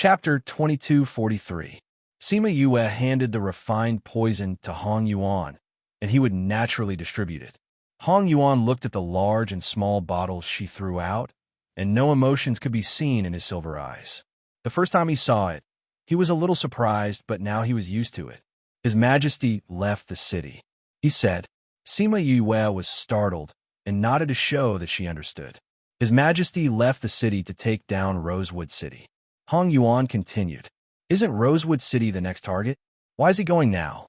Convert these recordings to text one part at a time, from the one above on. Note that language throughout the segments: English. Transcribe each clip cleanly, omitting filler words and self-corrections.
Chapter 2243. Sima Yue handed the refined poison to Hong Yuan, and he would naturally distribute it. Hong Yuan looked at the large and small bottles she threw out, and no emotions could be seen in his silver eyes. The first time he saw it, he was a little surprised, but now he was used to it. His Majesty left the city, he said. Sima Yue was startled and nodded to show that she understood. His Majesty left the city to take down Rosewood City. Hong Yuan continued. Isn't Rosewood City the next target? Why is he going now?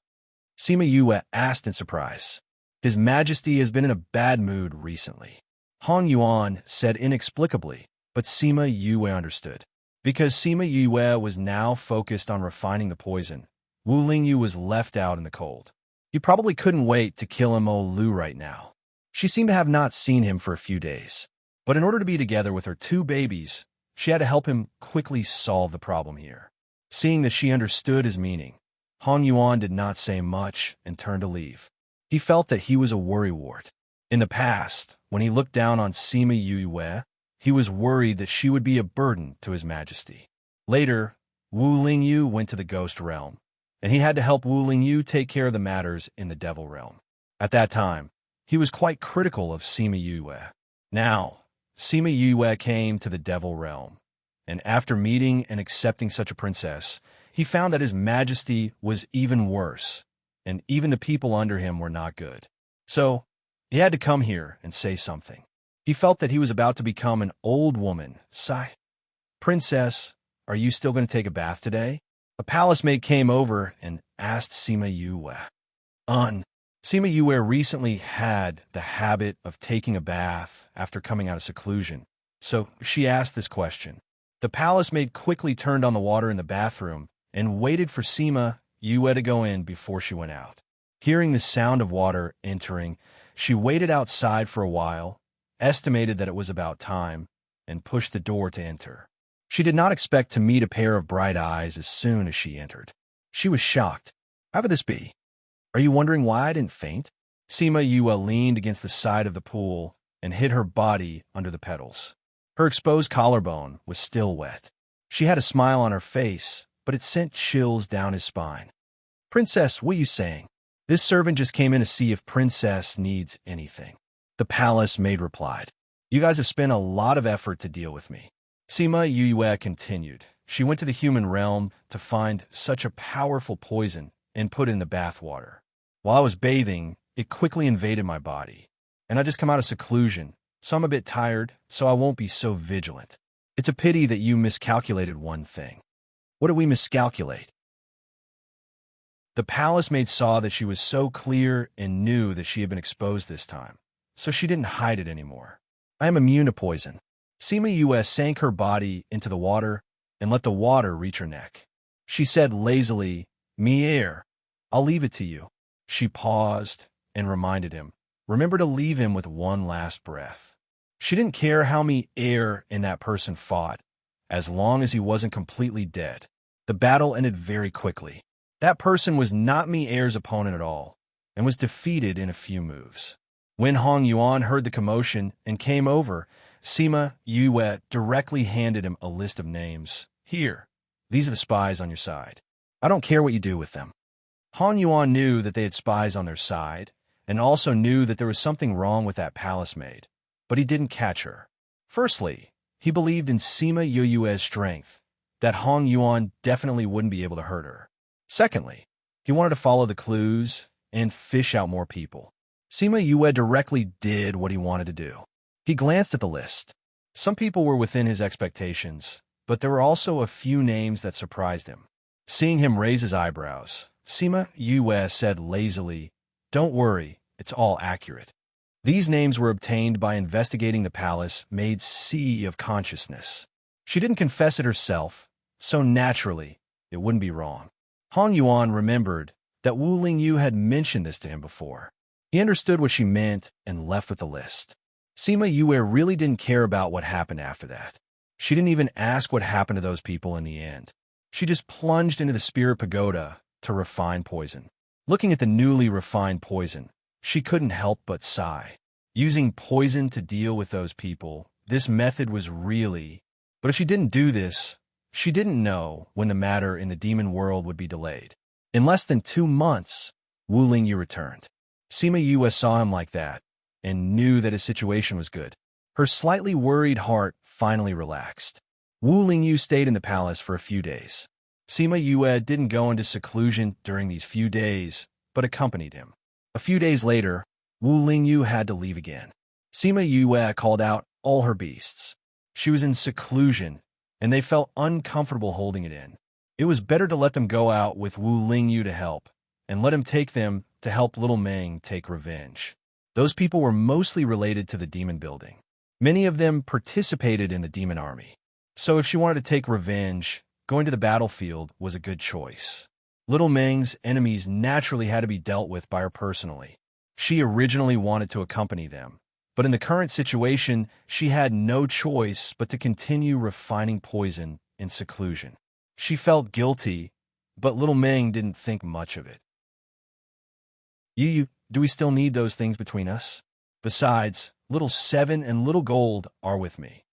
Sima Yue asked in surprise. His Majesty has been in a bad mood recently. Hong Yuan said inexplicably, but Sima Yue understood. Because Sima Yue was now focused on refining the poison, Wu Lingyu was left out in the cold. He probably couldn't wait to kill Mo Lu right now. She seemed to have not seen him for a few days. But in order to be together with her two babies, she had to help him quickly solve the problem here. Seeing that she understood his meaning, Hong Yuan did not say much and turned to leave. He felt that he was a worrywart. In the past, when he looked down on Sima Yue, he was worried that she would be a burden to his Majesty. Later, Wu Lingyu went to the Ghost Realm, and he had to help Wu Lingyu take care of the matters in the Devil Realm. At that time, he was quite critical of Sima Yue. Now, Sima Yue came to the Devil Realm, and after meeting and accepting such a princess, he found that his Majesty was even worse, and even the people under him were not good. So, he had to come here and say something. He felt that he was about to become an old woman. Sigh. Princess, are you still going to take a bath today? A palace maid came over and asked Sima Yue. Sima Yue recently had the habit of taking a bath after coming out of seclusion, so she asked this question. The palace maid quickly turned on the water in the bathroom and waited for Sima Yue to go in before she went out. Hearing the sound of water entering, she waited outside for a while, estimated that it was about time, and pushed the door to enter. She did not expect to meet a pair of bright eyes as soon as she entered. She was shocked. How could this be? Are you wondering why I didn't faint? Sima Yue leaned against the side of the pool and hid her body under the petals. Her exposed collarbone was still wet. She had a smile on her face, but it sent chills down his spine. Princess, what are you saying? This servant just came in to see if Princess needs anything. The palace maid replied. You guys have spent a lot of effort to deal with me. Sima Yue continued. She went to the human realm to find such a powerful poison and put it in the bath water. While I was bathing, it quickly invaded my body. And I just come out of seclusion, so I'm a bit tired, so I won't be so vigilant. It's a pity that you miscalculated one thing. What did we miscalculate? The palace maid saw that she was so clear and knew that she had been exposed this time, so she didn't hide it anymore. I am immune to poison. Sima Yue sank her body into the water and let the water reach her neck. She said lazily, "Me air, I'll leave it to you." She paused and reminded him, remember to leave him with one last breath. She didn't care how many air and that person fought, as long as he wasn't completely dead. The battle ended very quickly. That person was not Mi Air's opponent at all, and was defeated in a few moves. When Hong Yuan heard the commotion and came over, Sima Yue directly handed him a list of names. Here, these are the spies on your side. I don't care what you do with them. Hong Yuan knew that they had spies on their side, and also knew that there was something wrong with that palace maid, but he didn't catch her. Firstly, he believed in Sima Yue's strength, that Hong Yuan definitely wouldn't be able to hurt her. Secondly, he wanted to follow the clues and fish out more people. Sima Yue directly did what he wanted to do. He glanced at the list. Some people were within his expectations, but there were also a few names that surprised him. Seeing him raise his eyebrows, Sima Yue said lazily, "Don't worry, it's all accurate." These names were obtained by investigating the palace maid's sea of consciousness. She didn't confess it herself, so naturally, it wouldn't be wrong. Hong Yuan remembered that Wu Lingyu had mentioned this to him before. He understood what she meant and left with the list. Sima Yue really didn't care about what happened after that. She didn't even ask what happened to those people in the end. She just plunged into the spirit pagoda to refine poison. Looking at the newly refined poison, she couldn't help but sigh. Using poison to deal with those people, this method was really... But if she didn't do this, She didn't know when the matter in the demon world would be delayed. In less than 2 months, Wu Lingyu returned. Sima Yue saw him like that and knew that his situation was good. Her slightly worried heart finally relaxed. Wu Lingyu stayed in the palace for a few days. Sima Yue didn't go into seclusion during these few days, but accompanied him. A few days later, Wu Lingyu had to leave again. Sima Yue called out all her beasts. She was in seclusion, and they felt uncomfortable holding it in. It was better to let them go out with Wu Lingyu to help, and let him take them to help little Meng take revenge. Those people were mostly related to the demon building. Many of them participated in the demon army. So if she wanted to take revenge, going to the battlefield was a good choice. Little Meng's enemies naturally had to be dealt with by her personally. She originally wanted to accompany them, but in the current situation, she had no choice but to continue refining poison in seclusion. She felt guilty, but little Meng didn't think much of it. Do we still need those things between us? Besides, little Seven and little Gold are with me.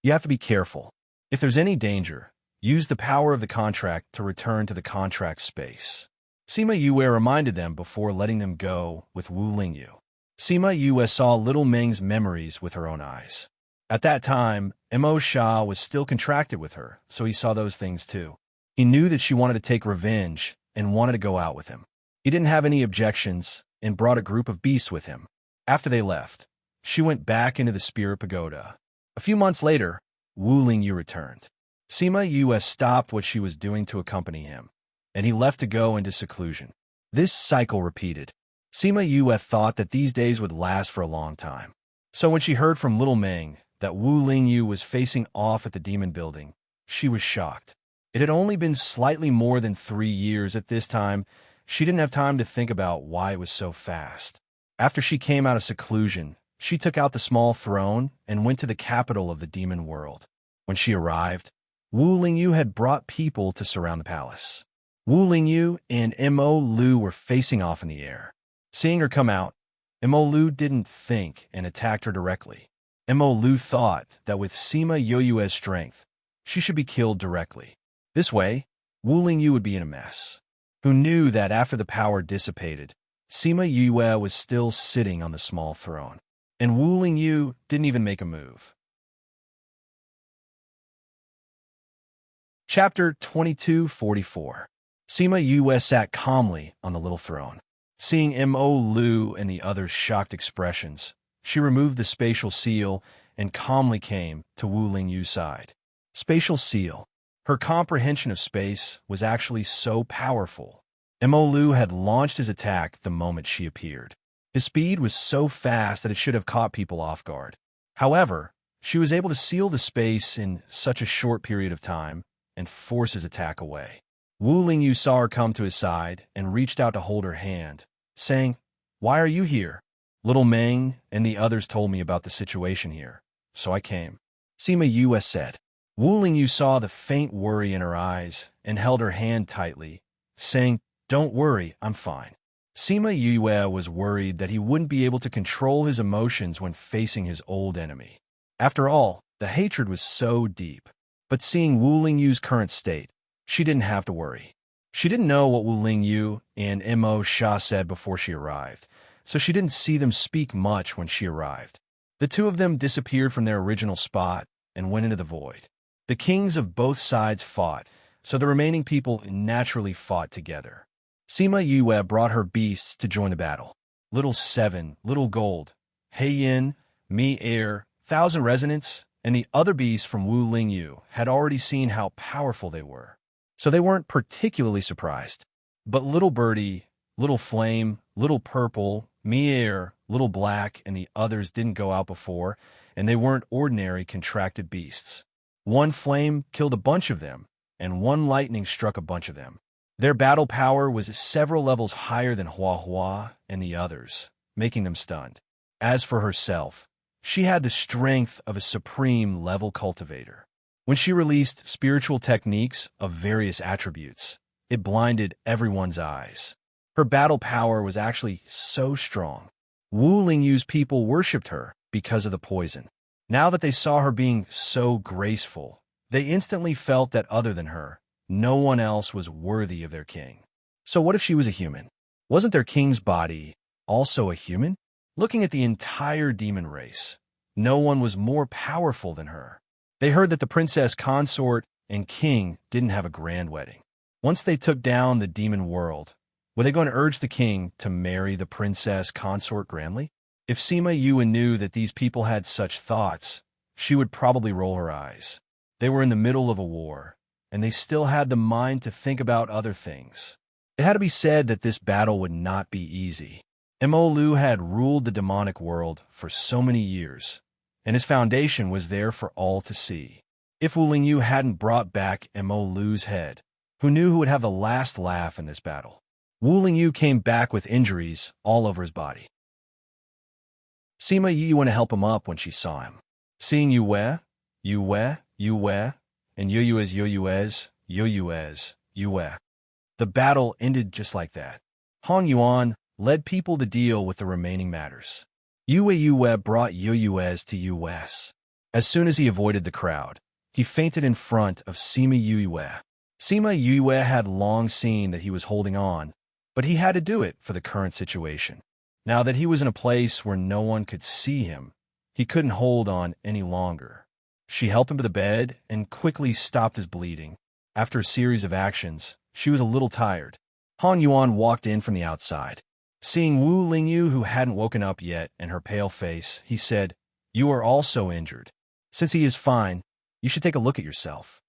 You have to be careful. If there's any danger, use the power of the contract to return to the contract space. Sima Yue reminded them before letting them go with Wu Lingyu. Sima Yue saw little Meng's memories with her own eyes. At that time, Mo Sha was still contracted with her, so he saw those things too. He knew that she wanted to take revenge and wanted to go out with him. He didn't have any objections and brought a group of beasts with him. After they left, she went back into the Spirit Pagoda. A few months later, Wu Lingyu returned. Sima Yue stopped what she was doing to accompany him, and he left to go into seclusion. This cycle repeated. Sima Yue thought that these days would last for a long time. So when she heard from little Meng that Wu Lingyu was facing off at the demon building, she was shocked. It had only been slightly more than 3 years at this time. She didn't have time to think about why it was so fast. After she came out of seclusion, she took out the small throne and went to the capital of the demon world. When she arrived, Wu Lingyu had brought people to surround the palace. Wu Lingyu and Mo Lu were facing off in the air. Seeing her come out, Mo Lu didn't think and attacked her directly. Mo Lu thought that with Sima Yue's strength, she should be killed directly. This way, Wu Lingyu would be in a mess. Who knew that after the power dissipated, Sima Yue was still sitting on the small throne, and Wu Lingyu didn't even make a move. Chapter 2244. Sima Yue sat calmly on the little throne. Seeing Mo Lu and the others' shocked expressions, she removed the spatial seal and calmly came to Wu Lingyu's side. Spatial seal. Her comprehension of space was actually so powerful. Mo Lu had launched his attack the moment she appeared. His speed was so fast that it should have caught people off guard. However, she was able to seal the space in such a short period of time and force his attack away. Wu Lingyu saw her come to his side and reached out to hold her hand, saying, "Why are you here? Little Meng and the others told me about the situation here, so I came." Sima Yue said. Wu Lingyu saw the faint worry in her eyes and held her hand tightly, saying, "Don't worry, I'm fine." Sima Yue was worried that he wouldn't be able to control his emotions when facing his old enemy. After all, the hatred was so deep. But seeing Wu Lingyu's current state, she didn't have to worry. She didn't know what Wu Lingyu and Mo Sha said before she arrived, so she didn't see them speak much when she arrived. The two of them disappeared from their original spot and went into the void. The kings of both sides fought, so the remaining people naturally fought together. Sima Yue brought her beasts to join the battle. Little Seven, Little Gold, Hei Yin, Mi Air, Thousand Resonance, and the other beasts from Wu Lingyu had already seen how powerful they were, so they weren't particularly surprised. But Little Birdie, Little Flame, Little Purple, Mi Air, Little Black, and the others didn't go out before, and they weren't ordinary contracted beasts. One flame killed a bunch of them, and one lightning struck a bunch of them. Their battle power was several levels higher than Hua Hua and the others, making them stunned. As for herself, she had the strength of a supreme-level cultivator. When she released spiritual techniques of various attributes, it blinded everyone's eyes. Her battle power was actually so strong. Wu Lingyu's people worshipped her because of the poison. Now that they saw her being so graceful, They instantly felt that other than her, no one else was worthy of their king. So what if she was a human? Wasn't their king's body also a human? Looking at the entire demon race, no one was more powerful than her. They heard that the princess consort and king didn't have a grand wedding. Once they took down the demon world, were they going to urge the king to marry the princess consort grandly? If Sima Yue knew that these people had such thoughts, she would probably roll her eyes. They were in the middle of a war, and they still had the mind to think about other things. It had to be said that this battle would not be easy. Mo Lu had ruled the demonic world for so many years, and his foundation was there for all to see. If Wu Lingyu hadn't brought back Mo Lu's head, who knew who would have the last laugh in this battle? Wu Lingyu came back with injuries all over his body. Sima Yi went to help him up when she saw him. Seeing Yue, and Yue. The battle ended just like that. Hong Yuan led people to deal with the remaining matters. Yue brought Yuez to US. As soon as he avoided the crowd, he fainted in front of Sima Yue. Sima Yue had long seen that he was holding on, but he had to do it for the current situation. Now that he was in a place where no one could see him, he couldn't hold on any longer. She helped him to the bed and quickly stopped his bleeding. After a series of actions, she was a little tired. Han Yuan walked in from the outside. Seeing Wu Lingyu, who hadn't woken up yet, and her pale face, he said, "You are also injured. Since he is fine, you should take a look at yourself."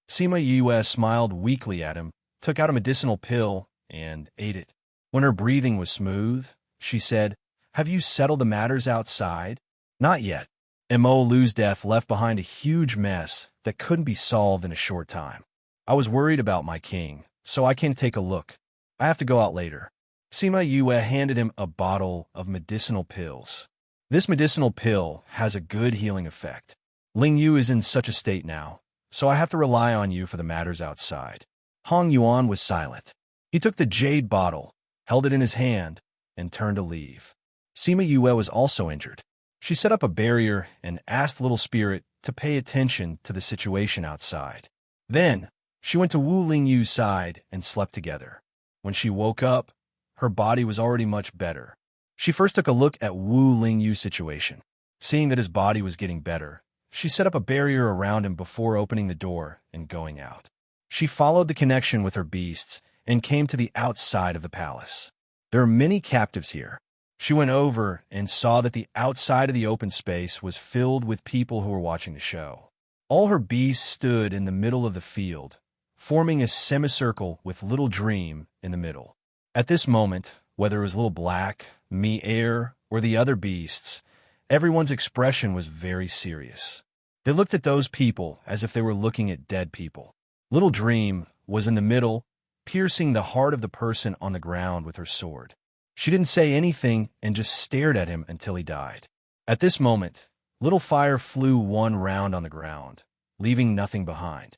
Sima Yue smiled weakly at him, took out a medicinal pill, and ate it. When her breathing was smooth, she said, "Have you settled the matters outside?" "Not yet." Mo Lu's death left behind a huge mess that couldn't be solved in a short time. "I was worried about my king, so I came to take a look. I have to go out later." Sima Yue handed him a bottle of medicinal pills. "This medicinal pill has a good healing effect. Ling Yu is in such a state now, so I have to rely on you for the matters outside." Hong Yuan was silent. He took the jade bottle, held it in his hand, and turned to leave. Sima Yue was also injured. She set up a barrier and asked Little Spirit to pay attention to the situation outside. Then, she went to Wu Lingyu's side and slept together. When she woke up, her body was already much better. She first took a look at Wu Lingyu's situation. Seeing that his body was getting better, she set up a barrier around him before opening the door and going out. She followed the connection with her beasts and came to the outside of the palace. There are many captives here. She went over and saw that the outside of the open space was filled with people who were watching the show. All her beasts stood in the middle of the field, forming a semicircle with Little Dream in the middle. At this moment, whether it was Little Black, Air, or the other beasts, everyone's expression was very serious. They looked at those people as if they were looking at dead people. Little Dream was in the middle, piercing the heart of the person on the ground with her sword. She didn't say anything and just stared at him until he died. At this moment, Little Fire flew one round on the ground, leaving nothing behind.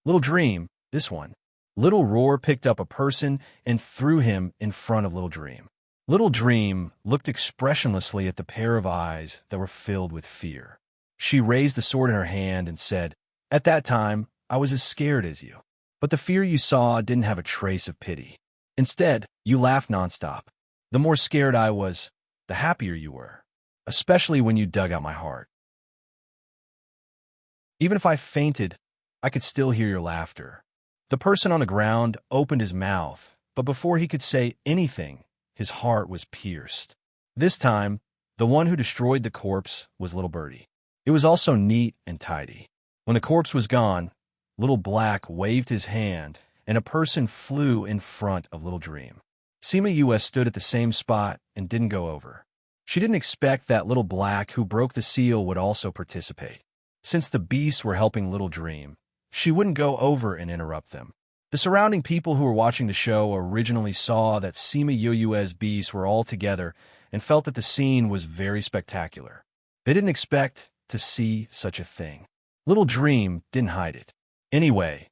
Little Dream, this one. Little Roar picked up a person and threw him in front of Little Dream. Little Dream looked expressionlessly at the pair of eyes that were filled with fear. She raised the sword in her hand and said, "At that time, I was as scared as you. But the fear you saw didn't have a trace of pity. Instead, you laughed nonstop. The more scared I was, the happier you were, especially when you dug out my heart. Even if I fainted, I could still hear your laughter." The person on the ground opened his mouth, but before he could say anything, his heart was pierced. This time, the one who destroyed the corpse was Little Birdie. It was also neat and tidy. When the corpse was gone, Little Black waved his hand, and a person flew in front of Little Dream. Sima Yue stood at the same spot and didn't go over. She didn't expect that Little Black who broke the seal would also participate. Since the beasts were helping Little Dream, she wouldn't go over and interrupt them. The surrounding people who were watching the show originally saw that Sima Yue's beasts were all together and felt that the scene was very spectacular. They didn't expect to see such a thing. Little Dream didn't hide it. Anyway,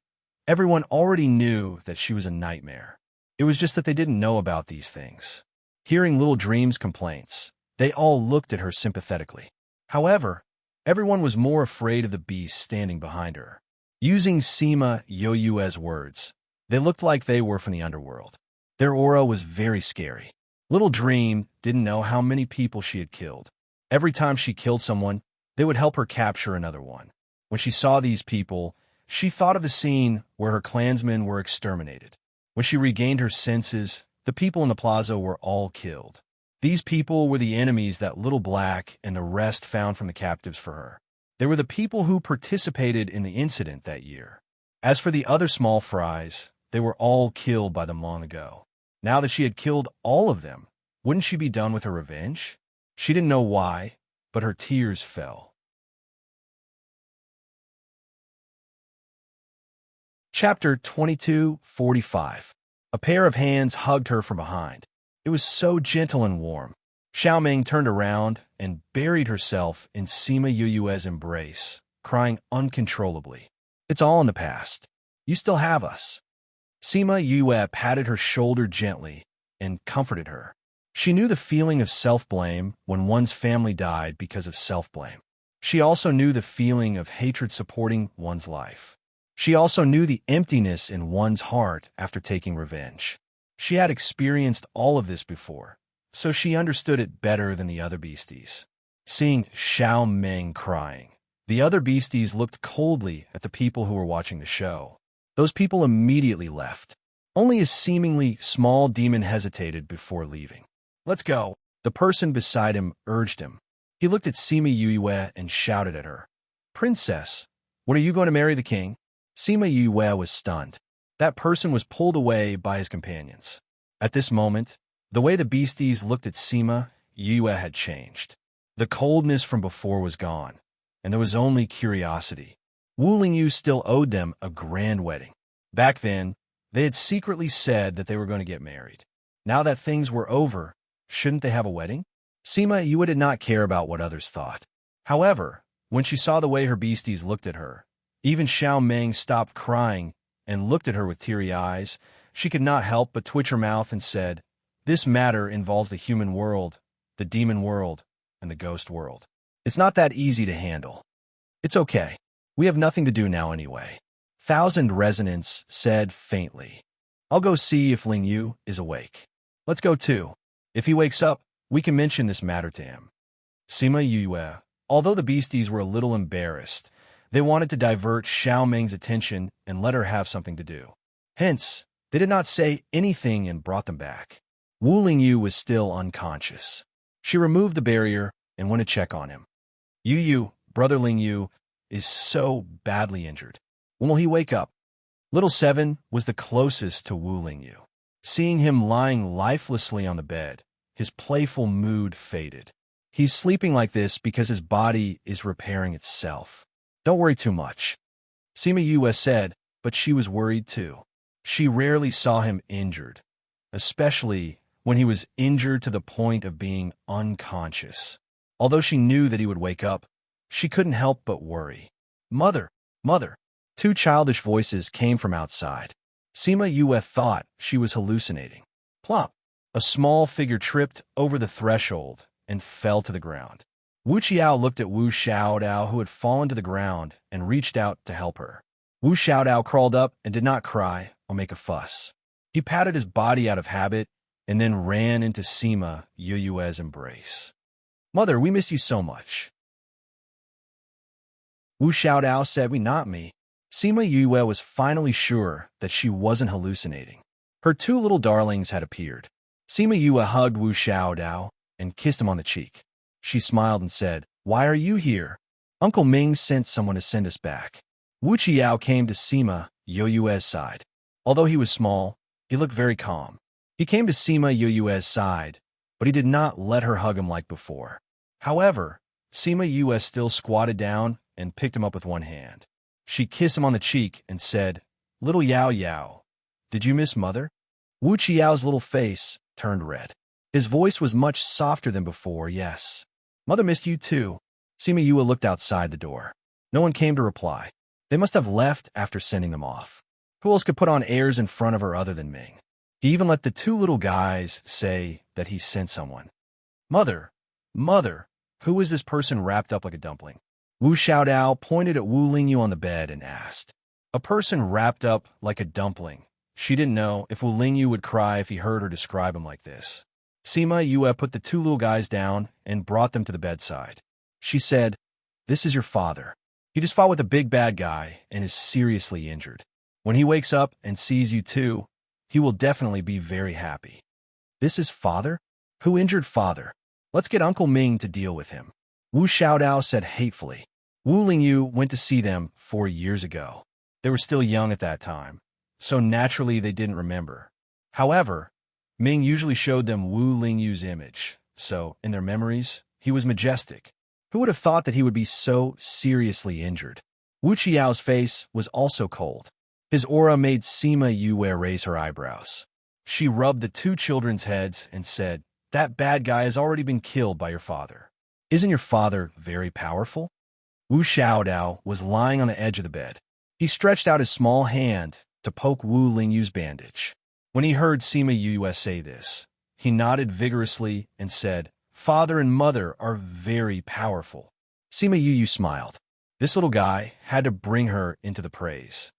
everyone already knew that she was a nightmare. It was just that they didn't know about these things. Hearing Little Dream's complaints, they all looked at her sympathetically. However, everyone was more afraid of the beast standing behind her. Using Sima Yoyue's words, they looked like they were from the underworld. Their aura was very scary. Little Dream didn't know how many people she had killed. Every time she killed someone, they would help her capture another one. When she saw these people, she thought of the scene where her clansmen were exterminated. When she regained her senses, the people in the plaza were all killed. These people were the enemies that Little Black and the rest found from the captives for her. They were the people who participated in the incident that year. As for the other small fries, they were all killed by them long ago. Now that she had killed all of them, wouldn't she be done with her revenge? She didn't know why, but her tears fell. Chapter 22:45. A pair of hands hugged her from behind. It was so gentle and warm. Xiaoming turned around and buried herself in Sima Yuyue's embrace, crying uncontrollably. It's all in the past. You still have us. Sima Yue patted her shoulder gently and comforted her. She knew the feeling of self-blame when one's family died because of self-blame. She also knew the feeling of hatred supporting one's life. She also knew the emptiness in one's heart after taking revenge. She had experienced all of this before, so she understood it better than the other beasties. Seeing Xiaoming crying, the other beasties looked coldly at the people who were watching the show. Those people immediately left. Only a seemingly small demon hesitated before leaving. Let's go. The person beside him urged him. He looked at Sima Yue and shouted at her. Princess, when are you going to marry the king? Sima Yue was stunned. That person was pulled away by his companions. At this moment, the way the beasties looked at Sima Yue had changed. The coldness from before was gone, and there was only curiosity. Wu Lingyu still owed them a grand wedding. Back then, they had secretly said that they were going to get married. Now that things were over, shouldn't they have a wedding? Sima Yue did not care about what others thought. However, when she saw the way her beasties looked at her, even Xiaoming stopped crying and looked at her with teary eyes. She could not help but twitch her mouth and said, This matter involves the human world, the demon world, and the ghost world. It's not that easy to handle. It's okay. We have nothing to do now anyway. Thousand Resonance said faintly. I'll go see if Ling Yu is awake. Let's go too. If he wakes up, we can mention this matter to him. Sima Yue, although the beasties were a little embarrassed, they wanted to divert Xiaoming's attention and let her have something to do. Hence, they did not say anything and brought them back. Wu Lingyu was still unconscious. She removed the barrier and went to check on him. Yu, brother Lingyu, is so badly injured. When will he wake up? Little Seven was the closest to Wu Lingyu. Seeing him lying lifelessly on the bed, his playful mood faded. He's sleeping like this because his body is repairing itself. Don't worry too much. Sima Yue said, but she was worried too. She rarely saw him injured, especially when he was injured to the point of being unconscious. Although she knew that he would wake up, she couldn't help but worry. Mother, mother. Two childish voices came from outside. Sima Yue thought she was hallucinating. Plop! A small figure tripped over the threshold and fell to the ground. Wu Qiao looked at Wu Xiaodao, who had fallen to the ground, and reached out to help her. Wu Xiaodao crawled up and did not cry or make a fuss. He patted his body out of habit and then ran into Sima Yue's embrace. Mother, we miss you so much. Wu Xiaodao said, not me. Sima Yue was finally sure that she wasn't hallucinating. Her two little darlings had appeared. Sima Yue hugged Wu Xiaodao and kissed him on the cheek. She smiled and said, Why are you here? Uncle Ming sent someone to send us back. Wu Qiao came to Sima Yue's side. Although he was small, he looked very calm. He came to Sima Yue's side, but he did not let her hug him like before. However, Sima Yue still squatted down and picked him up with one hand. She kissed him on the cheek and said, Little Yao Yao, did you miss Mother? Wu Qiao's little face turned red. His voice was much softer than before, yes. Mother missed you too. Sima Yue looked outside the door. No one came to reply. They must have left after sending them off. Who else could put on airs in front of her other than Ming? He even let the two little guys say that he sent someone. Mother, Mother, who is this person wrapped up like a dumpling? Wu Xiaodao pointed at Wu Lingyu on the bed and asked. A person wrapped up like a dumpling. She didn't know if Wu Lingyu would cry if he heard her describe him like this. Sima Yue put the two little guys down and brought them to the bedside. She said, "This is your father. He just fought with a big bad guy and is seriously injured. When he wakes up and sees you two, he will definitely be very happy." "This is father? Who injured father? Let's get Uncle Ming to deal with him," Wu Xiaodao said hatefully. Wu Lingyu went to see them 4 years ago. They were still young at that time, so naturally they didn't remember. However, Ming usually showed them Wu Lingyu's image, so in their memories, he was majestic. Who would have thought that he would be so seriously injured? Wu Qiao's face was also cold. His aura made Sima Yue raise her eyebrows. She rubbed the two children's heads and said, "That bad guy has already been killed by your father. Isn't your father very powerful?" Wu Xiaodao was lying on the edge of the bed. He stretched out his small hand to poke Wu Lingyu's bandage. When he heard Sima Yue say this, he nodded vigorously and said, "Father and mother are very powerful." Sima Yue smiled. This little guy had to bring her into the praise.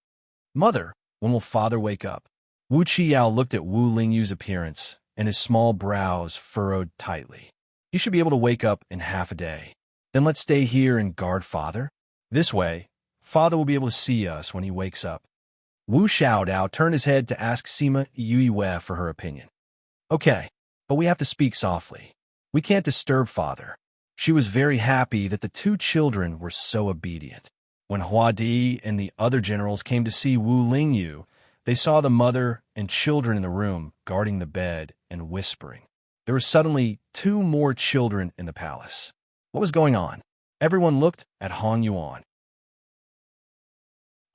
"Mother, when will father wake up?" Wu Qiao looked at Wu Lingyu's appearance, and his small brows furrowed tightly. "He should be able to wake up in half a day. Then let's stay here and guard father. This way, father will be able to see us when he wakes up." Wu Xiaodao turned his head to ask Sima Yue for her opinion. "Okay, but we have to speak softly. We can't disturb father." She was very happy that the two children were so obedient. When Huadi and the other generals came to see Wu Lingyu, they saw the mother and children in the room guarding the bed and whispering. There were suddenly 2 more children in the palace. What was going on? Everyone looked at Hong Yuan.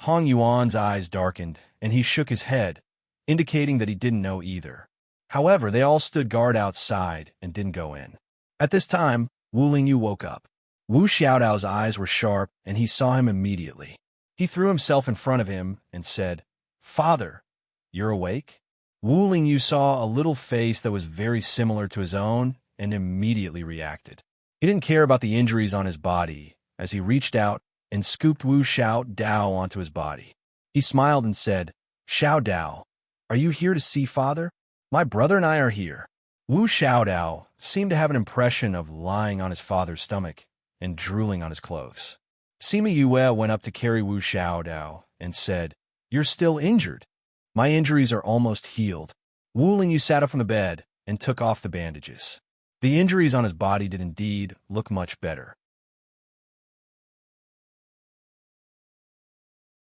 Hong Yuan's eyes darkened, and he shook his head, indicating that he didn't know either. However, they all stood guard outside and didn't go in. At this time, Wu Lingyu woke up. Wu Xiaodao's eyes were sharp, and he saw him immediately. He threw himself in front of him and said, "Father, you're awake?" Wu Lingyu saw a little face that was very similar to his own and immediately reacted. He didn't care about the injuries on his body as he reached out and scooped Wu Xiaodao onto his body. He smiled and said, "Xiaodao, are you here to see father? My brother and I are here." Wu Xiaodao seemed to have an impression of lying on his father's stomach and drooling on his clothes. Sima Yue went up to carry Wu Xiaodao and said, "You're still injured. My injuries are almost healed." Wu Lingyu sat up from the bed and took off the bandages. The injuries on his body did indeed look much better.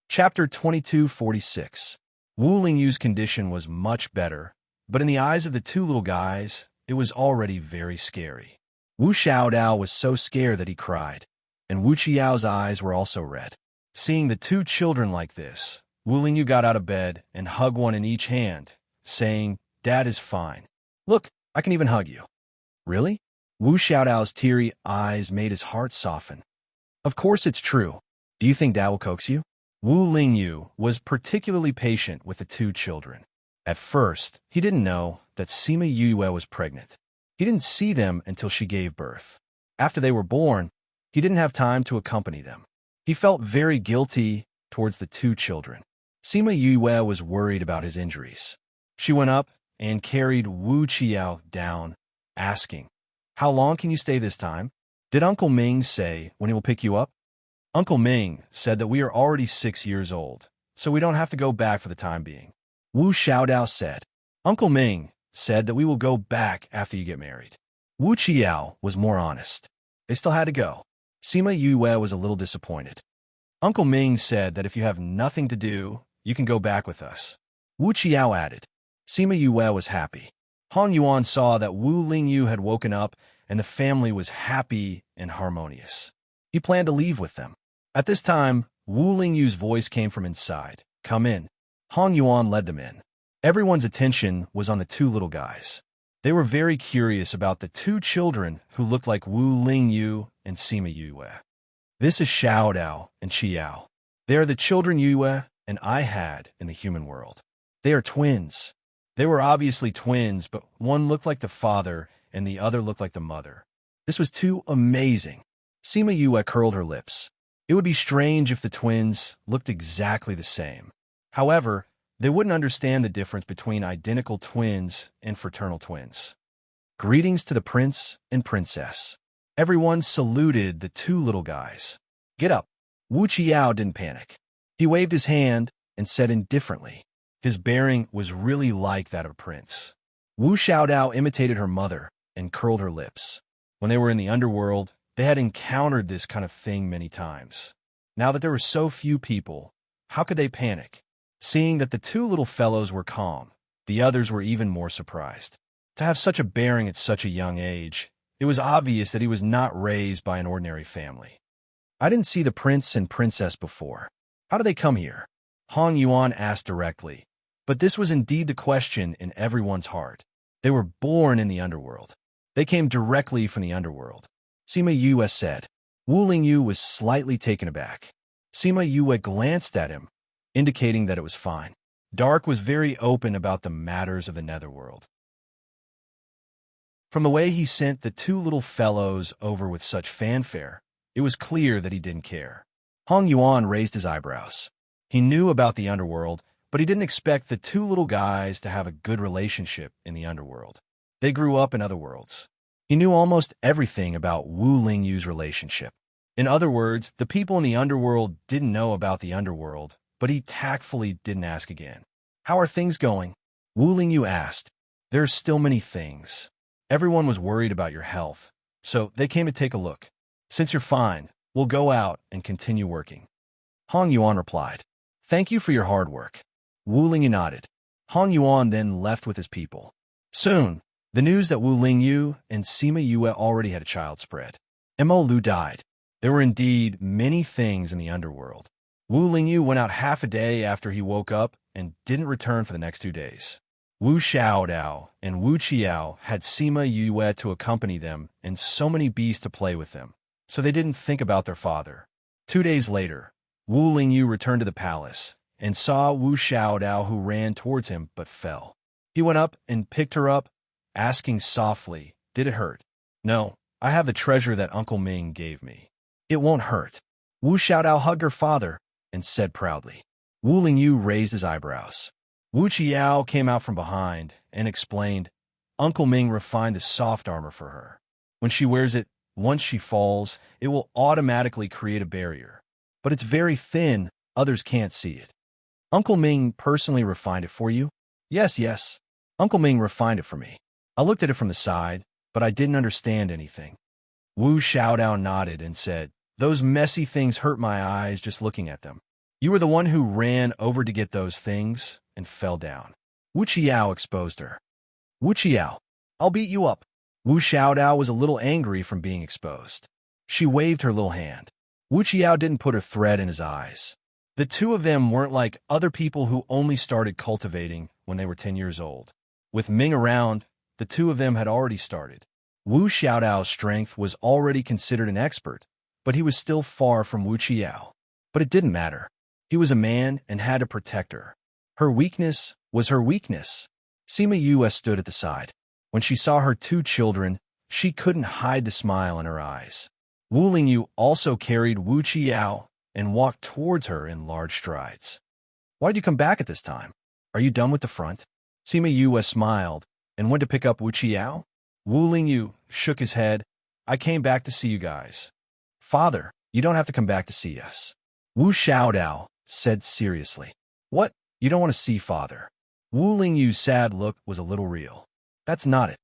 Chapter 2246. Wu Lingyu's condition was much better, but in the eyes of the two little guys, it was already very scary. Wu Xiaodao was so scared that he cried, and Wu Qiao's eyes were also red. Seeing the two children like this, Wu Lingyu got out of bed and hugged one in each hand, saying, "Dad is fine. Look, I can even hug you." "Really?" Wu Xiaodao's teary eyes made his heart soften. "Of course it's true. Do you think Dad will coax you?" Wu Lingyu was particularly patient with the two children. At first, he didn't know that Sima Yue was pregnant. He didn't see them until she gave birth. After they were born, he didn't have time to accompany them. He felt very guilty towards the two children. Sima Yue was worried about his injuries. She went up and carried Wu Qiao down, asking, "How long can you stay this time? Did Uncle Ming say when he will pick you up?" Uncle Ming said that we are already 6 years old, so we don't have to go back for the time being. Wu Xiaodao said, "Uncle Ming said that we will go back after you get married." Wu Qiao was more honest. They still had to go. Sima Yue was a little disappointed. Uncle Ming said that if you have nothing to do, you can go back with us. Wu Qiao added. Sima Yue was happy. Hong Yuan saw that Wu Lingyu had woken up and the family was happy and harmonious. He planned to leave with them. At this time, Wu Lingyu's voice came from inside. "Come in." Hong Yuan led them in. Everyone's attention was on the two little guys. They were very curious about the two children who looked like Wu Lingyu and Sima Yue. "This is Xiaodao and Qiao. They are the children Yue and I had in the human world. They are twins." They were obviously twins, but one looked like the father and the other looked like the mother. This was too amazing. Sima Yue curled her lips. It would be strange if the twins looked exactly the same. However, they wouldn't understand the difference between identical twins and fraternal twins. Greetings to the prince and princess. Everyone saluted the two little guys. Get up. Wu Qiao didn't panic. He waved his hand and said indifferently. His bearing was really like that of a prince. Wu Xiaodao imitated her mother and curled her lips. When they were in the underworld, they had encountered this kind of thing many times. Now that there were so few people, how could they panic? Seeing that the two little fellows were calm, the others were even more surprised. To have such a bearing at such a young age, it was obvious that he was not raised by an ordinary family. I didn't see the prince and princess before. How did they come here? Hong Yuan asked directly. But this was indeed the question in everyone's heart. They were born in the underworld. They came directly from the underworld. Sima Yue said. Wu Lingyu was slightly taken aback. Sima Yue glanced at him, indicating that it was fine. Dark was very open about the matters of the netherworld. From the way he sent the two little fellows over with such fanfare, it was clear that he didn't care. Hong Yuan raised his eyebrows. He knew about the underworld, but he didn't expect the two little guys to have a good relationship in the underworld. They grew up in other worlds. He knew almost everything about Wu Lingyu's relationship. In other words, the people in the underworld didn't know about the underworld, but he tactfully didn't ask again. How are things going? Wu Lingyu asked. There are still many things. Everyone was worried about your health, so they came to take a look. Since you're fine, we'll go out and continue working. Hong Yuan replied. Thank you for your hard work. Wu Lingyu nodded. Hong Yuan then left with his people. Soon, the news that Wu Lingyu and Sima Yue already had a child spread. Mo Lu died. There were indeed many things in the underworld. Wu Lingyu went out half a day after he woke up and didn't return for the next 2 days. Wu Xiaodao and Wu Qiao had Sima Yue to accompany them and so many bees to play with them, so they didn't think about their father. 2 days later, Wu Lingyu returned to the palace and saw Wu Xiaodao, who ran towards him but fell. He went up and picked her up, asking softly, Did it hurt? No, I have the treasure that Uncle Ming gave me. It won't hurt. Wu Xiaodao hugged her father and said proudly. Wu Lingyu raised his eyebrows. Wu Qiao came out from behind and explained, Uncle Ming refined the soft armor for her. When she wears it, once she falls, it will automatically create a barrier. But it's very thin, others can't see it. Uncle Ming personally refined it for you? Yes. Uncle Ming refined it for me. I looked at it from the side, but I didn't understand anything. Wu Xiaodao nodded and said, Those messy things hurt my eyes just looking at them. You were the one who ran over to get those things and fell down. Wu Qiao exposed her. Wu Qiao, I'll beat you up. Wu Xiaodao was a little angry from being exposed. She waved her little hand. Wu Qiao didn't put a thread in his eyes. The two of them weren't like other people who only started cultivating when they were 10 years old. With Ming around, the two of them had already started. Wu Xiaodao's strength was already considered an expert, but he was still far from Wu Qiao. But it didn't matter. He was a man and had to protect her. Her weakness was her weakness. Sima Yue stood at the side. When she saw her 2 children, she couldn't hide the smile in her eyes. Wu Lingyu also carried Wu Qiao and walked towards her in large strides. Why'd you come back at this time? Are you done with the front? Sima Yue smiled and went to pick up Wu Qiao. Wu Lingyu shook his head. I came back to see you guys. Father, you don't have to come back to see us. Wu Xiaodao said seriously. What? You don't want to see father? Wu Lingyu's sad look was a little real. That's not it.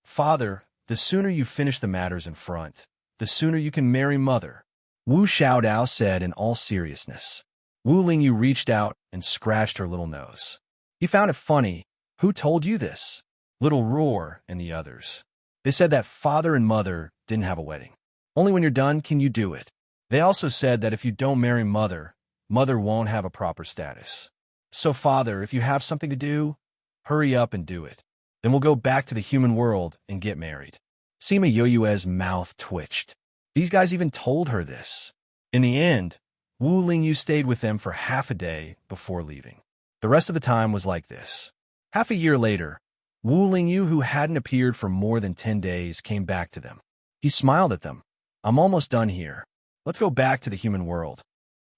Father, the sooner you finish the matters in front, the sooner you can marry mother, Wu Xiaodao said in all seriousness. Wu Lingyu reached out and scratched her little nose. He found it funny. Who told you this? Little Roar and the others. They said that father and mother didn't have a wedding. Only when you're done can you do it. They also said that if you don't marry mother, mother won't have a proper status. So father, if you have something to do, hurry up and do it. Then we'll go back to the human world and get married. Sima Yue's mouth twitched. These guys even told her this. In the end, Wu Lingyu stayed with them for half a day before leaving. The rest of the time was like this. Half a year later, Wu Lingyu, who hadn't appeared for more than 10 days, came back to them. He smiled at them. I'm almost done here. Let's go back to the human world.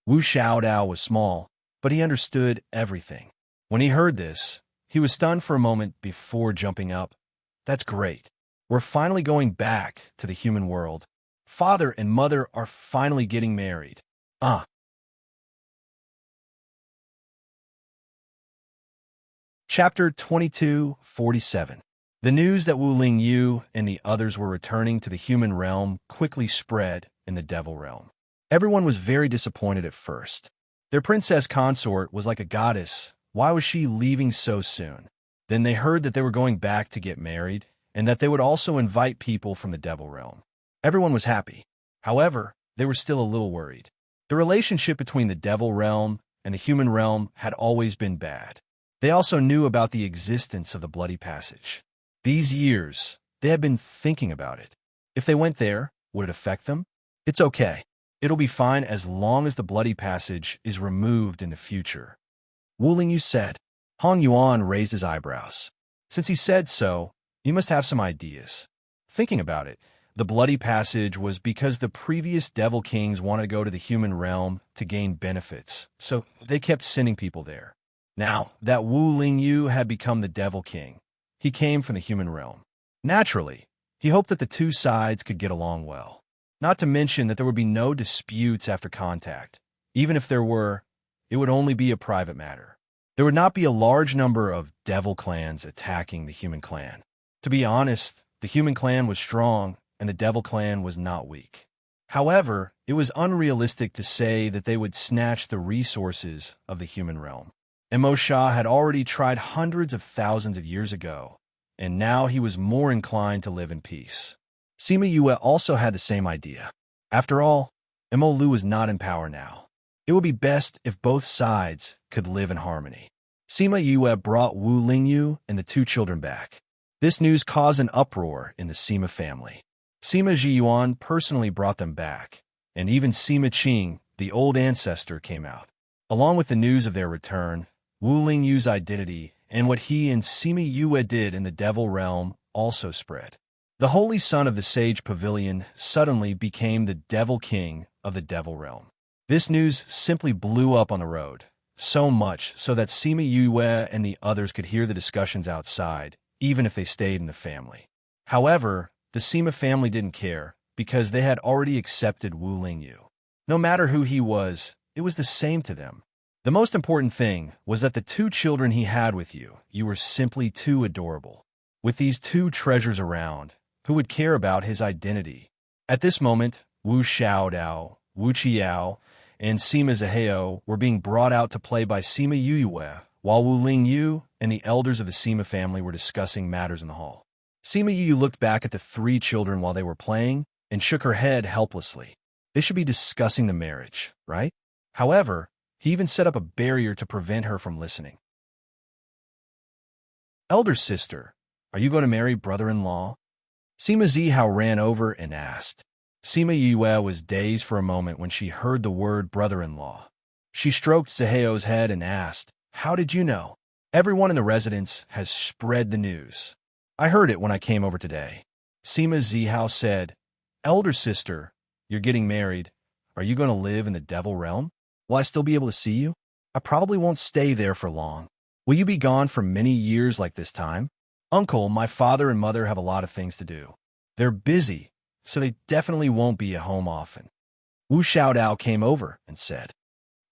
Wu Xiaodao was small, but he understood everything. When he heard this, he was stunned for a moment before jumping up. That's great. We're finally going back to the human world. Father and mother are finally getting married. Ah. Chapter 22:47. The news that Wu Lingyu and the others were returning to the human realm quickly spread in the devil realm. Everyone was very disappointed at first. Their princess consort was like a goddess. Why was she leaving so soon? Then they heard that they were going back to get married, and that they would also invite people from the devil realm. Everyone was happy. However, they were still a little worried. The relationship between the devil realm and the human realm had always been bad. They also knew about the existence of the bloody passage. These years, they had been thinking about it. If they went there, would it affect them? It's okay. It'll be fine as long as the bloody passage is removed in the future. Wu Lingyu said. Hong Yuan raised his eyebrows. Since he said so, you must have some ideas. Thinking about it, the bloody passage was because the previous devil kings wanted to go to the human realm to gain benefits, so they kept sending people there. Now that Wu Lingyu had become the devil king, he came from the human realm. Naturally, he hoped that the two sides could get along well. Not to mention that there would be no disputes after contact. Even if there were, it would only be a private matter. There would not be a large number of devil clans attacking the human clan. To be honest, the human clan was strong and the devil clan was not weak. However, it was unrealistic to say that they would snatch the resources of the human realm. Mo Sha had already tried hundreds of thousands of years ago, and now he was more inclined to live in peace. Sima Yue also had the same idea. After all, Mo Lu was not in power now. It would be best if both sides could live in harmony. Sima Yue brought Wu Lingyu and the two children back. This news caused an uproar in the Sima family. Sima Zhiyuan personally brought them back, and even Sima Qing, the old ancestor, came out. Along with the news of their return, Wu Lingyu's identity and what he and Sima Yue did in the devil realm also spread. The holy son of the sage pavilion suddenly became the devil king of the devil realm. This news simply blew up on the road, so much so that Sima Yue and the others could hear the discussions outside, even if they stayed in the family. However, the Sima family didn't care, because they had already accepted Wu Lingyu. No matter who he was, it was the same to them. The most important thing was that the two children he had with you, you were simply too adorable. With these two treasures around, who would care about his identity? At this moment, Wu Xiaodao, Wu Qiao, and Sima Zaheo were being brought out to play by Sima Yue, while Wu Lingyu and the elders of the Sima family were discussing matters in the hall. Sima Yue looked back at the three children while they were playing and shook her head helplessly. They should be discussing the marriage, right? However, he even set up a barrier to prevent her from listening. Elder sister, are you going to marry brother-in-law? Sima Zihao ran over and asked. Sima Yue was dazed for a moment when she heard the word brother-in-law. She stroked Zaheo's head and asked, how did you know? Everyone in the residence has spread the news. I heard it when I came over today. Sima Zihao said, Elder sister, you're getting married. Are you going to live in the devil realm? Will I still be able to see you? I probably won't stay there for long. Will you be gone for many years like this time? Uncle, my father and mother have a lot of things to do. They're busy, so they definitely won't be at home often. Wu Xiaodao came over and said,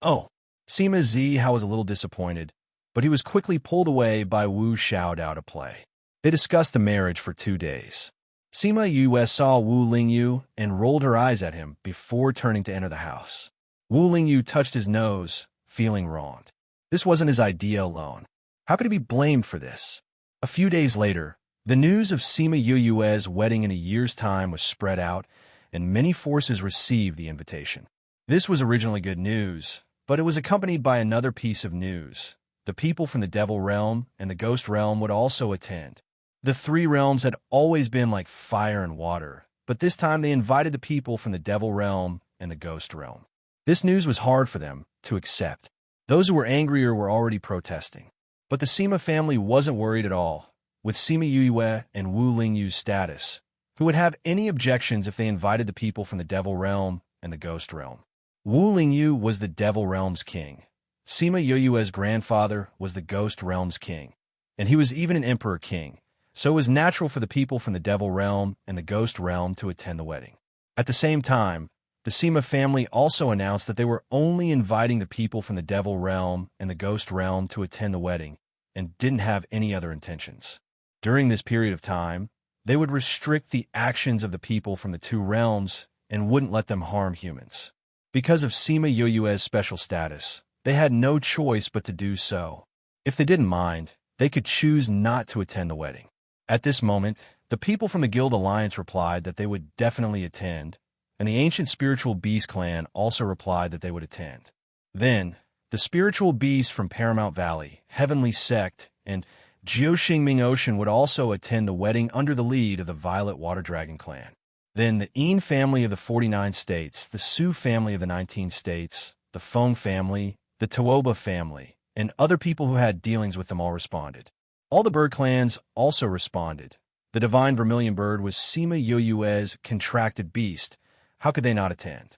Oh. Sima Zihao was a little disappointed, but he was quickly pulled away by Wu Xiaodao to play. They discussed the marriage for 2 days. Sima Yue saw Wu Lingyu and rolled her eyes at him before turning to enter the house. Wu Lingyu touched his nose, feeling wronged. This wasn't his idea alone. How could he be blamed for this? A few days later, the news of Sima Yue's wedding in a year's time was spread out, and many forces received the invitation. This was originally good news, but it was accompanied by another piece of news. The people from the devil realm and the ghost realm would also attend. The three realms had always been like fire and water, but this time they invited the people from the devil realm and the ghost realm. This news was hard for them to accept. Those who were angrier were already protesting. But the Sima family wasn't worried at all. With Sima Yue and Wu Lingyu's status, who would have any objections if they invited the people from the Devil Realm and the Ghost Realm. Wu Lingyu was the Devil Realm's king. Sima Yoyue's grandfather was the Ghost Realm's king, and he was even an Emperor King, so it was natural for the people from the Devil Realm and the Ghost Realm to attend the wedding. At the same time, the Sima family also announced that they were only inviting the people from the Devil Realm and the Ghost Realm to attend the wedding, and didn't have any other intentions. During this period of time, they would restrict the actions of the people from the two realms and wouldn't let them harm humans. Because of Sima Yoyue's special status, they had no choice but to do so. If they didn't mind, they could choose not to attend the wedding. At this moment, the people from the Guild Alliance replied that they would definitely attend, and the Ancient Spiritual Beast clan also replied that they would attend. Then, the Spiritual Beast from Paramount Valley, Heavenly Sect, and Jiuxingming Ocean would also attend the wedding under the lead of the Violet Water Dragon clan. Then the Yin family of the 49 states, the Su family of the 19 states, the Feng family, the Tuoba family, and other people who had dealings with them all responded. All the bird clans also responded. The Divine Vermilion Bird was Sima Yoyue's contracted beast. How could they not attend?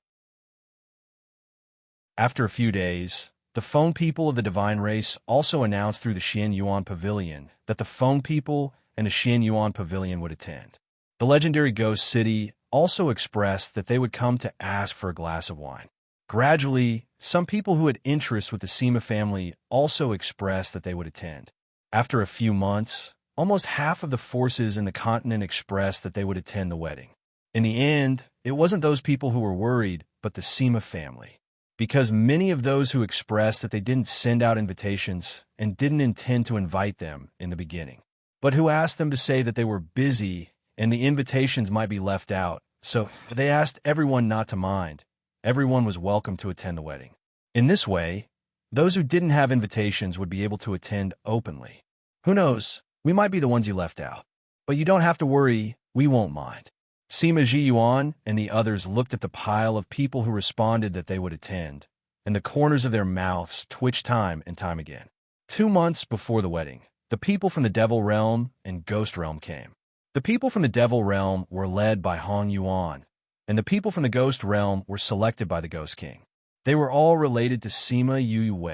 After a few days, the Feng people of the Divine Race also announced through the Xian Yuan Pavilion that the Feng people and the Xian Yuan Pavilion would attend. The legendary Ghost City also expressed that they would come to ask for a glass of wine. Gradually, some people who had interest with the Sima family also expressed that they would attend. After a few months, almost half of the forces in the continent expressed that they would attend the wedding. In the end, it wasn't those people who were worried, but the Sima family. Because many of those who expressed that they didn't send out invitations and didn't intend to invite them in the beginning, but who asked them to say that they were busy and the invitations might be left out, so they asked everyone not to mind. Everyone was welcome to attend the wedding. In this way, those who didn't have invitations would be able to attend openly. Who knows, we might be the ones you left out. But you don't have to worry, we won't mind. Sima Zhiyuan and the others looked at the pile of people who responded that they would attend, and the corners of their mouths twitched time and time again. 2 months before the wedding, the people from the Devil Realm and Ghost Realm came. The people from the Devil Realm were led by Hong Yuan, and the people from the Ghost Realm were selected by the Ghost King. They were all related to Sima Yue,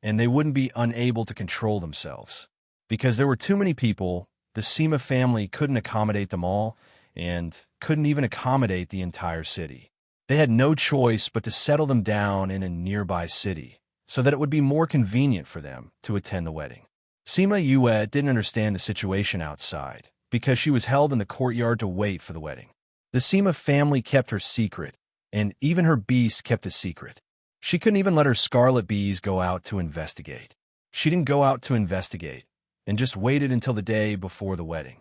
and they wouldn't be unable to control themselves. Because there were too many people, the Sima family couldn't accommodate them all, and couldn't even accommodate the entire city. They had no choice but to settle them down in a nearby city, so that it would be more convenient for them to attend the wedding. Sima Yue didn't understand the situation outside, because she was held in the courtyard to wait for the wedding. The Sima family kept her secret, and even her beast kept a secret. She couldn't even let her scarlet bees go out to investigate. She didn't go out to investigate, and just waited until the day before the wedding.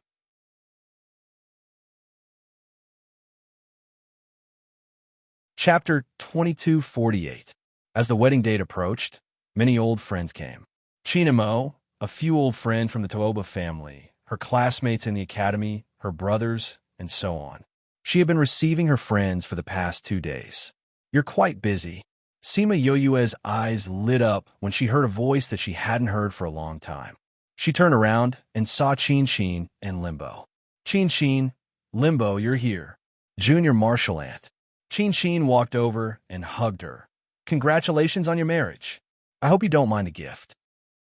Chapter 2248. As the wedding date approached, many old friends came. Chinamo, a few old friends from the Tuoba family, her classmates in the academy, her brothers, and so on. She had been receiving her friends for the past 2 days. You're quite busy. Sima Yoyue's eyes lit up when she heard a voice that she hadn't heard for a long time. She turned around and saw Qin and Limbo. Qin, Limbo, you're here. Junior martial ant. Qin walked over and hugged her. Congratulations on your marriage. I hope you don't mind the gift.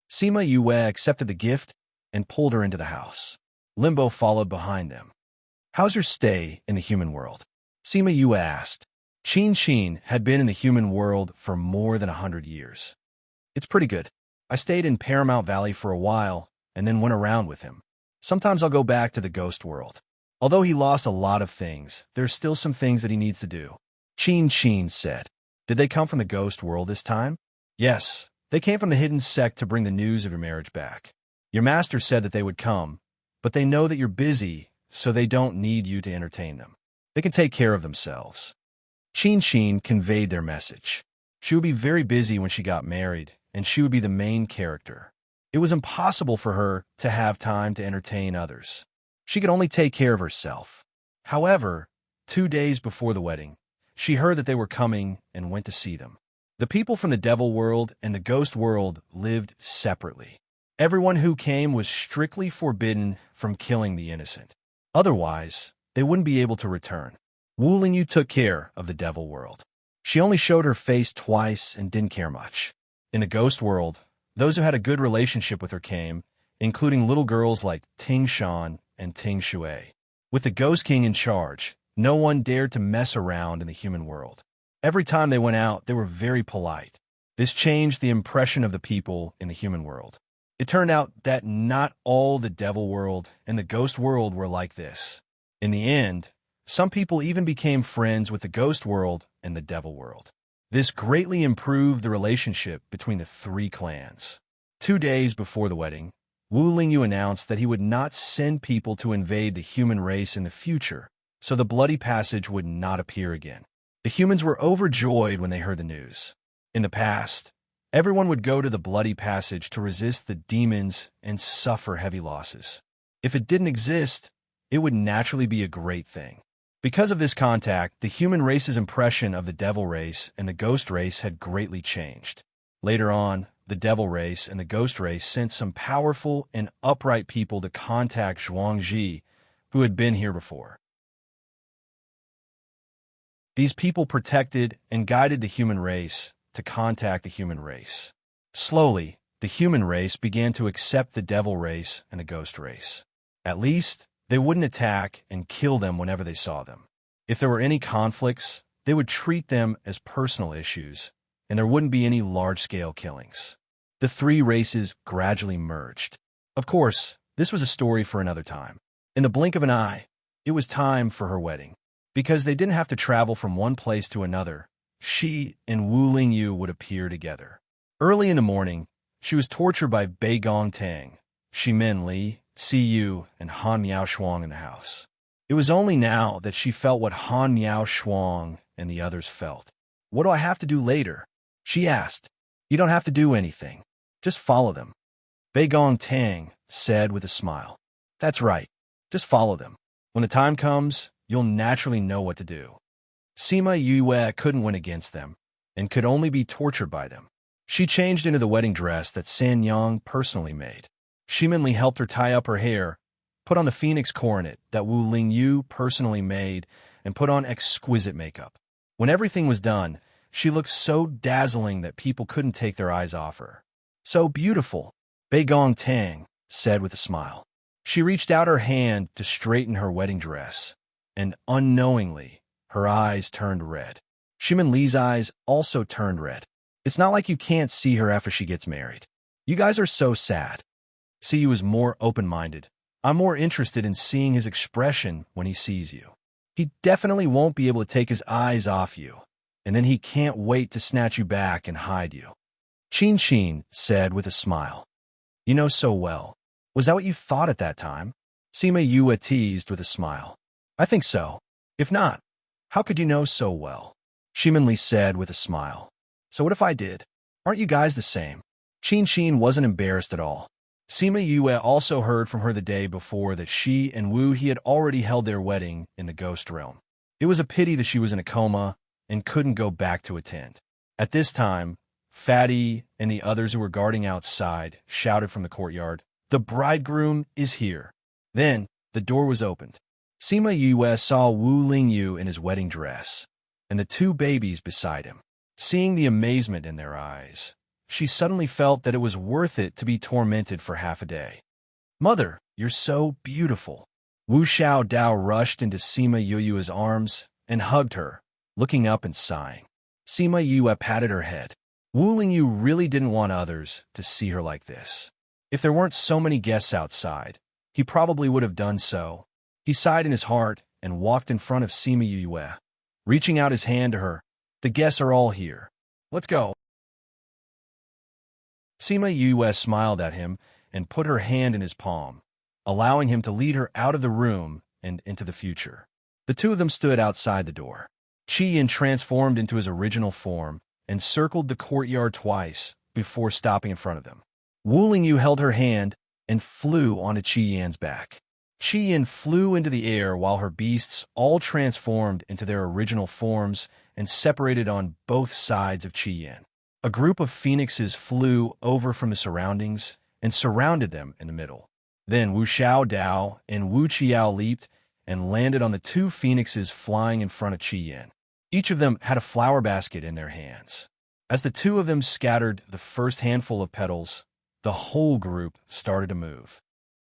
Sima Yue accepted the gift and pulled her into the house. Limbo followed behind them. How's your stay in the human world? Sima Yue asked. Qin had been in the human world for more than 100 years. It's pretty good. I stayed in Paramount Valley for a while and then went around with him. Sometimes I'll go back to the ghost world. Although he lost a lot of things, there's still some things that he needs to do. Qin said. Did they come from the ghost world this time? Yes, they came from the hidden sect to bring the news of your marriage back. Your master said that they would come, but they know that you're busy, so they don't need you to entertain them. They can take care of themselves. Qin conveyed their message. She would be very busy when she got married, and she would be the main character. It was impossible for her to have time to entertain others. She could only take care of herself. However, 2 days before the wedding, she heard that they were coming and went to see them. The people from the devil world and the ghost world lived separately. Everyone who came was strictly forbidden from killing the innocent. Otherwise, they wouldn't be able to return. Wu Lingyu took care of the devil world. She only showed her face twice and didn't care much. In the ghost world, those who had a good relationship with her came, including little girls like Ting Shan and Ting Shui. With the Ghost King in charge, no one dared to mess around in the human world. Every time they went out, they were very polite. This changed the impression of the people in the human world. It turned out that not all the devil world and the ghost world were like this. In the end, some people even became friends with the ghost world and the devil world. This greatly improved the relationship between the three clans. 2 days before the wedding, Wu Lingyu announced that he would not send people to invade the human race in the future, so the bloody passage would not appear again. The humans were overjoyed when they heard the news. In the past, everyone would go to the bloody passage to resist the demons and suffer heavy losses. If it didn't exist, it would naturally be a great thing. Because of this contact, the human race's impression of the devil race and the ghost race had greatly changed. Later on, the devil race and the ghost race sent some powerful and upright people to contact Zhuangzi, who had been here before. These people protected and guided the human race to contact the human race. Slowly, the human race began to accept the devil race and the ghost race. At least, they wouldn't attack and kill them whenever they saw them. If there were any conflicts, they would treat them as personal issues, and there wouldn't be any large-scale killings. The three races gradually merged. Of course, this was a story for another time. In the blink of an eye, it was time for her wedding. Because they didn't have to travel from one place to another, she and Wu Lingyu would appear together. Early in the morning, she was tortured by Bei Gong Tang, Shimin Li, Si Yu, and Han Miao Shuang in the house. It was only now that she felt what Han Miao Shuang and the others felt. "What do I have to do later?" she asked. "You don't have to do anything. Just follow them," Bei Gong Tang said with a smile. "That's right. Just follow them. When the time comes, you'll naturally know what to do." Sima Yue couldn't win against them and could only be tortured by them. She changed into the wedding dress that San Yang personally made. Shimin Li helped her tie up her hair, put on the phoenix coronet that Wu Lingyu personally made, and put on exquisite makeup. When everything was done, she looked so dazzling that people couldn't take their eyes off her. "So beautiful," Bei Gong Tang said with a smile. She reached out her hand to straighten her wedding dress, and unknowingly, her eyes turned red. Shimin Li's eyes also turned red. "It's not like you can't see her after she gets married. You guys are so sad." Siyu is more open-minded. "I'm more interested in seeing his expression when he sees you. He definitely won't be able to take his eyes off you, and then he can't wait to snatch you back and hide you." Qin Qin said with a smile. "You know so well. Was that what you thought at that time?" Sima Yue teased with a smile. "I think so. If not, how could you know so well?" Shimin Li said with a smile. "So what if I did? Aren't you guys the same?" Qin Qin wasn't embarrassed at all. Sima Yue also heard from her the day before that she and Wu He had already held their wedding in the ghost realm. It was a pity that she was in a coma and couldn't go back to attend. At this time, Fatty and the others who were guarding outside shouted from the courtyard, "The bridegroom is here." Then, the door was opened. Sima Yue saw Wu Lingyu in his wedding dress, and the two babies beside him. Seeing the amazement in their eyes, she suddenly felt that it was worth it to be tormented for half a day. "Mother, you're so beautiful." Wu Xiao Dao rushed into Sima Yue's arms and hugged her, looking up and sighing. Sima Yue patted her head. Wu Lingyu really didn't want others to see her like this. If there weren't so many guests outside, he probably would have done so. He sighed in his heart and walked in front of Sima Yue, reaching out his hand to her. "The guests are all here. Let's go." Sima Yue smiled at him and put her hand in his palm, allowing him to lead her out of the room and into the future. The two of them stood outside the door. Qi Yin transformed into his original form and circled the courtyard twice before stopping in front of them. Wu Lingyu held her hand and flew onto Qi Yan's back. Qi Yin flew into the air while her beasts all transformed into their original forms and separated on both sides of Qi Yin. A group of phoenixes flew over from the surroundings and surrounded them in the middle. Then Wu Xiao Dao and Wu Qiao leaped and landed on the two phoenixes flying in front of Chi-Yin. Each of them had a flower basket in their hands. As the two of them scattered the first handful of petals, the whole group started to move.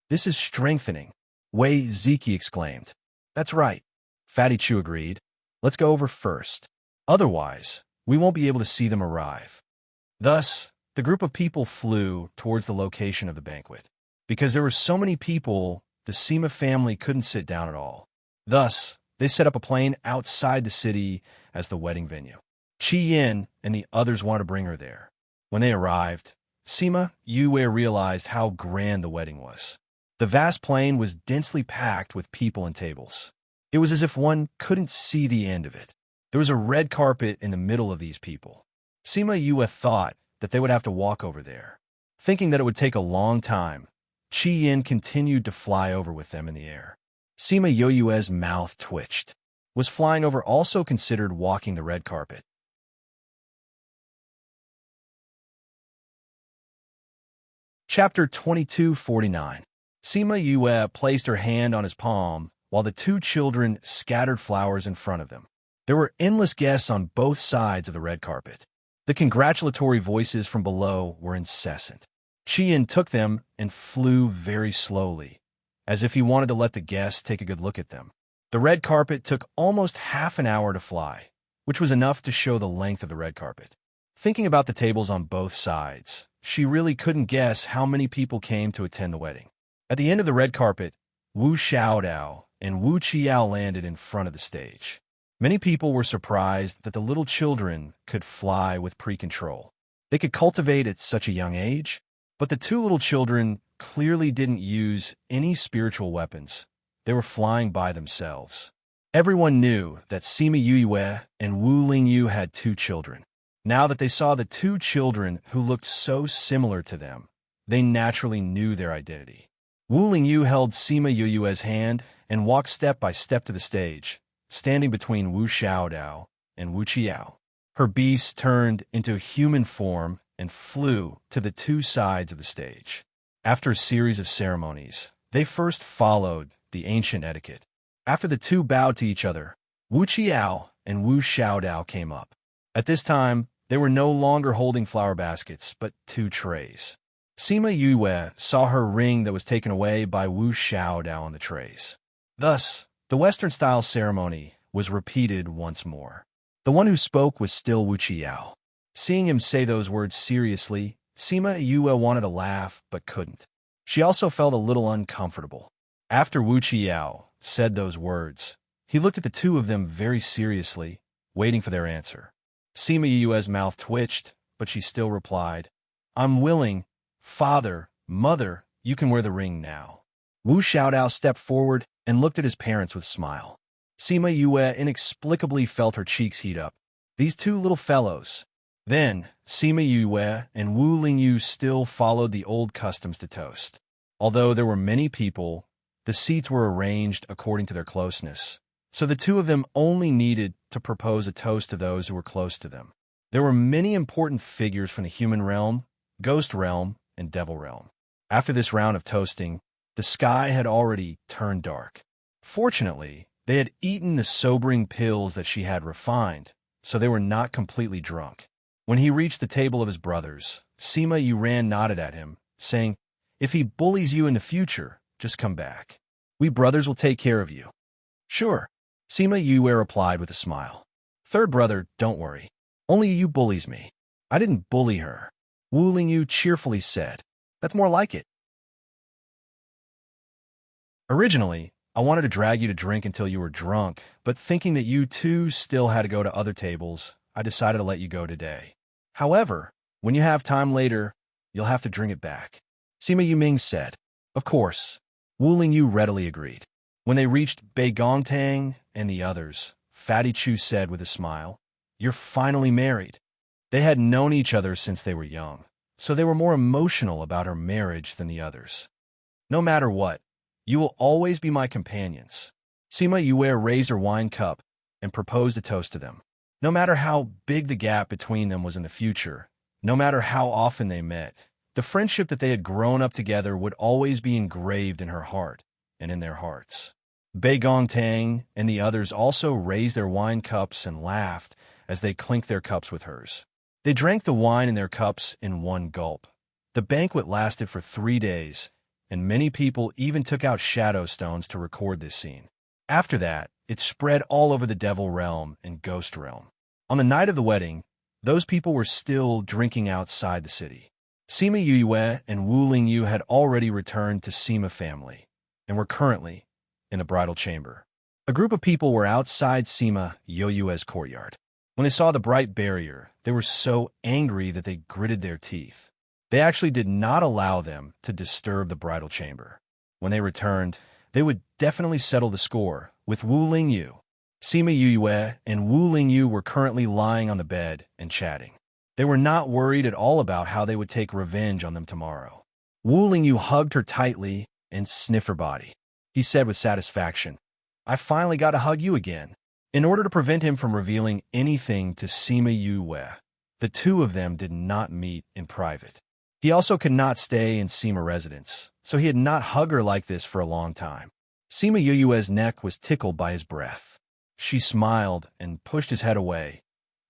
"This is strengthening," Wei Ziki exclaimed. "That's right," Fatty Chu agreed. "Let's go over first. Otherwise, we won't be able to see them arrive." Thus, the group of people flew towards the location of the banquet. Because there were so many people, the Sima family couldn't sit down at all. Thus, they set up a plane outside the city as the wedding venue. Chi-Yin and the others wanted to bring her there. When they arrived, Sima Yue realized how grand the wedding was. The vast plain was densely packed with people and tables. It was as if one couldn't see the end of it. There was a red carpet in the middle of these people. Sima Yue thought that they would have to walk over there. Thinking that it would take a long time, Chi-Yin continued to fly over with them in the air. Sima Yue's mouth twitched. Was flying over also considered walking the red carpet? Chapter 2249. Sima Yue placed her hand on his palm while the two children scattered flowers in front of them. There were endless guests on both sides of the red carpet. The congratulatory voices from below were incessant. Chi-Yin took them and flew very slowly, as if he wanted to let the guests take a good look at them. The red carpet took almost half an hour to fly, which was enough to show the length of the red carpet. Thinking about the tables on both sides, she really couldn't guess how many people came to attend the wedding. At the end of the red carpet, Wu Xiaodao and Wu Qiao landed in front of the stage. Many people were surprised that the little children could fly with pre-control. They could cultivate at such a young age, but the two little children clearly didn't use any spiritual weapons. They were flying by themselves. Everyone knew that Sima Yue and Wu Lingyu had two children. Now that they saw the two children who looked so similar to them, they naturally knew their identity. Wu Lingyu held Sima Yue's hand and walked step by step to the stage, standing between Wu Xiaodao and Wu Qiao. Her beast turned into human form and flew to the two sides of the stage. After a series of ceremonies, they first followed the ancient etiquette. After the two bowed to each other, Wu Qiao and Wu Xiaodao came up. At this time, they were no longer holding flower baskets, but two trays. Sima Yue saw her ring that was taken away by Wu Xiaodao on the trays. Thus, the Western-style ceremony was repeated once more. The one who spoke was still Wu Qiao. Seeing him say those words seriously, Sima Yue wanted to laugh but couldn't. She also felt a little uncomfortable. After Wu Qiao said those words, he looked at the two of them very seriously, waiting for their answer. Sima Yue's mouth twitched, but she still replied, "I'm willing. Father, mother, you can wear the ring now." Wu Xiaodao stepped forward and looked at his parents with a smile. Sima Yue inexplicably felt her cheeks heat up. These two little fellows. Then, Sima Yue and Wu Lingyu still followed the old customs to toast. Although there were many people, the seats were arranged according to their closeness, so the two of them only needed to propose a toast to those who were close to them. There were many important figures from the human realm, ghost realm, and devil realm. After this round of toasting, the sky had already turned dark. Fortunately, they had eaten the sobering pills that she had refined, so they were not completely drunk. When he reached the table of his brothers, Sima Yue nodded at him, saying, "If he bullies you in the future, just come back. We brothers will take care of you." "Sure," Sima Yue replied with a smile. "Third brother, don't worry. Only you bullies me." "I didn't bully her," Wu Lingyu cheerfully said. "That's more like it. Originally, I wanted to drag you to drink until you were drunk, but thinking that you two still had to go to other tables, I decided to let you go today. However, when you have time later, you'll have to drink it back." Sima Yuming said. "Of course." Wu Lingyu readily agreed. When they reached Bei Gongtang and the others, Fatty Chu said with a smile, "You're finally married." They had known each other since they were young, so they were more emotional about her marriage than the others. "No matter what, you will always be my companions." Sima Yue raised her wine cup and proposed a toast to them. No matter how big the gap between them was in the future, no matter how often they met, the friendship that they had grown up together would always be engraved in her heart and in their hearts. Tang and the others also raised their wine cups and laughed as they clinked their cups with hers. They drank the wine in their cups in one gulp. The banquet lasted for 3 days, and many people even took out shadow stones to record this scene. After that, it spread all over the Devil Realm and Ghost Realm. On the night of the wedding, those people were still drinking outside the city. Sima Yue and Wu Lingyu had already returned to Sima family and were currently in the bridal chamber. A group of people were outside Sima Yue's courtyard. When they saw the bright barrier, they were so angry that they gritted their teeth. They actually did not allow them to disturb the bridal chamber. When they returned, they would definitely settle the score with Wu Lingyu. Sima Yue and Wu Lingyu were currently lying on the bed and chatting. They were not worried at all about how they would take revenge on them tomorrow. Wu Lingyu hugged her tightly and sniffed her body. He said with satisfaction, "I finally got to hug you again." In order to prevent him from revealing anything to Sima Yue, the two of them did not meet in private. He also could not stay in Sima residence, so he had not hugged her like this for a long time. Sima Yue's neck was tickled by his breath. She smiled and pushed his head away.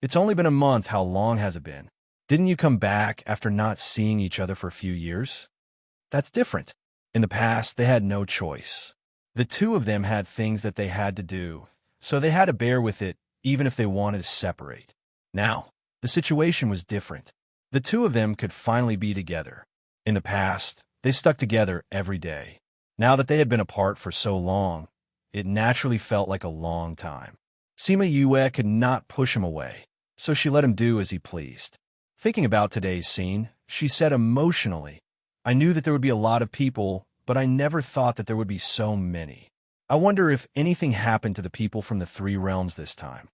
"It's only been a month. How long has it been? Didn't you come back after not seeing each other for a few years?" That's different. In the past, they had no choice. The two of them had things that they had to do, so they had to bear with it even if they wanted to separate. Now, the situation was different. The two of them could finally be together. In the past, they stuck together every day. Now that they had been apart for so long, it naturally felt like a long time. Sima Yue could not push him away, so she let him do as he pleased. Thinking about today's scene, she said emotionally, "I knew that there would be a lot of people, but I never thought that there would be so many. I wonder if anything happened to the people from the 3 realms this time."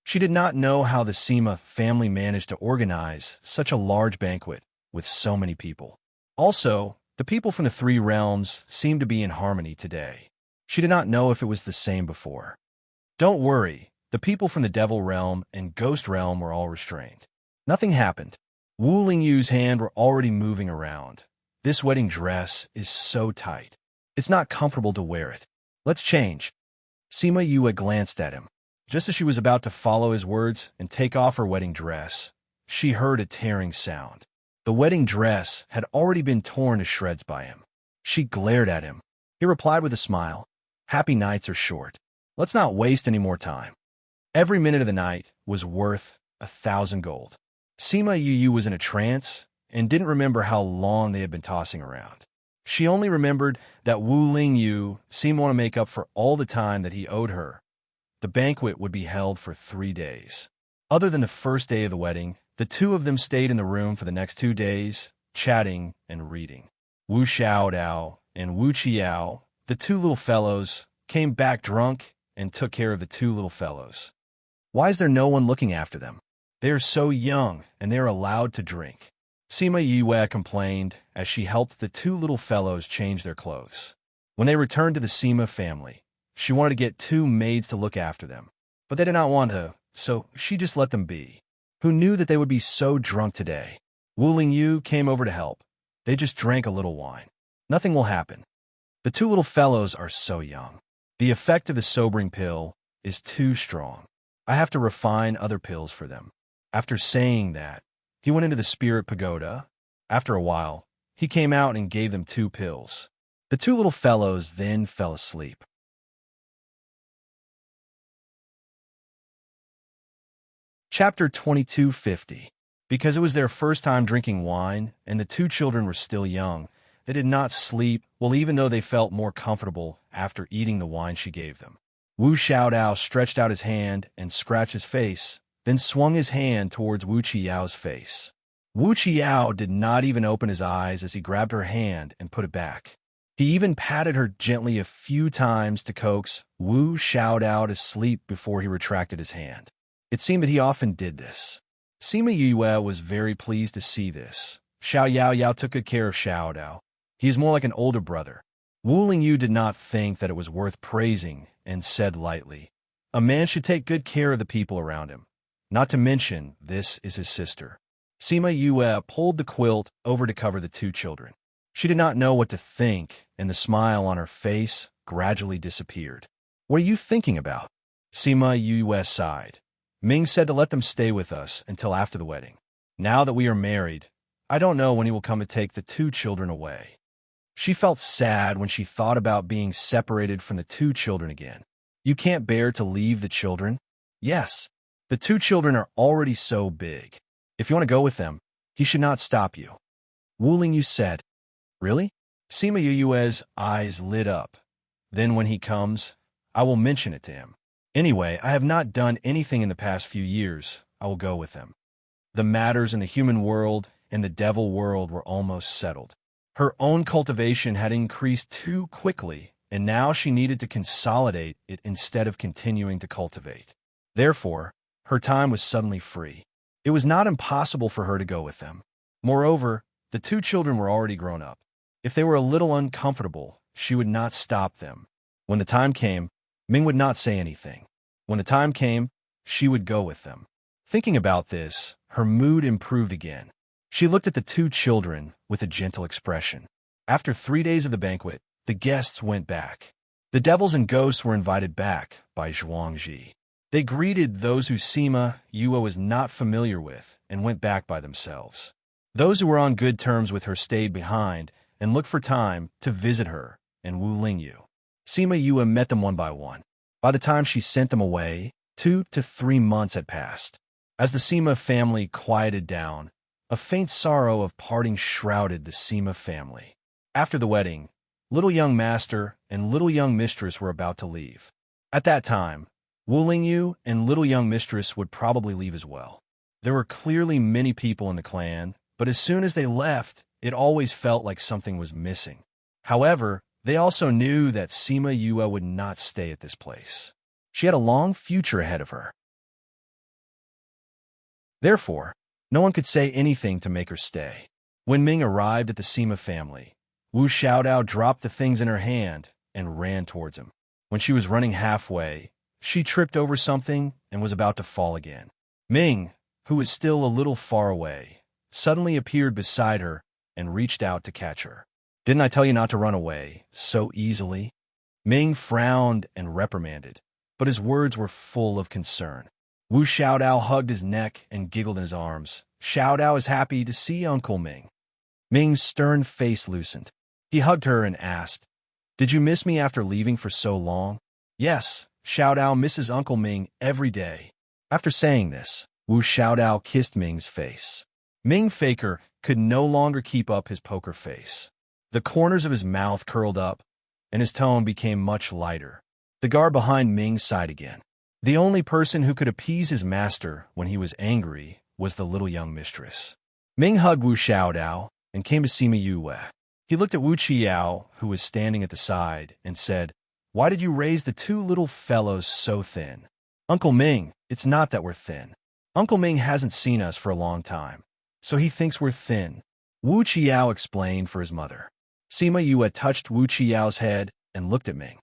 She did not know how the Sima family managed to organize such a large banquet with so many people. Also, the people from the 3 realms seemed to be in harmony today. She did not know if it was the same before. Don't worry, the people from the Devil Realm and Ghost Realm were all restrained. Nothing happened. Wu Lingyu's hand were already moving around. "This wedding dress is so tight. It's not comfortable to wear it. Let's change." Sima Yue glanced at him. Just as she was about to follow his words and take off her wedding dress, she heard a tearing sound. The wedding dress had already been torn to shreds by him. She glared at him. He replied with a smile, "Happy nights are short. Let's not waste any more time." Every minute of the night was worth 1,000 gold. Sima Yu was in a trance and didn't remember how long they had been tossing around. She only remembered that Wu Lingyu seemed to want to make up for all the time that he owed her. The banquet would be held for 3 days. Other than the first day of the wedding, the two of them stayed in the room for the next 2 days, chatting and reading. Wu Xiaodao and Wu Qiao, the 2 little fellows, came back drunk and took care of the 2 little fellows. Why is there no one looking after them? They are so young, and they are allowed to drink. Sima Yue complained as she helped the 2 little fellows change their clothes. When they returned to the Sima family, she wanted to get 2 maids to look after them, but they did not want to, so she just let them be. Who knew that they would be so drunk today? Wu Lingyu came over to help. They just drank a little wine. Nothing will happen. The 2 little fellows are so young. The effect of the sobering pill is too strong. I have to refine other pills for them. After saying that, he went into the spirit pagoda. After a while, he came out and gave them 2 pills. The 2 little fellows then fell asleep. Chapter 2250. Because it was their first time drinking wine, and the 2 children were still young, they did not sleep, well, even though they felt more comfortable after eating the wine she gave them. Wu Xiaodao stretched out his hand and scratched his face, then swung his hand towards Wu Qiao's face. Wu Qiao did not even open his eyes as he grabbed her hand and put it back. He even patted her gently a few times to coax Wu Xiaodao to sleep before he retracted his hand. It seemed that he often did this. Sima Yue was very pleased to see this. Xiao Yao took good care of Xiaodao. He is more like an older brother. Wu Lingyu did not think that it was worth praising and said lightly, "A man should take good care of the people around him. Not to mention, this is his sister." Sima Yue pulled the quilt over to cover the 2 children. She did not know what to think, and the smile on her face gradually disappeared. What are you thinking about? Sima Yue sighed. Ming said to let them stay with us until after the wedding. Now that we are married, I don't know when he will come to take the two children away. She felt sad when she thought about being separated from the two children again. You can't bear to leave the children? Yes. The two children are already so big. If you want to go with them, he should not stop you. Wu Lingyu said. Really? Sima Yue's eyes lit up. Then when he comes, I will mention it to him. Anyway, I have not done anything in the past few years. I will go with him. The matters in the human world and the devil world were almost settled. Her own cultivation had increased too quickly, and now she needed to consolidate it instead of continuing to cultivate. Therefore, her time was suddenly free. It was not impossible for her to go with them. Moreover, the two children were already grown up. If they were a little uncomfortable, she would not stop them. When the time came, Ming would not say anything. When the time came, she would go with them. Thinking about this, her mood improved again. She looked at the two children with a gentle expression. After 3 days of the banquet, the guests went back. The devils and ghosts were invited back by Zhuangzi. They greeted those who Sima Yue was not familiar with and went back by themselves. Those who were on good terms with her stayed behind and looked for time to visit her and Wu Lingyu. Sima Yue met them one by one. By the time she sent them away, 2 to 3 months had passed. As the Sima family quieted down, a faint sorrow of parting shrouded the Sima family. After the wedding, little young master and little young mistress were about to leave. At that time, Wu Lingyu and little young mistress would probably leave as well. There were clearly many people in the clan, but as soon as they left, it always felt like something was missing. However, they also knew that Sima Yue would not stay at this place. She had a long future ahead of her. Therefore, no one could say anything to make her stay. When Ming arrived at the Sima family, Wu Xiaodao dropped the things in her hand and ran towards him. When she was running halfway, she tripped over something and was about to fall again. Ming, who was still a little far away, suddenly appeared beside her and reached out to catch her. Didn't I tell you not to run away so easily? Ming frowned and reprimanded, but his words were full of concern. Wu Xiaodao hugged his neck and giggled in his arms. Xiaodao is happy to see Uncle Ming. Ming's stern face loosened. He hugged her and asked, Did you miss me after leaving for so long? Yes, Xiaodao misses Uncle Ming every day. After saying this, Wu Xiaodao kissed Ming's face. Ming Faker could no longer keep up his poker face. The corners of his mouth curled up, and his tone became much lighter. The guard behind Ming sighed again. The only person who could appease his master when he was angry was the little young mistress. Ming hugged Wu Xiaodao and came to Sima Yue. He looked at Wu Qiao, who was standing at the side, and said, Why did you raise the two little fellows so thin? Uncle Ming, it's not that we're thin. Uncle Ming hasn't seen us for a long time, so he thinks we're thin. Wu Qiao explained for his mother. Sima Yue touched Wu Qiao's head and looked at Ming.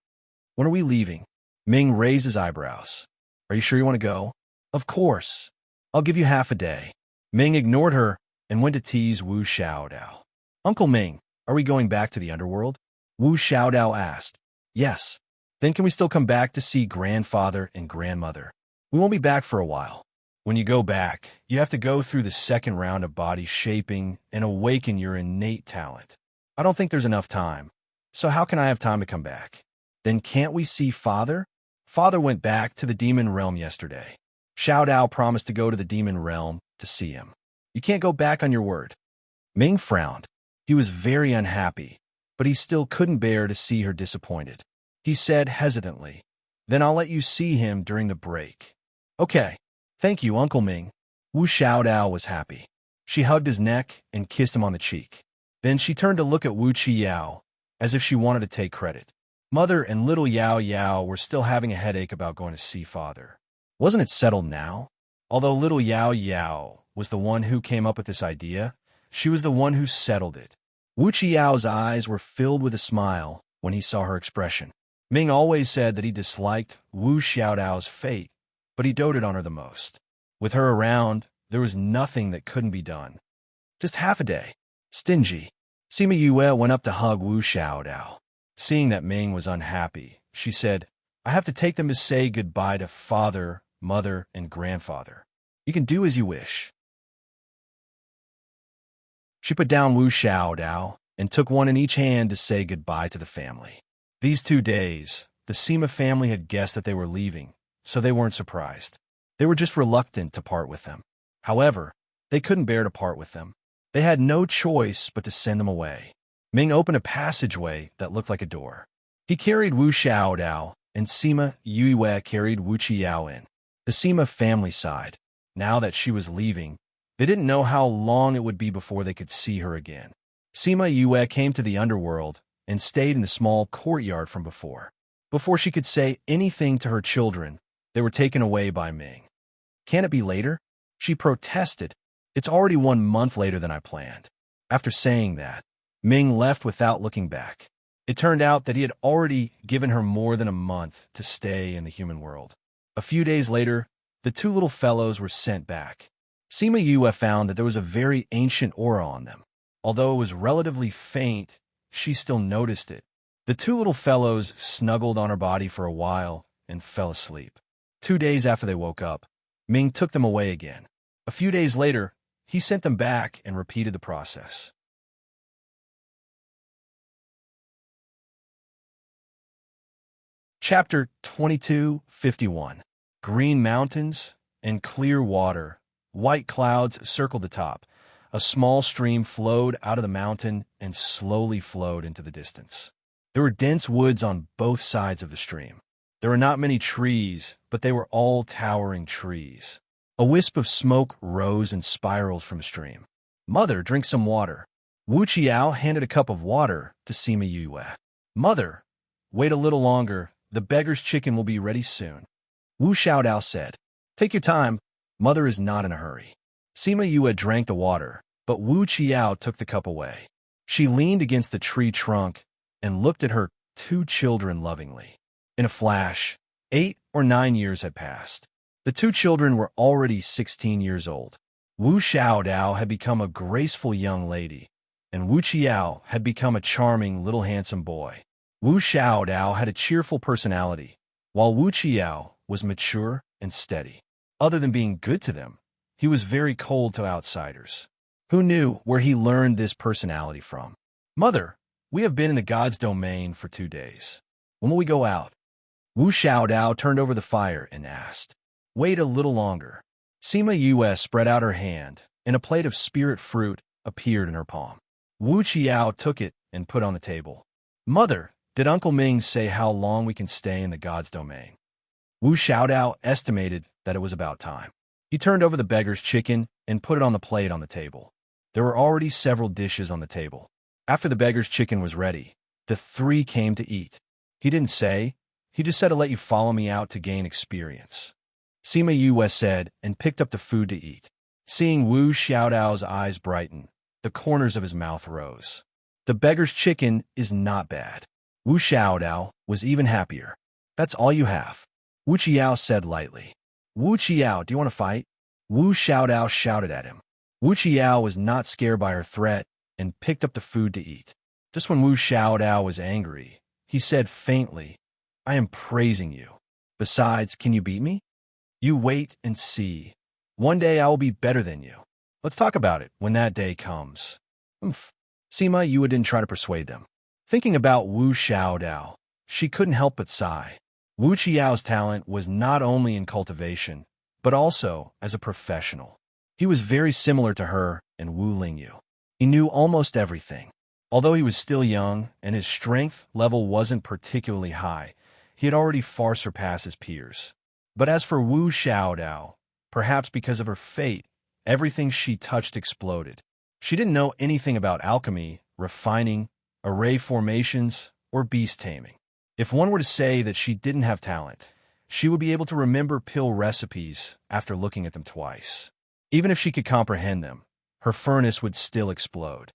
When are we leaving? Ming raised his eyebrows. Are you sure you want to go? Of course. I'll give you half a day. Ming ignored her and went to tease Wu Xiaodao. Uncle Ming, are we going back to the underworld? Wu Xiaodao asked. Yes. Then can we still come back to see grandfather and grandmother? We won't be back for a while. When you go back, you have to go through the second round of body shaping and awaken your innate talent. I don't think there's enough time. So how can I have time to come back? Then can't we see father? Father went back to the demon realm yesterday. Xiaodao promised to go to the demon realm to see him. You can't go back on your word. Ming frowned. He was very unhappy, but he still couldn't bear to see her disappointed. He said hesitantly, Then I'll let you see him during the break. Okay. Thank you, Uncle Ming. Wu Xiaodao was happy. She hugged his neck and kissed him on the cheek. Then she turned to look at Wu Qiao, as if she wanted to take credit. Mother and little Yao Yao were still having a headache about going to see father. Wasn't it settled now? Although little Yao Yao was the one who came up with this idea, she was the one who settled it. Wu Qiao's eyes were filled with a smile when he saw her expression. Ming always said that he disliked Wu Xiaodao's fate, but he doted on her the most. With her around, there was nothing that couldn't be done. Just half a day. Stingy. Sima Yue went up to hug Wu Xiaodao. Seeing that Ming was unhappy, she said, I have to take them to say goodbye to father, mother, and grandfather. You can do as you wish. She put down Wu Xiaodao and took one in each hand to say goodbye to the family. These 2 days, the Sima family had guessed that they were leaving, so they weren't surprised. They were just reluctant to part with them. However, they couldn't bear to part with them. They had no choice but to send them away. Ming opened a passageway that looked like a door. He carried Wu Xiaodao, and Sima Yue carried Wu Qiao in. The Sima family sighed. Now that she was leaving, they didn't know how long it would be before they could see her again. Sima Yue came to the underworld and stayed in the small courtyard from before. Before she could say anything to her children, they were taken away by Ming. Can it be later? She protested. It's already 1 month later than I planned. After saying that, Ming left without looking back. It turned out that he had already given her more than a month to stay in the human world. A few days later, the 2 little fellows were sent back. Sima Yue found that there was a very ancient aura on them. Although it was relatively faint, she still noticed it. The 2 little fellows snuggled on her body for a while and fell asleep. 2 days after they woke up, Ming took them away again. A few days later, he sent them back and repeated the process. Chapter 22:51. Green mountains and clear water. White clouds circled the top. A small stream flowed out of the mountain and slowly flowed into the distance. There were dense woods on both sides of the stream. There were not many trees, but they were all towering trees. A wisp of smoke rose in spirals from the stream. Mother, drink some water. Wu Qiao handed a cup of water to Sima Yue. Mother, wait a little longer. The beggar's chicken will be ready soon. Wu Xiaodao said, Take your time. Mother is not in a hurry. Sima Yue drank the water, but Wu Qiao took the cup away. She leaned against the tree trunk and looked at her 2 children lovingly. In a flash, 8 or 9 years had passed. The 2 children were already 16 years old. Wu Xiaodao had become a graceful young lady, and Wu Qiao had become a charming little handsome boy. Wu Xiaodao had a cheerful personality, while Wu Qiao was mature and steady. Other than being good to them, he was very cold to outsiders. Who knew where he learned this personality from? Mother, we have been in the god's domain for 2 days. When will we go out? Wu Xiaodao turned over the fire and asked. Wait a little longer. Sima Yue spread out her hand, and a plate of spirit fruit appeared in her palm. Wu Qiao took it and put it on the table. Mother, did Uncle Ming say how long we can stay in the god's domain? Wu Xiaodao estimated that it was about time. He turned over the beggar's chicken and put it on the plate on the table. There were already several dishes on the table. After the beggar's chicken was ready, the 3 came to eat. He didn't say. He just said to let you follow me out to gain experience. Sima Yue said and picked up the food to eat. Seeing Wu Xiaodao's eyes brighten, the corners of his mouth rose. The beggar's chicken is not bad. Wu Xiaodao was even happier. That's all you have. Wu Qiao said lightly. Wu Qiao, do you want to fight? Wu Xiaodao shouted at him. Wu Qiao was not scared by her threat and picked up the food to eat. Just when Wu Xiaodao was angry, he said faintly, I am praising you. Besides, can you beat me? You wait and see. One day I will be better than you. Let's talk about it when that day comes. Sima Yue didn't try to persuade them. Thinking about Wu Xiaodao, she couldn't help but sigh. Wu Qiao's talent was not only in cultivation, but also as a professional. He was very similar to her and Wu Lingyu. He knew almost everything. Although he was still young and his strength level wasn't particularly high, he had already far surpassed his peers. But as for Wu Xiaodao, perhaps because of her fate, everything she touched exploded. She didn't know anything about alchemy, refining, array formations, or beast taming. If one were to say that she didn't have talent, she would be able to remember pill recipes after looking at them twice. Even if she could comprehend them, her furnace would still explode.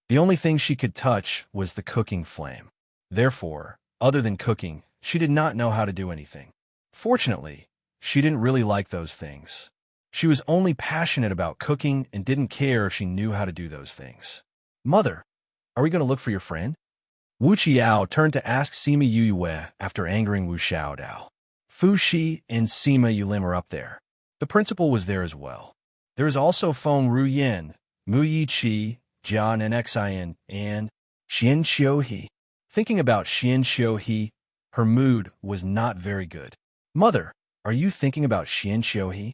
The only thing she could touch was the cooking flame. Therefore, other than cooking, she did not know how to do anything. Fortunately, she didn't really like those things. She was only passionate about cooking and didn't care if she knew how to do those things. Mother, are we going to look for your friend? Wu Qiao turned to ask Sima Yue after angering Wu Xiaodao. Fu Shi and Sima Yulim are up there. The principal was there as well. There is also Feng Ruyin, Mu Yiqi, Jian Nxian, and Xian Xiuhe. Thinking about Xian Xiuhe, her mood was not very good. Mother, are you thinking about Xian Xiuhe?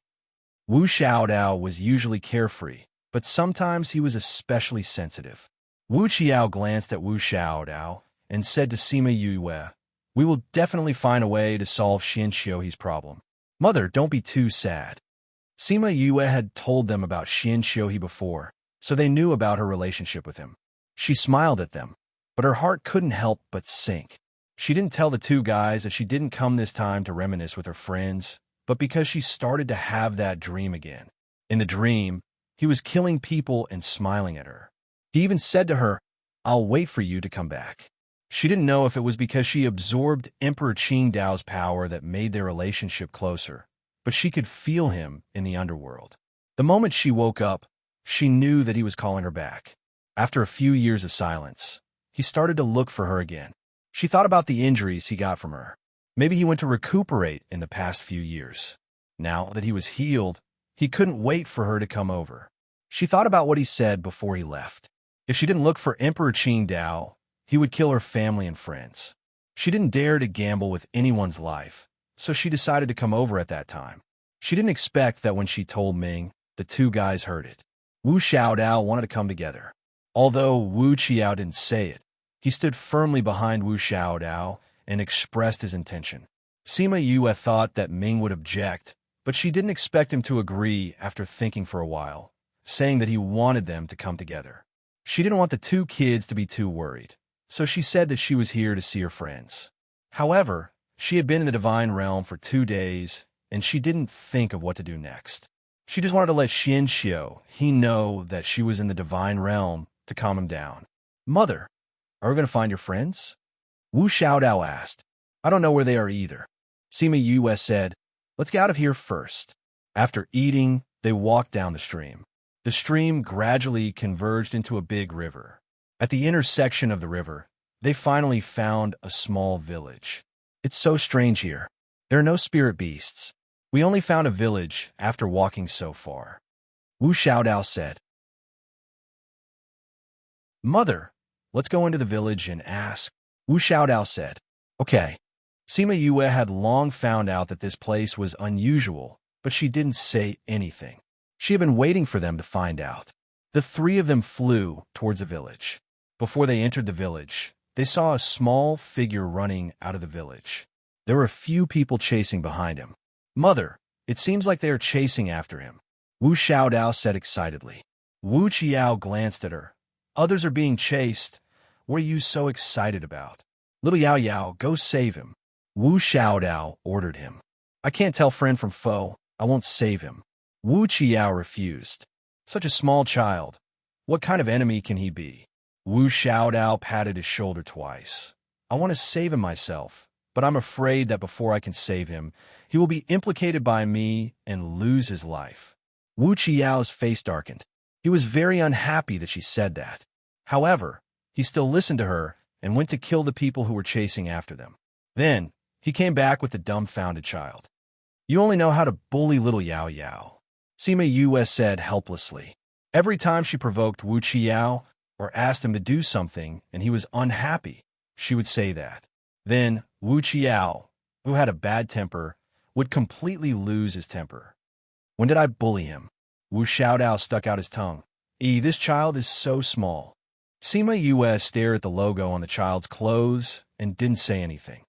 Wu Xiaodao was usually carefree, but sometimes he was especially sensitive. Wu Qiao glanced at Wu Xiaodao and said to Sima Yue, "We will definitely find a way to solve Xian Xiuhe's problem. Mother, don't be too sad." Sima Yue had told them about Xian Xiuhe before, so they knew about her relationship with him. She smiled at them, but her heart couldn't help but sink. She didn't tell the two guys that she didn't come this time to reminisce with her friends, but because she started to have that dream again. In the dream, he was killing people and smiling at her. He even said to her, "I'll wait for you to come back." She didn't know if it was because she absorbed Emperor Qingdao's power that made their relationship closer, but she could feel him in the underworld. The moment she woke up, she knew that he was calling her back. After a few years of silence, he started to look for her again. She thought about the injuries he got from her. Maybe he went to recuperate in the past few years. Now that he was healed, he couldn't wait for her to come over. She thought about what he said before he left. If she didn't look for Emperor Qingdao, he would kill her family and friends. She didn't dare to gamble with anyone's life, so she decided to come over at that time. She didn't expect that when she told Ming, the two guys heard it. Wu Xiaodao wanted to come together. Although Wu Qiao didn't say it, he stood firmly behind Wu Xiaodao and expressed his intention. Sima Yue thought that Ming would object, but she didn't expect him to agree after thinking for a while, saying that he wanted them to come together. She didn't want the two kids to be too worried, so she said that she was here to see her friends. However, she had been in the divine realm for 2 days, and she didn't think of what to do next. She just wanted to let Xian Xiuhe know that she was in the divine realm to calm him down. Mother, are we going to find your friends? Wu Xiaodao asked. I don't know where they are either. Sima Yue said, let's get out of here first. After eating, they walked down the stream. The stream gradually converged into a big river. At the intersection of the river, they finally found a small village. It's so strange here. There are no spirit beasts. We only found a village after walking so far. Wu Xiaodao said. Mother, let's go into the village and ask. Wu Xiaodao said. Okay. Sima Yue had long found out that this place was unusual, but she didn't say anything. She had been waiting for them to find out. The three of them flew towards the village. Before they entered the village, they saw a small figure running out of the village. There were a few people chasing behind him. Mother, it seems like they are chasing after him. Wu Xiaodao said excitedly. Wu Qiao glanced at her. Others are being chased. What are you so excited about? Little Yao Yao, go save him. Wu Xiaodao ordered him. I can't tell friend from foe. I won't save him. Wu Qiao refused. Such a small child. What kind of enemy can he be? Wu Xiaodao patted his shoulder twice. I want to save him myself, but I'm afraid that before I can save him, he will be implicated by me and lose his life. Wu Qiao's face darkened. He was very unhappy that she said that. However, he still listened to her and went to kill the people who were chasing after them. Then, he came back with the dumbfounded child. You only know how to bully little Yao Yao, Sima Yue said helplessly. Every time she provoked Wu Qiao or asked him to do something and he was unhappy, she would say that. Then, Wu Qiao, who had a bad temper, would completely lose his temper. When did I bully him? Wu Xiaodao stuck out his tongue. This child is so small. Sima Yue stared at the logo on the child's clothes and didn't say anything.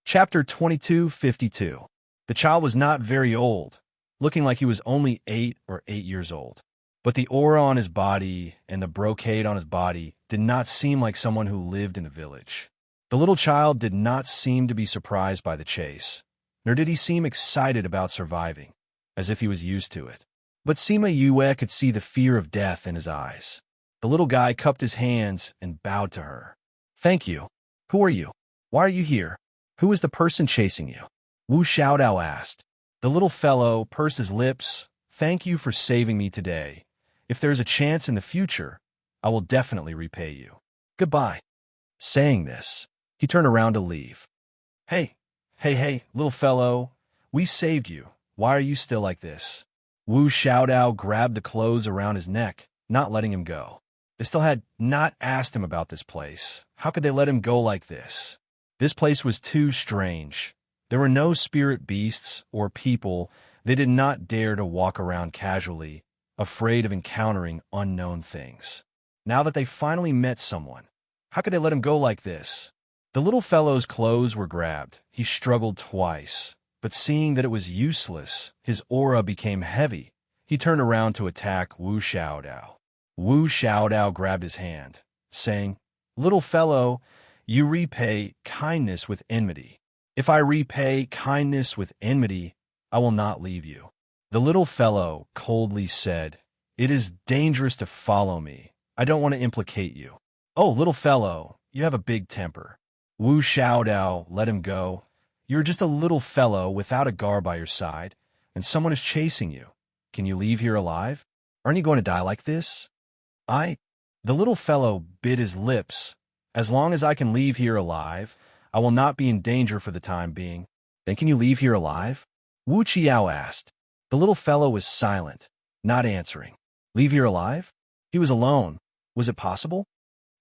Chapter 2252. The child was not very old, looking like he was only 8 or 8 years old. But the aura on his body and the brocade on his body did not seem like someone who lived in the village. The little child did not seem to be surprised by the chase, nor did he seem excited about surviving, as if he was used to it. But Sima Yue could see the fear of death in his eyes. The little guy cupped his hands and bowed to her. Thank you. Who are you? Why are you here? Who is the person chasing you? Wu Xiaodao asked. The little fellow pursed his lips. Thank you for saving me today. If there is a chance in the future, I will definitely repay you. Goodbye. Saying this, he turned around to leave. Hey, little fellow, we saved you. Why are you still like this? Wu Xiaodao grabbed the clothes around his neck, not letting him go. They still had not asked him about this place. How could they let him go like this? This place was too strange. There were no spirit beasts or people. They did not dare to walk around casually, afraid of encountering unknown things. Now that they finally met someone, how could they let him go like this? The little fellow's clothes were grabbed. He struggled twice, but seeing that it was useless, his aura became heavy. He turned around to attack Wu Xiaodao. Wu Xiaodao grabbed his hand, saying, Little fellow, you repay kindness with enmity. If I repay kindness with enmity, I will not leave you. The little fellow coldly said, It is dangerous to follow me. I don't want to implicate you. Oh, little fellow, you have a big temper. Wu Xiaodao let him go. You're just a little fellow without a guard by your side, and someone is chasing you. Can you leave here alive? Aren't you going to die like this? The little fellow bit his lips. As long as I can leave here alive, I will not be in danger for the time being. Then can you leave here alive? Wu Qiao asked. The little fellow was silent, not answering. Leave here alive? He was alone. Was it possible?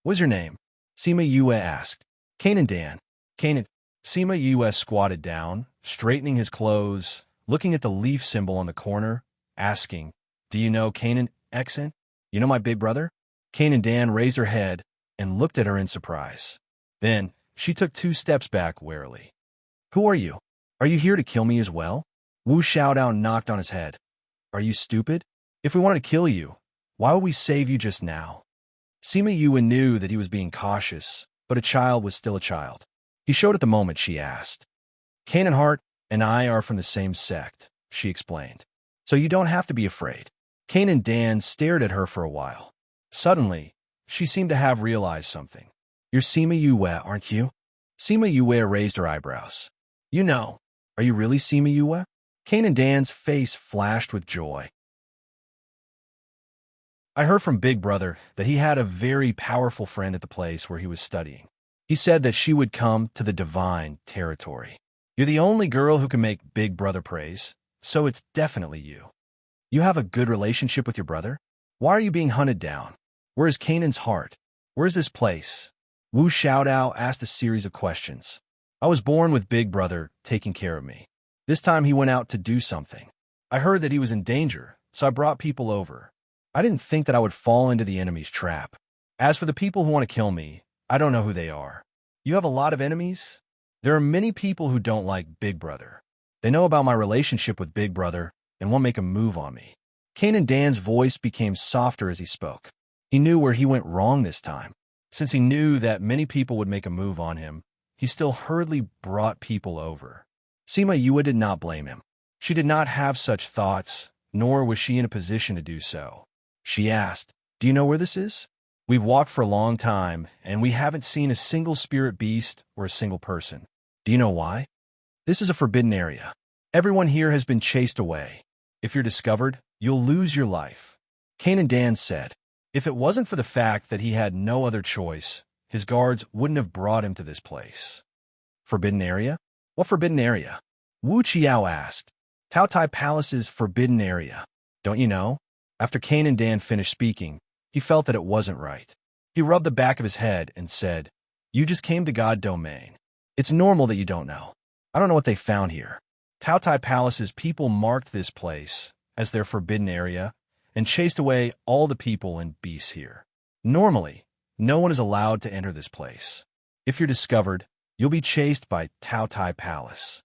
What's your name? Sima Yue asked. Kanan Dan. Kanan. Sima Yue squatted down, straightening his clothes, looking at the leaf symbol on the corner, asking, Do you know Kanan Xen? You know my big brother? Kanan Dan raised her head and looked at her in surprise. Then, she took 2 steps back warily. Who are you? Are you here to kill me as well? Wu Xiaodao knocked on his head. Are you stupid? If we wanted to kill you, why would we save you just now? Sima Yue knew that he was being cautious, but a child was still a child. He showed at the moment she asked. Kanan Hart and I are from the same sect, she explained. So you don't have to be afraid. Kanan Dan stared at her for a while. Suddenly, she seemed to have realized something. You're Sima Yue, aren't you? Sima Yue raised her eyebrows. You know. Are you really Sima Yue? Kanan Dan's face flashed with joy. I heard from Big Brother that he had a very powerful friend at the place where he was studying. He said that she would come to the divine territory. You're the only girl who can make Big Brother praise, so it's definitely you. You have a good relationship with your brother? Why are you being hunted down? Where is Kanan's heart? Where is this place? Wu Xiaodao asked a series of questions. I was born with Big Brother taking care of me. This time he went out to do something. I heard that he was in danger, so I brought people over. I didn't think that I would fall into the enemy's trap. As for the people who want to kill me, I don't know who they are. You have a lot of enemies? There are many people who don't like Big Brother. They know about my relationship with Big Brother and won't make a move on me. Kanan Dan's voice became softer as he spoke. He knew where he went wrong this time. Since he knew that many people would make a move on him, he still hurriedly brought people over. Sima Yue did not blame him. She did not have such thoughts, nor was she in a position to do so. She asked, Do you know where this is? We've walked for a long time, and we haven't seen a single spirit beast or a single person. Do you know why? This is a forbidden area. Everyone here has been chased away. If you're discovered, you'll lose your life. Kanan Dan said. If it wasn't for the fact that he had no other choice, his guards wouldn't have brought him to this place. Forbidden area? What forbidden area? Wu Qiao asked. Tao Tai Palace's forbidden area. Don't you know? After Kanan Dan finished speaking, he felt that it wasn't right. He rubbed the back of his head and said, You just came to God Domain. It's normal that you don't know. I don't know what they found here. Tao Tai Palace's people marked this place as their forbidden area and chased away all the people and beasts here. Normally, no one is allowed to enter this place. If you're discovered, you'll be chased by Tao Tai Palace.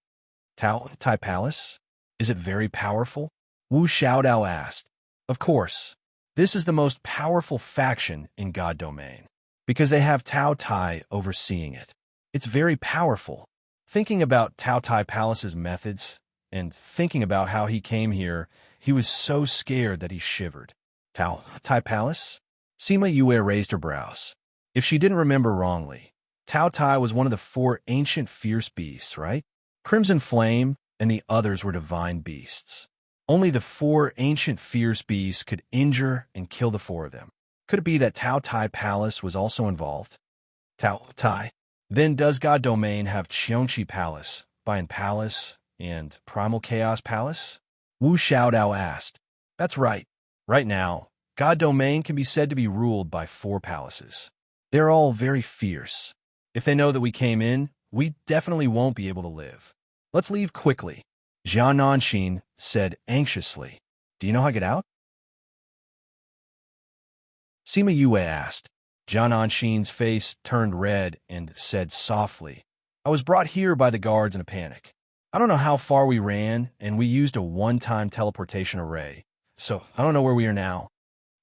Tao Tai Palace? Is it very powerful? Wu Xiaodao asked. Of course. This is the most powerful faction in God Domain, because they have Tao Tai overseeing it. It's very powerful. Thinking about Tao Tai Palace's methods, and thinking about how he came here, he was so scared that he shivered. Tao Tai Palace? Sima Yue raised her brows. If she didn't remember wrongly, Tao Tai was one of the 4 ancient fierce beasts, right? Crimson Flame and the others were divine beasts. Only the 4 ancient fierce beasts could injure and kill the 4 of them. Could it be that Tao Tai Palace was also involved? Tao Tai. Then does God Domain have Qiongqi Palace, Bayan Palace, and Primal Chaos Palace? Wu Xiaodao asked. That's right. Right now, God Domain can be said to be ruled by 4 palaces. They're all very fierce. If they know that we came in, we definitely won't be able to live. Let's leave quickly. Jian Nanxin said anxiously. Do you know how to get out? Sima Yue asked. Jian Nanxin's face turned red and said softly, I was brought here by the guards in a panic. I don't know how far we ran, and we used a one-time teleportation array, so I don't know where we are now.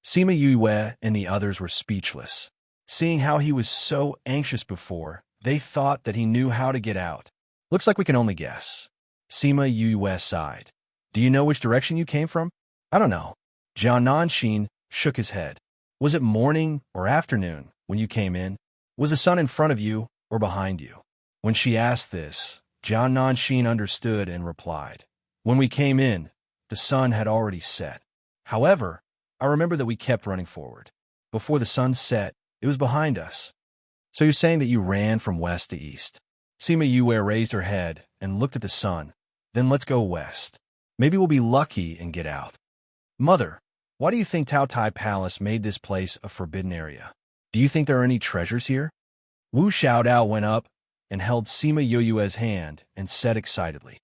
Sima Yue and the others were speechless. Seeing how he was so anxious before, they thought that he knew how to get out. Looks like we can only guess. Sima Yue sighed. Do you know which direction you came from? I don't know. Jian Nanxin shook his head. Was it morning or afternoon when you came in? Was the sun in front of you or behind you? When she asked this, Jian Nanxin understood and replied. When we came in, the sun had already set. However, I remember that we kept running forward. Before the sun set, it was behind us. So you're saying that you ran from west to east? Sima Yue raised her head and looked at the sun. Then let's go west. Maybe we'll be lucky and get out. Mother, why do you think Tao Tai Palace made this place a forbidden area? Do you think there are any treasures here? Wu Xiaodao went up and held Sima Yue's hand and said excitedly.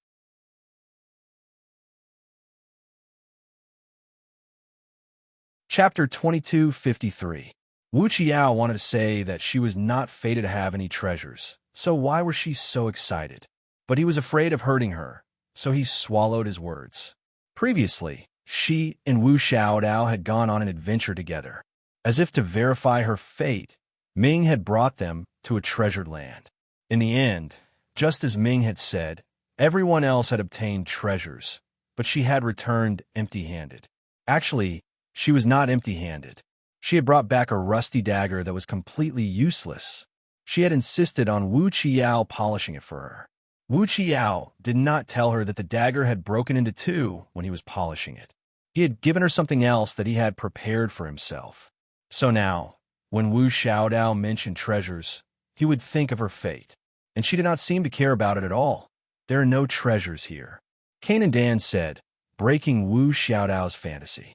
Chapter 2253. Wu Qiao wanted to say that she was not fated to have any treasures, so why was she so excited? But he was afraid of hurting her, so he swallowed his words. Previously, she and Wu Xiaodao had gone on an adventure together. As if to verify her fate, Ming had brought them to a treasured land. In the end, just as Ming had said, everyone else had obtained treasures, but she had returned empty-handed. Actually, she was not empty-handed. She had brought back a rusty dagger that was completely useless. She had insisted on Wu Qiao polishing it for her. Wu Qiao did not tell her that the dagger had broken into 2 when he was polishing it. He had given her something else that he had prepared for himself. So now, when Wu Xiaodao mentioned treasures, he would think of her fate, and she did not seem to care about it at all. There are no treasures here, Kane and Dan said, breaking Wu Xiaodao's fantasy.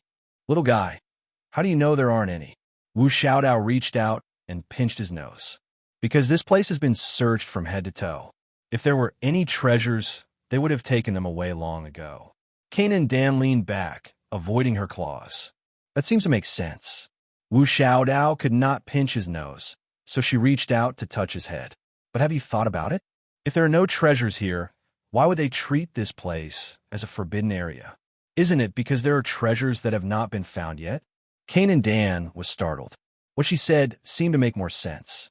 Little guy, how do you know there aren't any? Wu Xiaodao reached out and pinched his nose. Because this place has been searched from head to toe. If there were any treasures, they would have taken them away long ago. Kane and Dan leaned back, avoiding her claws. That seems to make sense. Wu Xiaodao could not pinch his nose, so she reached out to touch his head. But have you thought about it? If there are no treasures here, why would they treat this place as a forbidden area? Isn't it because there are treasures that have not been found yet? Kane and Dan was startled. What she said seemed to make more sense.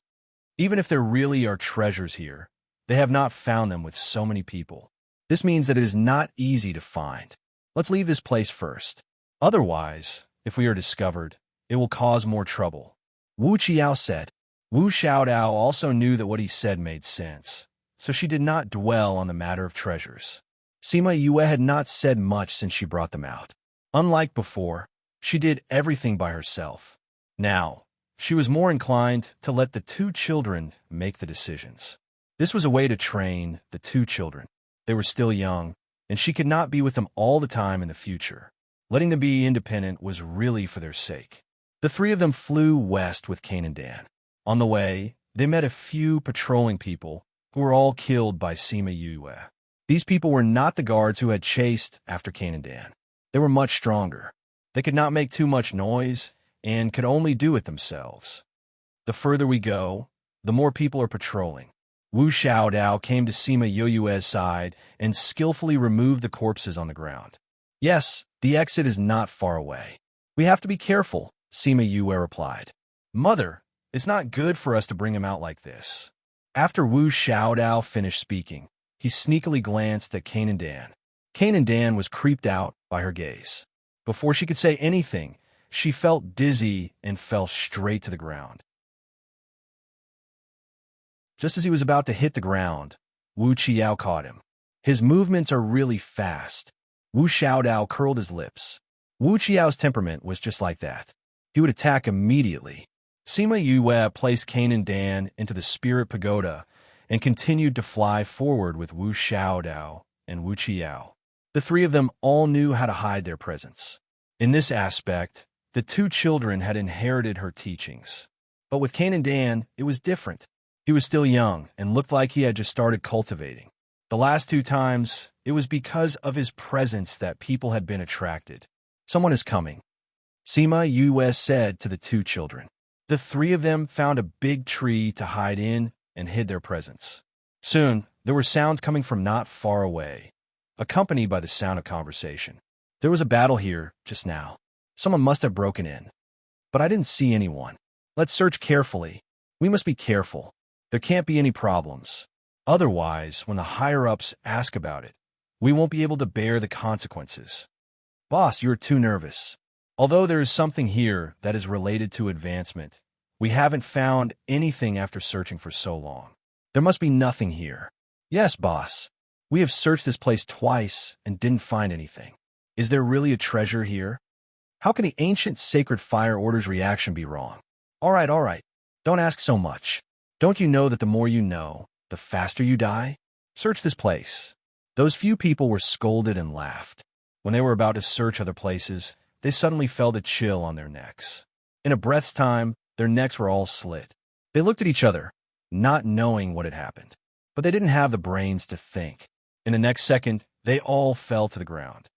Even if there really are treasures here, they have not found them with so many people. This means that it is not easy to find. Let's leave this place first. Otherwise, if we are discovered, it will cause more trouble. Wu Qiao said. Wu Xiaodao also knew that what he said made sense, so she did not dwell on the matter of treasures. Sima Yue had not said much since she brought them out. Unlike before, she did everything by herself. Now, she was more inclined to let the 2 children make the decisions. This was a way to train the 2 children. They were still young, and she could not be with them all the time in the future. Letting them be independent was really for their sake. The 3 of them flew west with Kane and Dan. On the way, they met a few patrolling people who were all killed by Sima Yue. These people were not the guards who had chased after Kane and Dan. They were much stronger. They could not make too much noise and could only do it themselves. The further we go, the more people are patrolling. Wu Xiaodao came to Sima Yue's side and skillfully removed the corpses on the ground. Yes, the exit is not far away. We have to be careful, Sima Yue replied. Mother, it's not good for us to bring him out like this. After Wu Xiaodao finished speaking, he sneakily glanced at Kane and Dan. Kane and Dan was creeped out by her gaze. Before she could say anything, she felt dizzy and fell straight to the ground. Just as he was about to hit the ground, Wu Qiao caught him. His movements are really fast. Wu Xiaodao curled his lips. Wu Qiao's temperament was just like that. He would attack immediately. Sima Yue placed Kanan Dan into the Spirit Pagoda and continued to fly forward with Wu Xiaodao and Wu Qiao. The three of them all knew how to hide their presence. In this aspect, the two children had inherited her teachings. But with Kanan Dan, it was different. He was still young and looked like he had just started cultivating. The last two times, it was because of his presence that people had been attracted. Someone is coming, Sima Yue said to the two children. The three of them found a big tree to hide in and hid their presence. Soon, there were sounds coming from not far away, accompanied by the sound of conversation. There was a battle here just now. Someone must have broken in. But I didn't see anyone. Let's search carefully. We must be careful. There can't be any problems. Otherwise, when the higher-ups ask about it, we won't be able to bear the consequences. Boss, you are too nervous. Although there is something here that is related to advancement, we haven't found anything after searching for so long. There must be nothing here. Yes, boss. We have searched this place twice and didn't find anything. Is there really a treasure here? How can the ancient sacred fire order's reaction be wrong? All right. Don't ask so much. Don't you know that the more you know, the faster you die? Search this place. Those few people were scolded and laughed. When they were about to search other places, they suddenly felt a chill on their necks. In a breath's time, their necks were all slit. They looked at each other, not knowing what had happened. But they didn't have the brains to think. In the next second, they all fell to the ground.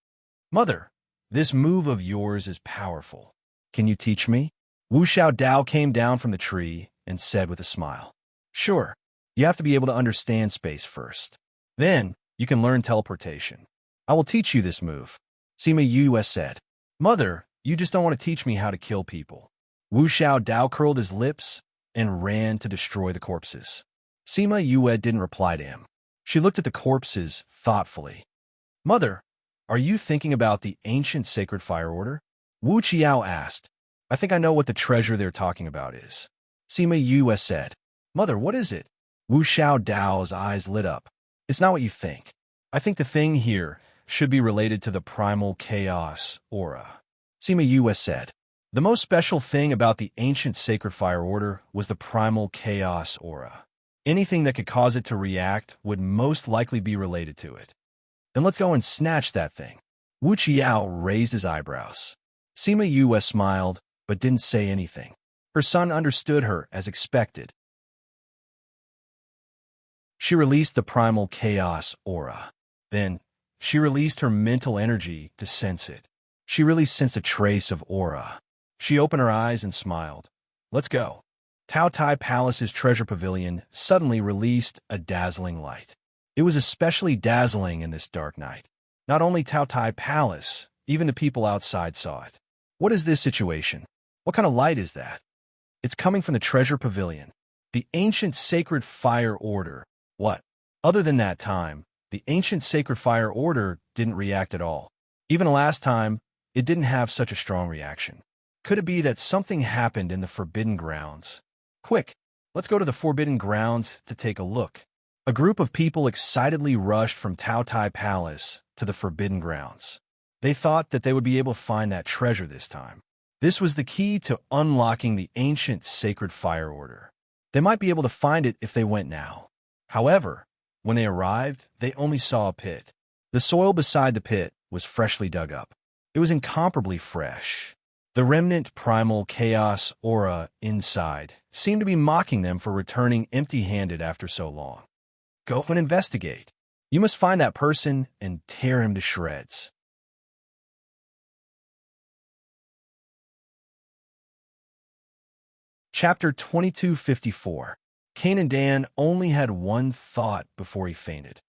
Mother, this move of yours is powerful. Can you teach me? Wu Xiaodao came down from the tree and said with a smile. Sure, you have to be able to understand space first. Then, you can learn teleportation. I will teach you this move. Sima Yue said. Mother, you just don't want to teach me how to kill people. Wu Xiaodao curled his lips and ran to destroy the corpses. Sima Yue didn't reply to him. She looked at the corpses thoughtfully. Mother, are you thinking about the ancient sacred fire order? Wu Qiao asked. I think I know what the treasure they're talking about is. Sima Yue said. Mother, what is it? Wu Xiaodao's eyes lit up. It's not what you think. I think the thing here should be related to the primal chaos aura. Sima Yue said. The most special thing about the ancient sacred fire order was the primal chaos aura. Anything that could cause it to react would most likely be related to it. Then let's go and snatch that thing. Wu Qiao raised his eyebrows. Sima Yue smiled, but didn't say anything. Her son understood her as expected. She released the primal chaos aura. Then, she released her mental energy to sense it. She really sensed a trace of aura. She opened her eyes and smiled. Let's go. Tao Tai Palace's treasure pavilion suddenly released a dazzling light. It was especially dazzling in this dark night. Not only Tao Tai Palace, even the people outside saw it. What is this situation? What kind of light is that? It's coming from the treasure pavilion. The ancient sacred fire order. What? Other than that time, the ancient sacred fire order didn't react at all. Even the last time, it didn't have such a strong reaction. Could it be that something happened in the Forbidden Grounds? Quick, let's go to the Forbidden Grounds to take a look. A group of people excitedly rushed from Tao Tai Palace to the Forbidden Grounds. They thought that they would be able to find that treasure this time. This was the key to unlocking the ancient sacred fire order. They might be able to find it if they went now. However, when they arrived, they only saw a pit. The soil beside the pit was freshly dug up. It was incomparably fresh. The remnant primal chaos aura inside seemed to be mocking them for returning empty-handed after so long. Go and investigate. You must find that person and tear him to shreds. Chapter 2254. Kanan Dan only had one thought before he fainted.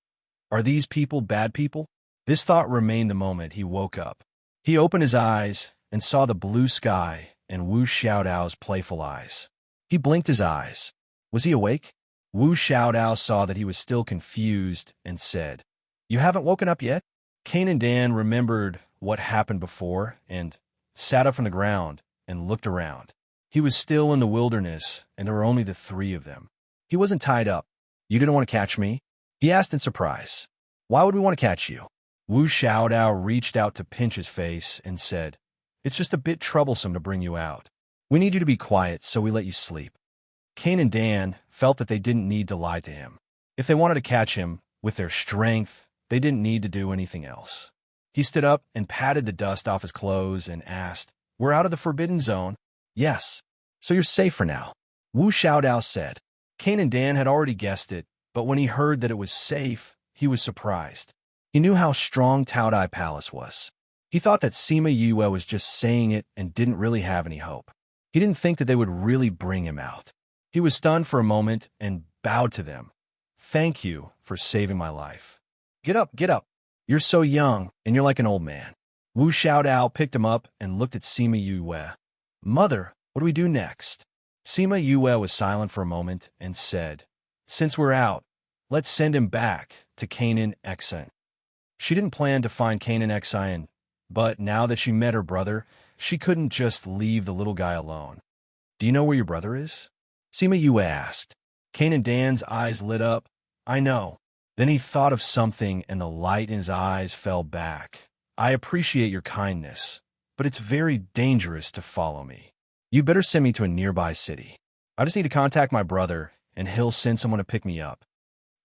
Are these people bad people? This thought remained the moment he woke up. He opened his eyes and saw the blue sky and Wu Xiaodao's playful eyes. He blinked his eyes. Was he awake? Wu Xiaodao saw that he was still confused and said, You haven't woken up yet? Kanan Dan remembered what happened before and sat up from the ground and looked around. He was still in the wilderness, and there were only the three of them. He wasn't tied up. You didn't want to catch me? He asked in surprise. Why would we want to catch you? Wu Xiaodao reached out to pinch his face and said, It's just a bit troublesome to bring you out. We need you to be quiet, so we let you sleep. Cain and Dan felt that they didn't need to lie to him. If they wanted to catch him with their strength, they didn't need to do anything else. He stood up and patted the dust off his clothes and asked, We're out of the forbidden zone? Yes. So you're safe for now. Wu Xiaodao said. Cain and Dan had already guessed it, but when he heard that it was safe, he was surprised. He knew how strong Taodai Palace was. He thought that Sima Yue was just saying it and didn't really have any hope. He didn't think that they would really bring him out. He was stunned for a moment and bowed to them. Thank you for saving my life. Get up, get up. You're so young, and you're like an old man. Wu Xiaodao picked him up and looked at Sima Yue. Mother, what do we do next? Sima Yue was silent for a moment and said, Since we're out, let's send him back to Canaan Exine. She didn't plan to find Canaan Exine, but now that she met her brother, she couldn't just leave the little guy alone. Do you know where your brother is? Sima Yue asked. Cain and Dan's eyes lit up. I know. Then he thought of something and the light in his eyes fell back. I appreciate your kindness, but it's very dangerous to follow me. You better send me to a nearby city. I just need to contact my brother, and he'll send someone to pick me up.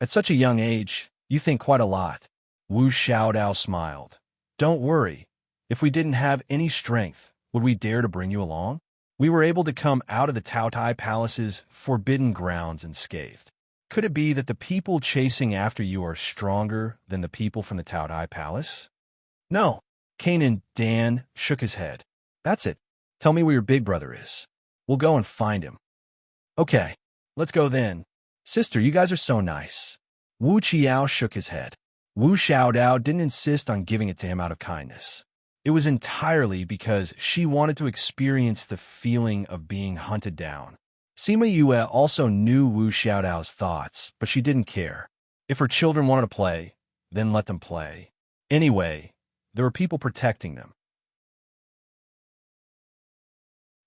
At such a young age, you think quite a lot. Wu Xiaodao smiled. Don't worry. If we didn't have any strength, would we dare to bring you along? We were able to come out of the Taotai Palace's forbidden grounds unscathed. Could it be that the people chasing after you are stronger than the people from the Taotai Palace? No. Cain and Dan shook his head. That's it. Tell me where your big brother is. We'll go and find him. Okay, let's go then. Sister, you guys are so nice. Wu Qiao shook his head. Wu Xiaodao didn't insist on giving it to him out of kindness. It was entirely because she wanted to experience the feeling of being hunted down. Sima Yue also knew Wu Xiaodao's thoughts, but she didn't care. If her children wanted to play, then let them play. Anyway, there were people protecting them.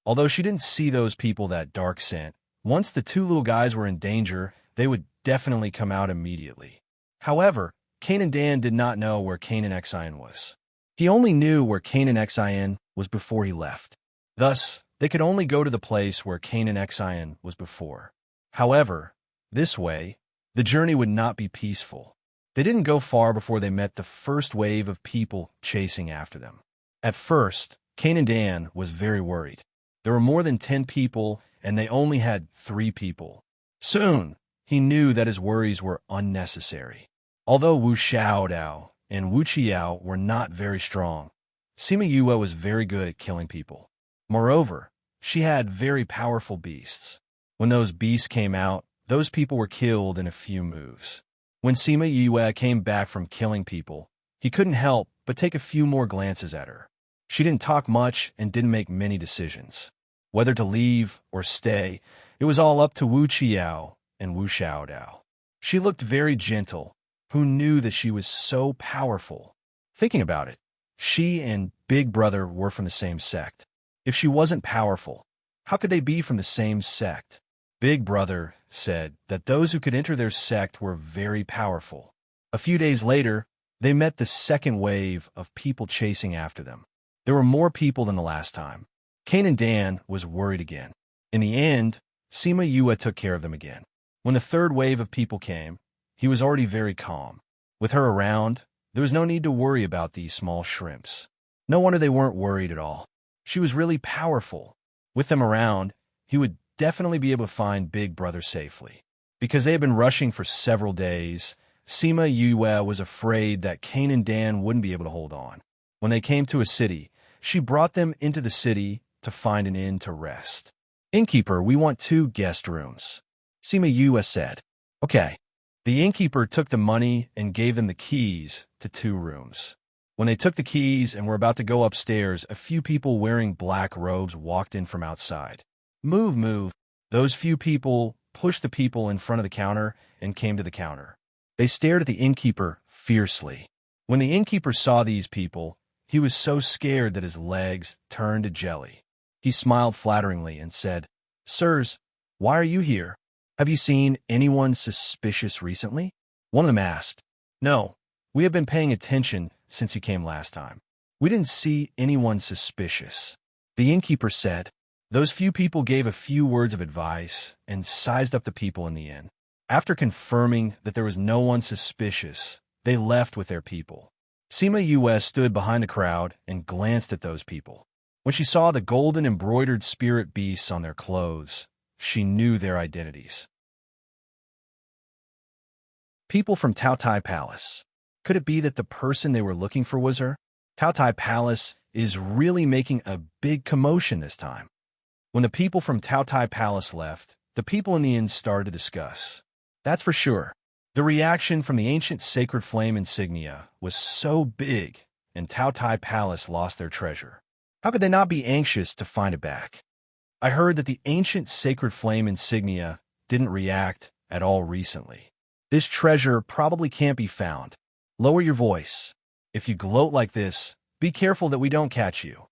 Although she didn't see those people that dark sent, once the two little guys were in danger, they would definitely come out immediately. However, Cain and Dan did not know where Canaan Exine was. He only knew where Canaan Exine was before he left. Thus, they could only go to the place where Canaan Exine was before. However, this way, the journey would not be peaceful. They didn't go far before they met the first wave of people chasing after them. At first, Cain and Dan was very worried. There were more than 10 people, and they only had 3 people. Soon, he knew that his worries were unnecessary. Although Wu Xiaodao and Wu Qiao were not very strong, Sima Yue was very good at killing people. Moreover, she had very powerful beasts. When those beasts came out, those people were killed in a few moves. When Sima Yue came back from killing people, he couldn't help but take a few more glances at her. She didn't talk much and didn't make many decisions. Whether to leave or stay, it was all up to Wu Qiao and Wu Xiaodao. She looked very gentle. Who knew that she was so powerful? Thinking about it, she and Big Brother were from the same sect. If she wasn't powerful, how could they be from the same sect? Big Brother said that those who could enter their sect were very powerful. A few days later, they met the second wave of people chasing after them. There were more people than the last time. Cain and Dan was worried again. In the end, Sima Yue took care of them again. When the third wave of people came, he was already very calm. With her around, there was no need to worry about these small shrimps. No wonder they weren't worried at all. She was really powerful. With them around, he would definitely be able to find Big Brother safely. Because they had been rushing for several days, Sima Yue was afraid that Cain and Dan wouldn't be able to hold on. When they came to a city, she brought them into the city to find an inn to rest. Innkeeper, we want 2 guest rooms. Sima Yue said. Okay. The innkeeper took the money and gave them the keys to 2 rooms. When they took the keys and were about to go upstairs, a few people wearing black robes walked in from outside. Move, move. Those few people pushed the people in front of the counter and came to the counter. They stared at the innkeeper fiercely. When the innkeeper saw these people, he was so scared that his legs turned to jelly. He smiled flatteringly and said, Sirs, why are you here? Have you seen anyone suspicious recently? One of them asked. No, we have been paying attention since you came last time. We didn't see anyone suspicious. The innkeeper said. Those few people gave a few words of advice and sized up the people in the inn. After confirming that there was no one suspicious, they left with their people. Seema US stood behind the crowd and glanced at those people. When she saw the golden embroidered spirit beasts on their clothes, she knew their identities. People from Taotai Palace. Could it be that the person they were looking for was her? Taotai Palace is really making a big commotion this time. When the people from Taotai Palace left, the people in the inn started to discuss. That's for sure. The reaction from the ancient sacred flame insignia was so big, and Taotai Palace lost their treasure. How could they not be anxious to find it back? I heard that the ancient sacred flame insignia didn't react at all recently. This treasure probably can't be found. Lower your voice. If you gloat like this, be careful that we don't catch you.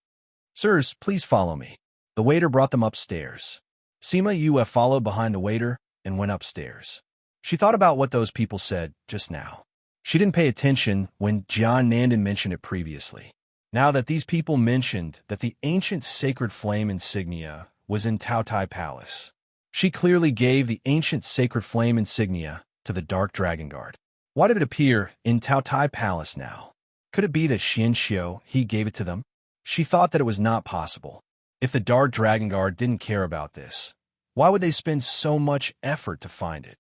Sirs, please follow me. The waiter brought them upstairs. Seema Yue followed behind the waiter and went upstairs. She thought about what those people said just now. She didn't pay attention when John Nandon mentioned it previously. Now that these people mentioned that the ancient sacred flame insignia was in Taotai Palace, she clearly gave the ancient sacred flame insignia to the Dark Dragon Guard. Why did it appear in Taotai Palace now? Could it be that Xian Xiu he gave it to them? She thought that it was not possible. If the Dark Dragon Guard didn't care about this, why would they spend so much effort to find it?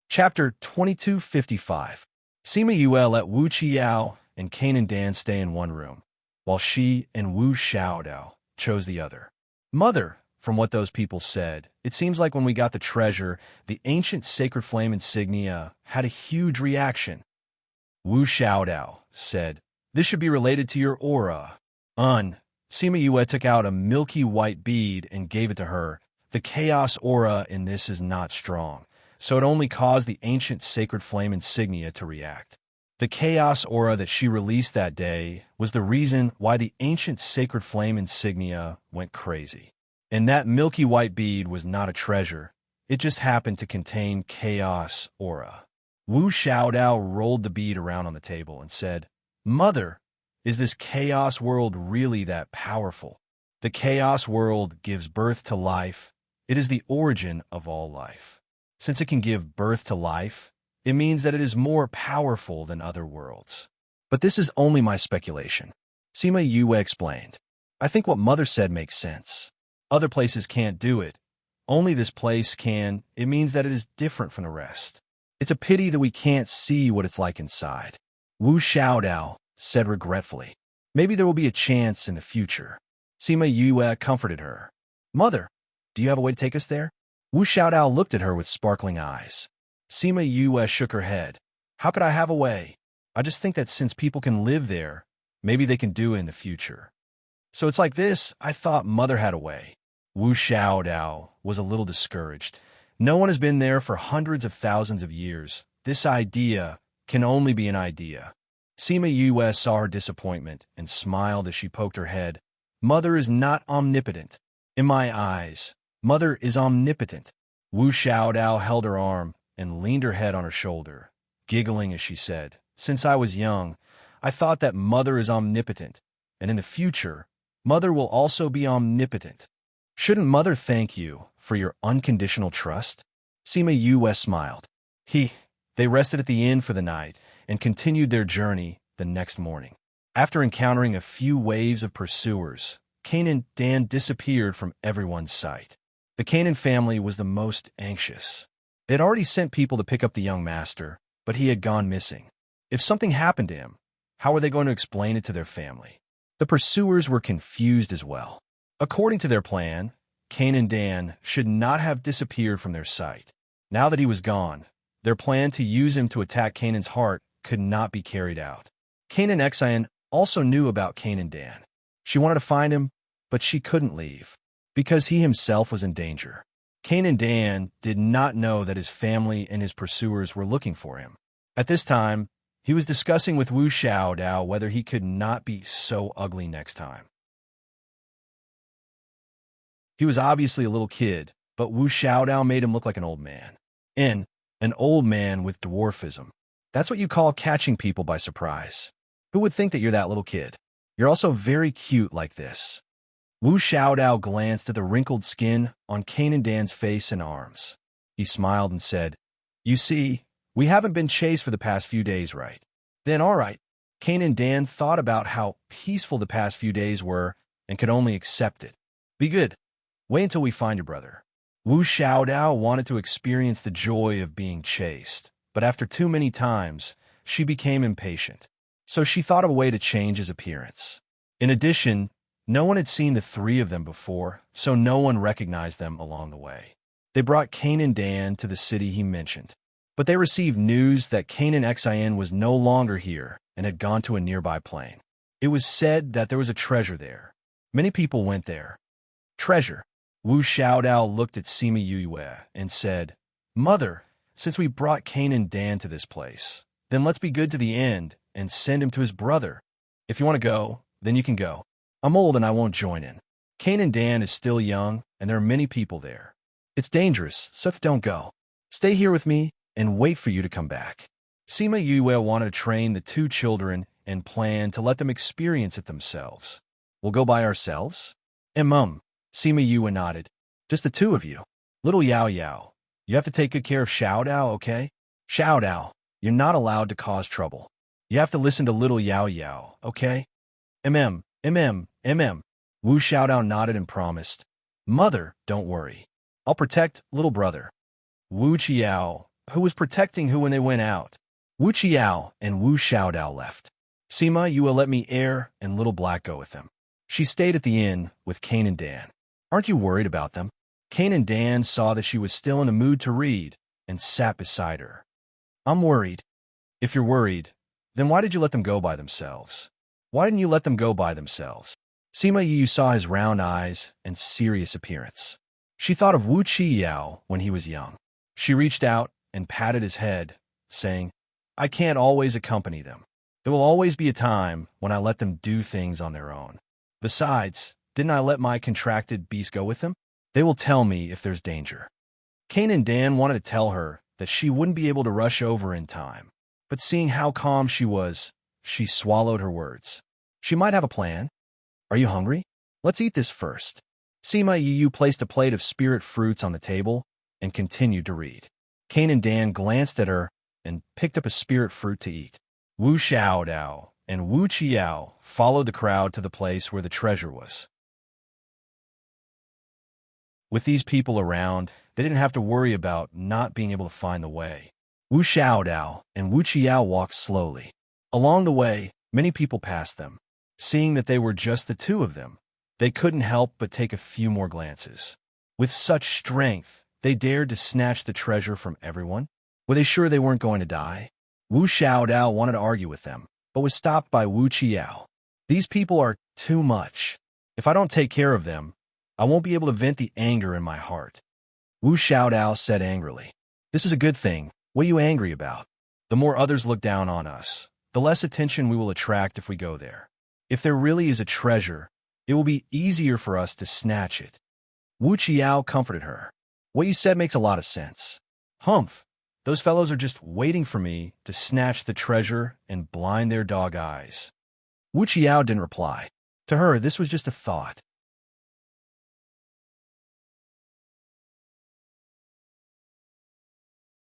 Chapter 2255. Sima Yue let Wu Qiao and Kanan Dan stay in one room, while she and Wu Xiaodao chose the other. Mother, from what those people said, it seems like when we got the treasure, the ancient sacred flame insignia had a huge reaction. Wu Xiaodao said, this should be related to your aura. Sima Yue took out a milky white bead and gave it to her. The chaos aura in this is not strong, so it only caused the ancient sacred flame insignia to react. The chaos aura that she released that day was the reason why the ancient sacred flame insignia went crazy. And that milky white bead was not a treasure. It just happened to contain chaos aura. Wu Xiaodao rolled the bead around on the table and said, Mother, is this chaos world really that powerful? The chaos world gives birth to life. It is the origin of all life. Since it can give birth to life, it means that it is more powerful than other worlds. But this is only my speculation. Sima Yue explained. I think what Mother said makes sense. Other places can't do it. Only this place can. It means that it is different from the rest. It's a pity that we can't see what it's like inside. Wu Xiaodao said regretfully. Maybe there will be a chance in the future. Sima Yue comforted her. Mother, do you have a way to take us there? Wu Xiaodao looked at her with sparkling eyes. Sima Yue shook her head. How could I have a way? I just think that since people can live there, maybe they can do it in the future. So it's like this, I thought Mother had a way. Wu Xiaodao was a little discouraged. No one has been there for hundreds of thousands of years. This idea can only be an idea. Sima Yue saw her disappointment and smiled as she poked her head. Mother is not omnipotent. In my eyes, Mother is omnipotent. Wu Xiaodao held her arm and leaned her head on her shoulder, giggling as she said, Since I was young, I thought that Mother is omnipotent, and in the future, Mother will also be omnipotent. Shouldn't Mother thank you for your unconditional trust? Sima Yue smiled. They rested at the inn for the night and continued their journey the next morning. After encountering a few waves of pursuers, Kanan Dan disappeared from everyone's sight. The Kanan family was the most anxious. They had already sent people to pick up the young master, but he had gone missing. If something happened to him, how were they going to explain it to their family? The pursuers were confused as well. According to their plan, Kanan Dan should not have disappeared from their sight. Now that he was gone, their plan to use him to attack Kanan's heart could not be carried out. Kanan Xian also knew about Kanan Dan. She wanted to find him, but she couldn't leave, because he himself was in danger. Kanan Dan did not know that his family and his pursuers were looking for him. At this time, he was discussing with Wu Xiaodao whether he could not be so ugly next time. He was obviously a little kid, but Wu Xiaodao made him look like an old man. An old man with dwarfism. That's what you call catching people by surprise. Who would think that you're that little kid? You're also very cute like this. Wu Xiaodao glanced at the wrinkled skin on Cain and Dan's face and arms. He smiled and said, "You see, we haven't been chased for the past few days, right?" Then all right. Cain and Dan thought about how peaceful the past few days were and could only accept it. Be good. Wait until we find your brother. Wu Xiaodao wanted to experience the joy of being chased, but after too many times, she became impatient. So she thought of a way to change his appearance. In addition, no one had seen the three of them before, so no one recognized them along the way. They brought Cain and Dan to the city he mentioned, but they received news that Canaan Xian was no longer here and had gone to a nearby plain. It was said that there was a treasure there. Many people went there. Treasure. Wu Xiaodao looked at Sima Yue and said, "Mother, since we brought Cain and Dan to this place, then let's be good to the end and send him to his brother. If you want to go, then you can go. I'm old and I won't join in. Cain and Dan is still young, and there are many people there. It's dangerous, so don't go. Stay here with me and wait for you to come back." Sima Yue wanted to train the two children and planned to let them experience it themselves. "We'll go by ourselves?" Sima Yue nodded. "Just the two of you. Little Yao Yao, you have to take good care of Xiaodao, okay? Xiaodao, you're not allowed to cause trouble. You have to listen to little Yao Yao, okay?" Wu Xiaodao nodded and promised. "Mother, don't worry. I'll protect little brother." Wu Qiao, who was protecting who when they went out. Wu Qiao and Wu Xiaodao left. Sima Yue let me Air and Little Black go with them. She stayed at the inn with Cain and Dan. "Aren't you worried about them?" Cain and Dan saw that she was still in the mood to read and sat beside her. "I'm worried." "If you're worried, then why did you let them go by themselves? Why didn't you let them go by themselves?" Sima Yu saw his round eyes and serious appearance. She thought of Wu Qiao when he was young. She reached out and patted his head, saying, "I can't always accompany them. There will always be a time when I let them do things on their own. Besides, didn't I let my contracted beast go with them? They will tell me if there's danger." Cain and Dan wanted to tell her that she wouldn't be able to rush over in time, but seeing how calm she was, she swallowed her words. She might have a plan. "Are you hungry? Let's eat this first." Sima Yu placed a plate of spirit fruits on the table and continued to read. Cain and Dan glanced at her and picked up a spirit fruit to eat. Wu Xiaodao and Wu Qiao followed the crowd to the place where the treasure was. With these people around, they didn't have to worry about not being able to find the way. Wu Xiaodao and Wu Qiao walked slowly. Along the way, many people passed them. Seeing that they were just the two of them, they couldn't help but take a few more glances. With such strength, they dared to snatch the treasure from everyone. Were they sure they weren't going to die? Wu Xiaodao wanted to argue with them, but was stopped by Wu Qiao. "These people are too much. If I don't take care of them, I won't be able to vent the anger in my heart." Wu Xiaodao said angrily, "This is a good thing. What are you angry about? The more others look down on us, the less attention we will attract if we go there. If there really is a treasure, it will be easier for us to snatch it." Wu Qiao comforted her. "What you said makes a lot of sense. Humph, those fellows are just waiting for me to snatch the treasure and blind their dog eyes." Wu Qiao didn't reply. To her, this was just a thought.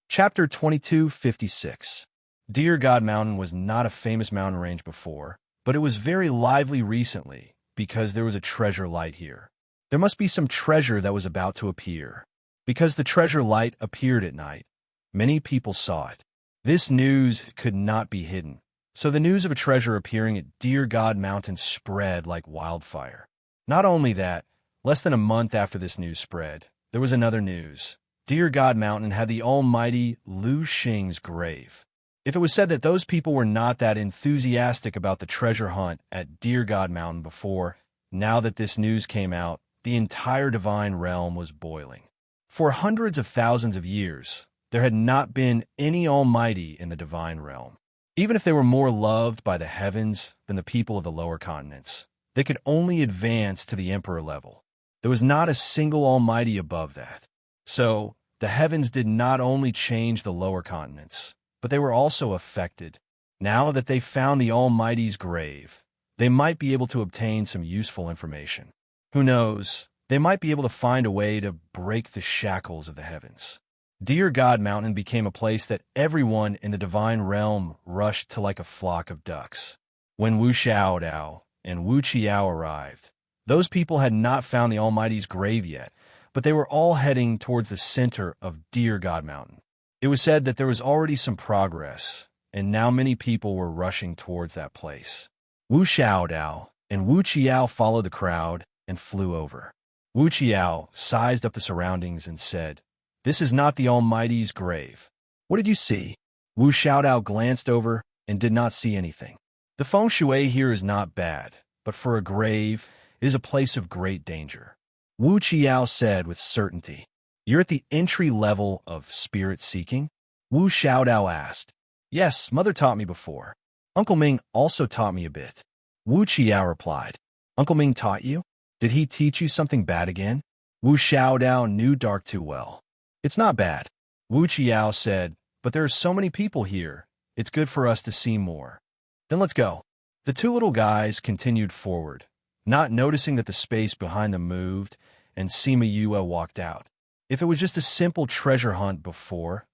Chapter 2256. Dear God Mountain was not a famous mountain range before, but it was very lively recently because there was a treasure light here. There must be some treasure that was about to appear. Because the treasure light appeared at night, many people saw it. This news could not be hidden, so the news of a treasure appearing at Dear God Mountain spread like wildfire. Not only that, less than a month after this news spread, there was another news. Dear God Mountain had the almighty Lu Xing's grave. If it was said that those people were not that enthusiastic about the treasure hunt at Dear God Mountain before, now that this news came out, the entire divine realm was boiling. For hundreds of thousands of years, there had not been any almighty in the divine realm. Even if they were more loved by the heavens than the people of the lower continents, they could only advance to the emperor level. There was not a single almighty above that. So, the heavens did not only change the lower continents, but they were also affected. Now that they found the Almighty's grave, they might be able to obtain some useful information. Who knows, they might be able to find a way to break the shackles of the heavens. Dear God Mountain became a place that everyone in the divine realm rushed to like a flock of ducks. When Wu Xiaodao and Wu Qiao arrived, those people had not found the Almighty's grave yet, but they were all heading towards the center of Dear God Mountain. It was said that there was already some progress, and now many people were rushing towards that place. Wu Xiaodao and Wu Qiao followed the crowd and flew over. Wu Qiao sized up the surroundings and said, "This is not the Almighty's grave." "What did you see?" Wu Xiaodao glanced over and did not see anything. "The feng shui here is not bad, but for a grave, it is a place of great danger," Wu Qiao said with certainty. "You're at the entry level of spirit seeking?" Wu Xiaodao asked. "Yes, Mother taught me before. Uncle Ming also taught me a bit." Wu Qiao replied. "Uncle Ming taught you? Did he teach you something bad again?" Wu Xiaodao knew dark too well. "It's not bad," Wu Qiao said, "but there are so many people here. It's good for us to see more." "Then let's go." The two little guys continued forward, not noticing that the space behind them moved, and Sima Yue walked out. If it was just a simple treasure hunt before,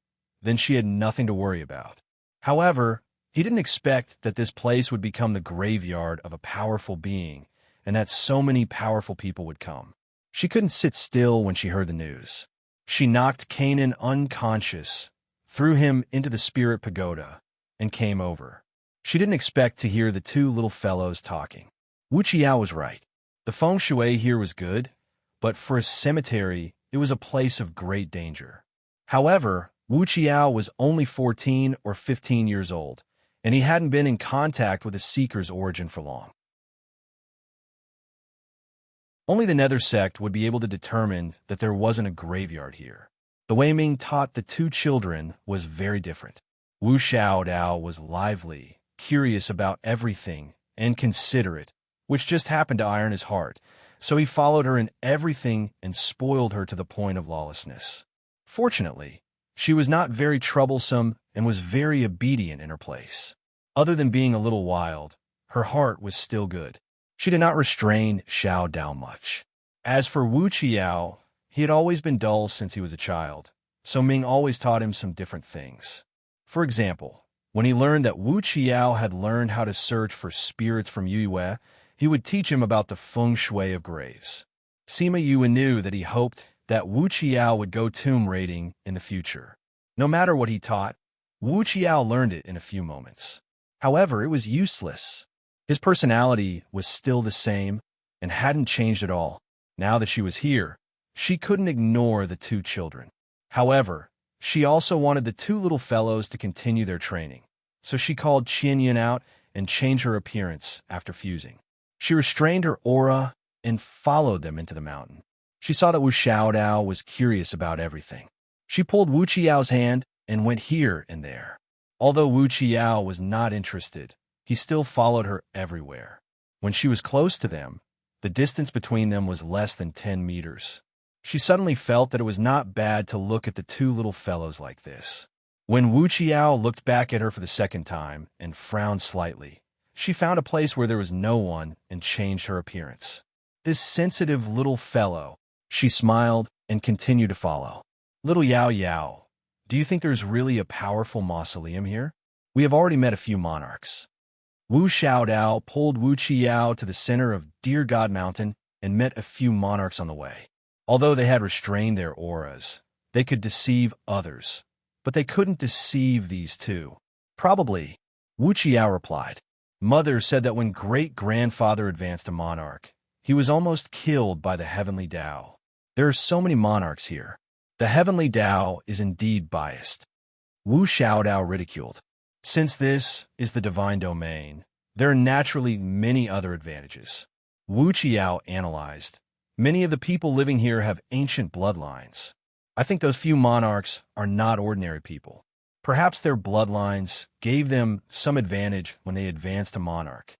then she had nothing to worry about. However, he didn't expect that this place would become the graveyard of a powerful being, and that so many powerful people would come. She couldn't sit still when she heard the news. She knocked Kanan unconscious, threw him into the spirit pagoda, and came over. She didn't expect to hear the two little fellows talking. Wu Qiao was right. The feng shui here was good, but for a cemetery, it was a place of great danger. However, Wu Qiao was only 14 or 15 years old, and he hadn't been in contact with a seeker's origin for long. Only the Nether sect would be able to determine that there wasn't a graveyard here. The way Ming taught the two children was very different. Wu Xiaodao was lively, curious about everything, and considerate, which just happened to iron his heart, so he followed her in everything and spoiled her to the point of lawlessness. Fortunately, she was not very troublesome and was very obedient in her place. Other than being a little wild, her heart was still good. She did not restrain Xiao Dao much. As for Wu Qiao, he had always been dull since he was a child, so Ming always taught him some different things. For example, when he learned that Wu Qiao had learned how to search for spirits from Yue, he would teach him about the feng shui of graves. Sima Yue knew that he hoped that Wu Qiao would go tomb raiding in the future. No matter what he taught, Wu Qiao learned it in a few moments. However, it was useless. His personality was still the same and hadn't changed at all. Now that she was here, she couldn't ignore the two children. However, she also wanted the two little fellows to continue their training, so she called Qianyan out and changed her appearance after fusing. She restrained her aura and followed them into the mountain. She saw that Wu Xiaodao was curious about everything. She pulled Wu Qiao's hand and went here and there. Although Wu Qiao was not interested, he still followed her everywhere. When she was close to them, the distance between them was less than 10 meters. She suddenly felt that it was not bad to look at the two little fellows like this. When Wu Qiao looked back at her for the second time and frowned slightly, she found a place where there was no one and changed her appearance. This sensitive little fellow, she smiled and continued to follow. "Little Yao Yao, do you think there's really a powerful mausoleum here? We have already met a few monarchs." Wu Xiaodao pulled Wu Qiao to the center of Dear God Mountain and met a few monarchs on the way. Although they had restrained their auras, they could deceive others, but they couldn't deceive these two. "Probably," Wu Qiao replied. "Mother said that when great-grandfather advanced to monarch, he was almost killed by the heavenly Tao. There are so many monarchs here. The heavenly Tao is indeed biased." Wu Xiaodao ridiculed. "Since this is the divine domain, there are naturally many other advantages." Wu Qiao analyzed. "Many of the people living here have ancient bloodlines. I think those few monarchs are not ordinary people. Perhaps their bloodlines gave them some advantage when they advanced to monarch.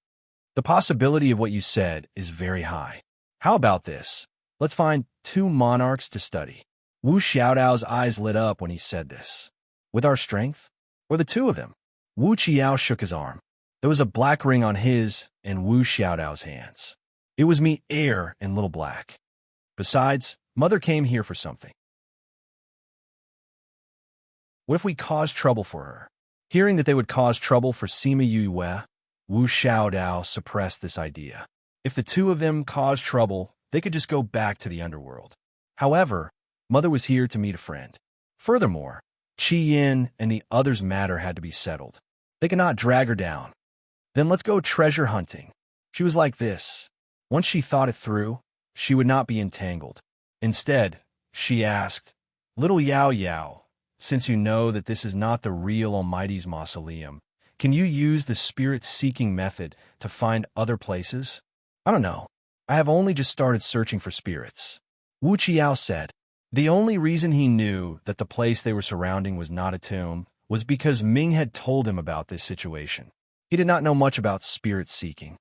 The possibility of what you said is very high. How about this? Let's find 2 monarchs to study. Wu Xiaodao's eyes lit up when he said this. With our strength? Or the 2 of them? Wu Qiao shook his arm. There was a black ring on his and Wu Xiaodao's hands. It was me, heir, and Little Black. Besides, Mother came here for something. What if we caused trouble for her? Hearing that they would cause trouble for Sima Yue, Wu Xiaodao suppressed this idea. If the 2 of them caused trouble, they could just go back to the underworld. However, Mother was here to meet a friend. Furthermore, Qi Yin and the others' matter had to be settled. They could not drag her down. Then let's go treasure hunting. She was like this. Once she thought it through, she would not be entangled. Instead, she asked, Little Yao Yao, since you know that this is not the real Almighty's mausoleum, can you use the spirit-seeking method to find other places? I don't know. I have only just started searching for spirits. Wu Qiao said. The only reason he knew that the place they were surrounding was not a tomb was because Ming had told him about this situation. He did not know much about spirit-seeking.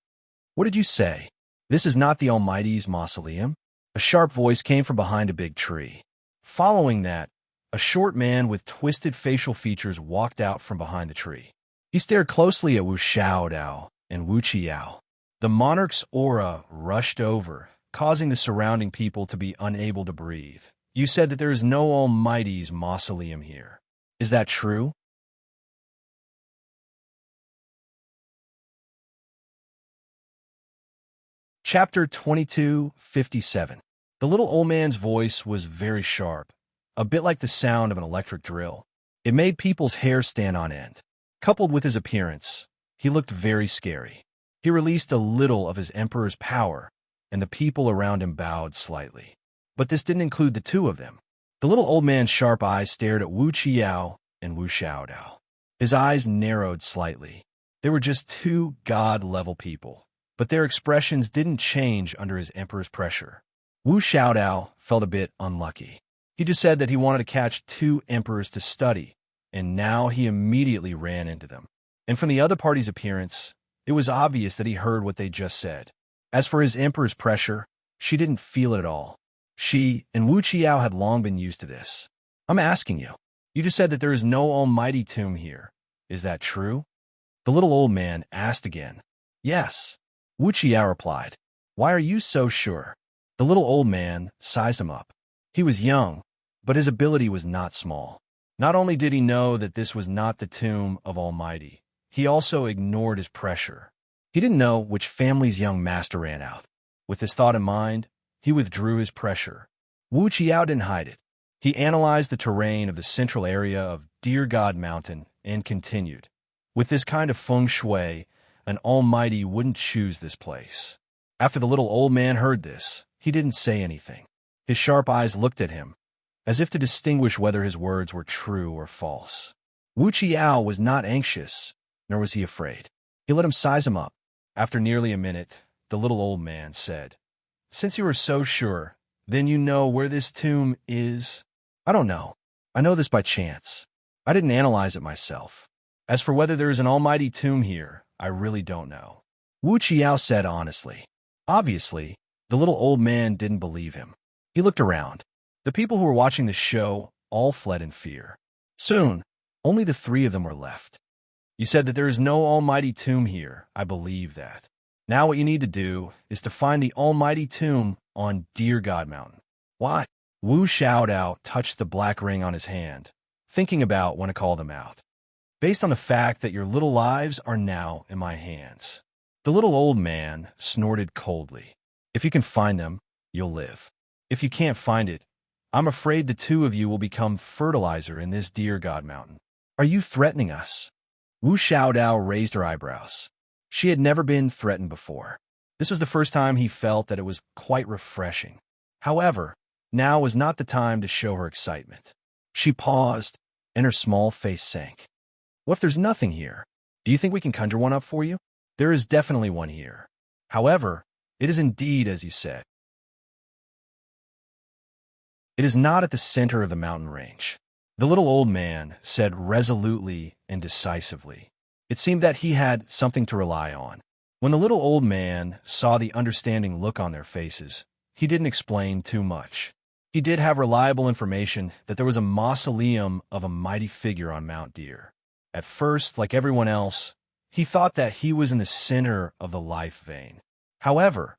What did you say? This is not the Almighty's mausoleum? A sharp voice came from behind a big tree. Following that, a short man with twisted facial features walked out from behind the tree. He stared closely at Wu Xiaodao and Wu Qiao. The monarch's aura rushed over, causing the surrounding people to be unable to breathe. You said that there is no Almighty's mausoleum here. Is that true? Chapter 2257. The little old man's voice was very sharp, a bit like the sound of an electric drill. It made people's hair stand on end. Coupled with his appearance, he looked very scary. He released a little of his emperor's power, and the people around him bowed slightly. But this didn't include the 2 of them. The little old man's sharp eyes stared at Wu Qiao and Wu Xiaodao. His eyes narrowed slightly. They were just 2 god-level people, but their expressions didn't change under his emperor's pressure. Wu Xiaodao felt a bit unlucky. He just said that he wanted to catch 2 emperors to study, and now he immediately ran into them. And from the other party's appearance, it was obvious that he heard what they just said. As for his emperor's pressure, she didn't feel it at all. She and Wu Qiao had long been used to this. I'm asking you. You just said that there is no almighty tomb here. Is that true? The little old man asked again. Yes. Wu Qiao replied. Why are you so sure? The little old man sized him up. He was young, but his ability was not small. Not only did he know that this was not the tomb of Almighty, he also ignored his pressure. He didn't know which family's young master ran out. With this thought in mind, he withdrew his pressure. Wu Qiao didn't hide it. He analyzed the terrain of the central area of Dear God Mountain and continued. With this kind of feng shui, an almighty wouldn't choose this place. After the little old man heard this, he didn't say anything. His sharp eyes looked at him, as if to distinguish whether his words were true or false. Wu Qiao was not anxious, nor was he afraid. He let him size him up. After nearly a minute, the little old man said, Since you are so sure, then you know where this tomb is? I don't know. I know this by chance. I didn't analyze it myself. As for whether there is an almighty tomb here, I really don't know. Wu Qiao said honestly. Obviously, the little old man didn't believe him. He looked around. The people who were watching the show all fled in fear. Soon, only the 3 of them were left. You said that there is no almighty tomb here. I believe that. Now what you need to do is to find the almighty tomb on Dear God Mountain. Why? Wu Xiaodao touched the black ring on his hand, thinking about when to call them out. Based on the fact that your little lives are now in my hands. The little old man snorted coldly. If you can find them, you'll live. If you can't find it, I'm afraid the 2 of you will become fertilizer in this Dear God Mountain. Are you threatening us? Wu Xiaodao raised her eyebrows. She had never been threatened before. This was the first time he felt that it was quite refreshing. However, now was not the time to show her excitement. She paused, and her small face sank. What if there's nothing here? Do you think we can conjure one up for you? There is definitely one here. However, it is indeed as you said. It is not at the center of the mountain range. The little old man said resolutely and decisively. It seemed that he had something to rely on. When the little old man saw the understanding look on their faces, he didn't explain too much. He did have reliable information that there was a mausoleum of a mighty figure on Mount Deer. At first, like everyone else, he thought that he was in the center of the life vein. However,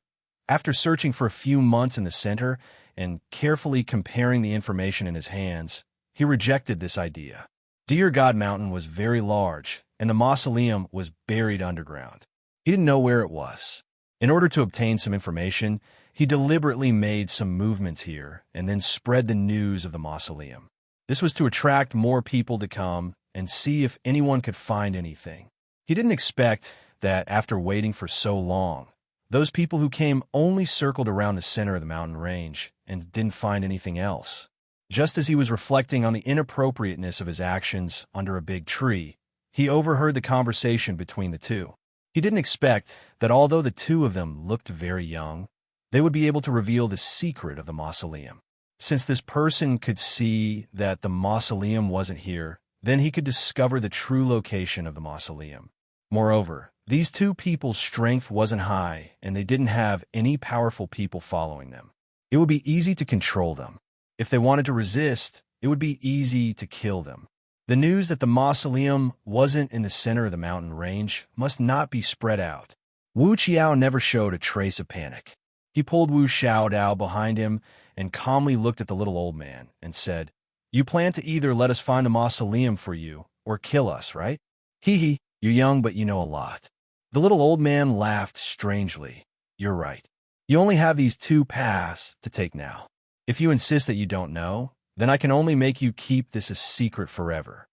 after searching for a few months in the center and carefully comparing the information in his hands, he rejected this idea. Deer God Mountain was very large, and the mausoleum was buried underground. He didn't know where it was. In order to obtain some information, he deliberately made some movements here and then spread the news of the mausoleum. This was to attract more people to come and see if anyone could find anything. He didn't expect that after waiting for so long, those people who came only circled around the center of the mountain range and didn't find anything else. Just as he was reflecting on the inappropriateness of his actions under a big tree, he overheard the conversation between the two. He didn't expect that although the two of them looked very young, they would be able to reveal the secret of the mausoleum. Since this person could see that the mausoleum wasn't here, then he could discover the true location of the mausoleum. Moreover, these two people's strength wasn't high, and they didn't have any powerful people following them. It would be easy to control them. If they wanted to resist, it would be easy to kill them. The news that the mausoleum wasn't in the center of the mountain range must not be spread out. Wu Qiao never showed a trace of panic. He pulled Wu Xiaodao behind him and calmly looked at the little old man and said, "You plan to either let us find the mausoleum for you or kill us, right? Hee hee, you're young but you know a lot." The little old man laughed strangely. "You're right. You only have these two paths to take now. If you insist that you don't know, then I can only make you keep this a secret forever."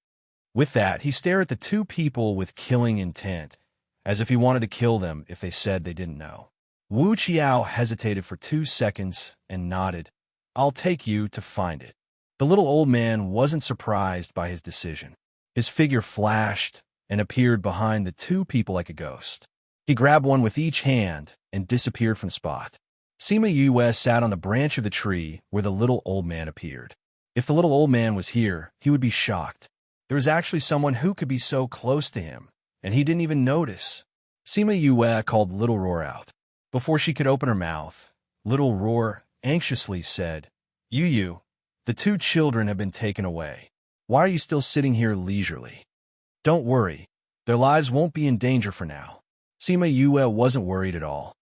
With that, he stared at the two people with killing intent, as if he wanted to kill them if they said they didn't know. Wu Qiao hesitated for 2 seconds and nodded. "I'll take you to find it." The little old man wasn't surprised by his decision. His figure flashed and appeared behind the two people like a ghost. He grabbed one with each hand and disappeared from the spot. Sima Yue sat on the branch of the tree where the little old man appeared. If the little old man was here, he would be shocked. There was actually someone who could be so close to him, and he didn't even notice. Sima Yue called Little Roar out. Before she could open her mouth, Little Roar anxiously said, Yu, the two children have been taken away. Why are you still sitting here leisurely? Don't worry, their lives won't be in danger for now." Sima Yue wasn't worried at all.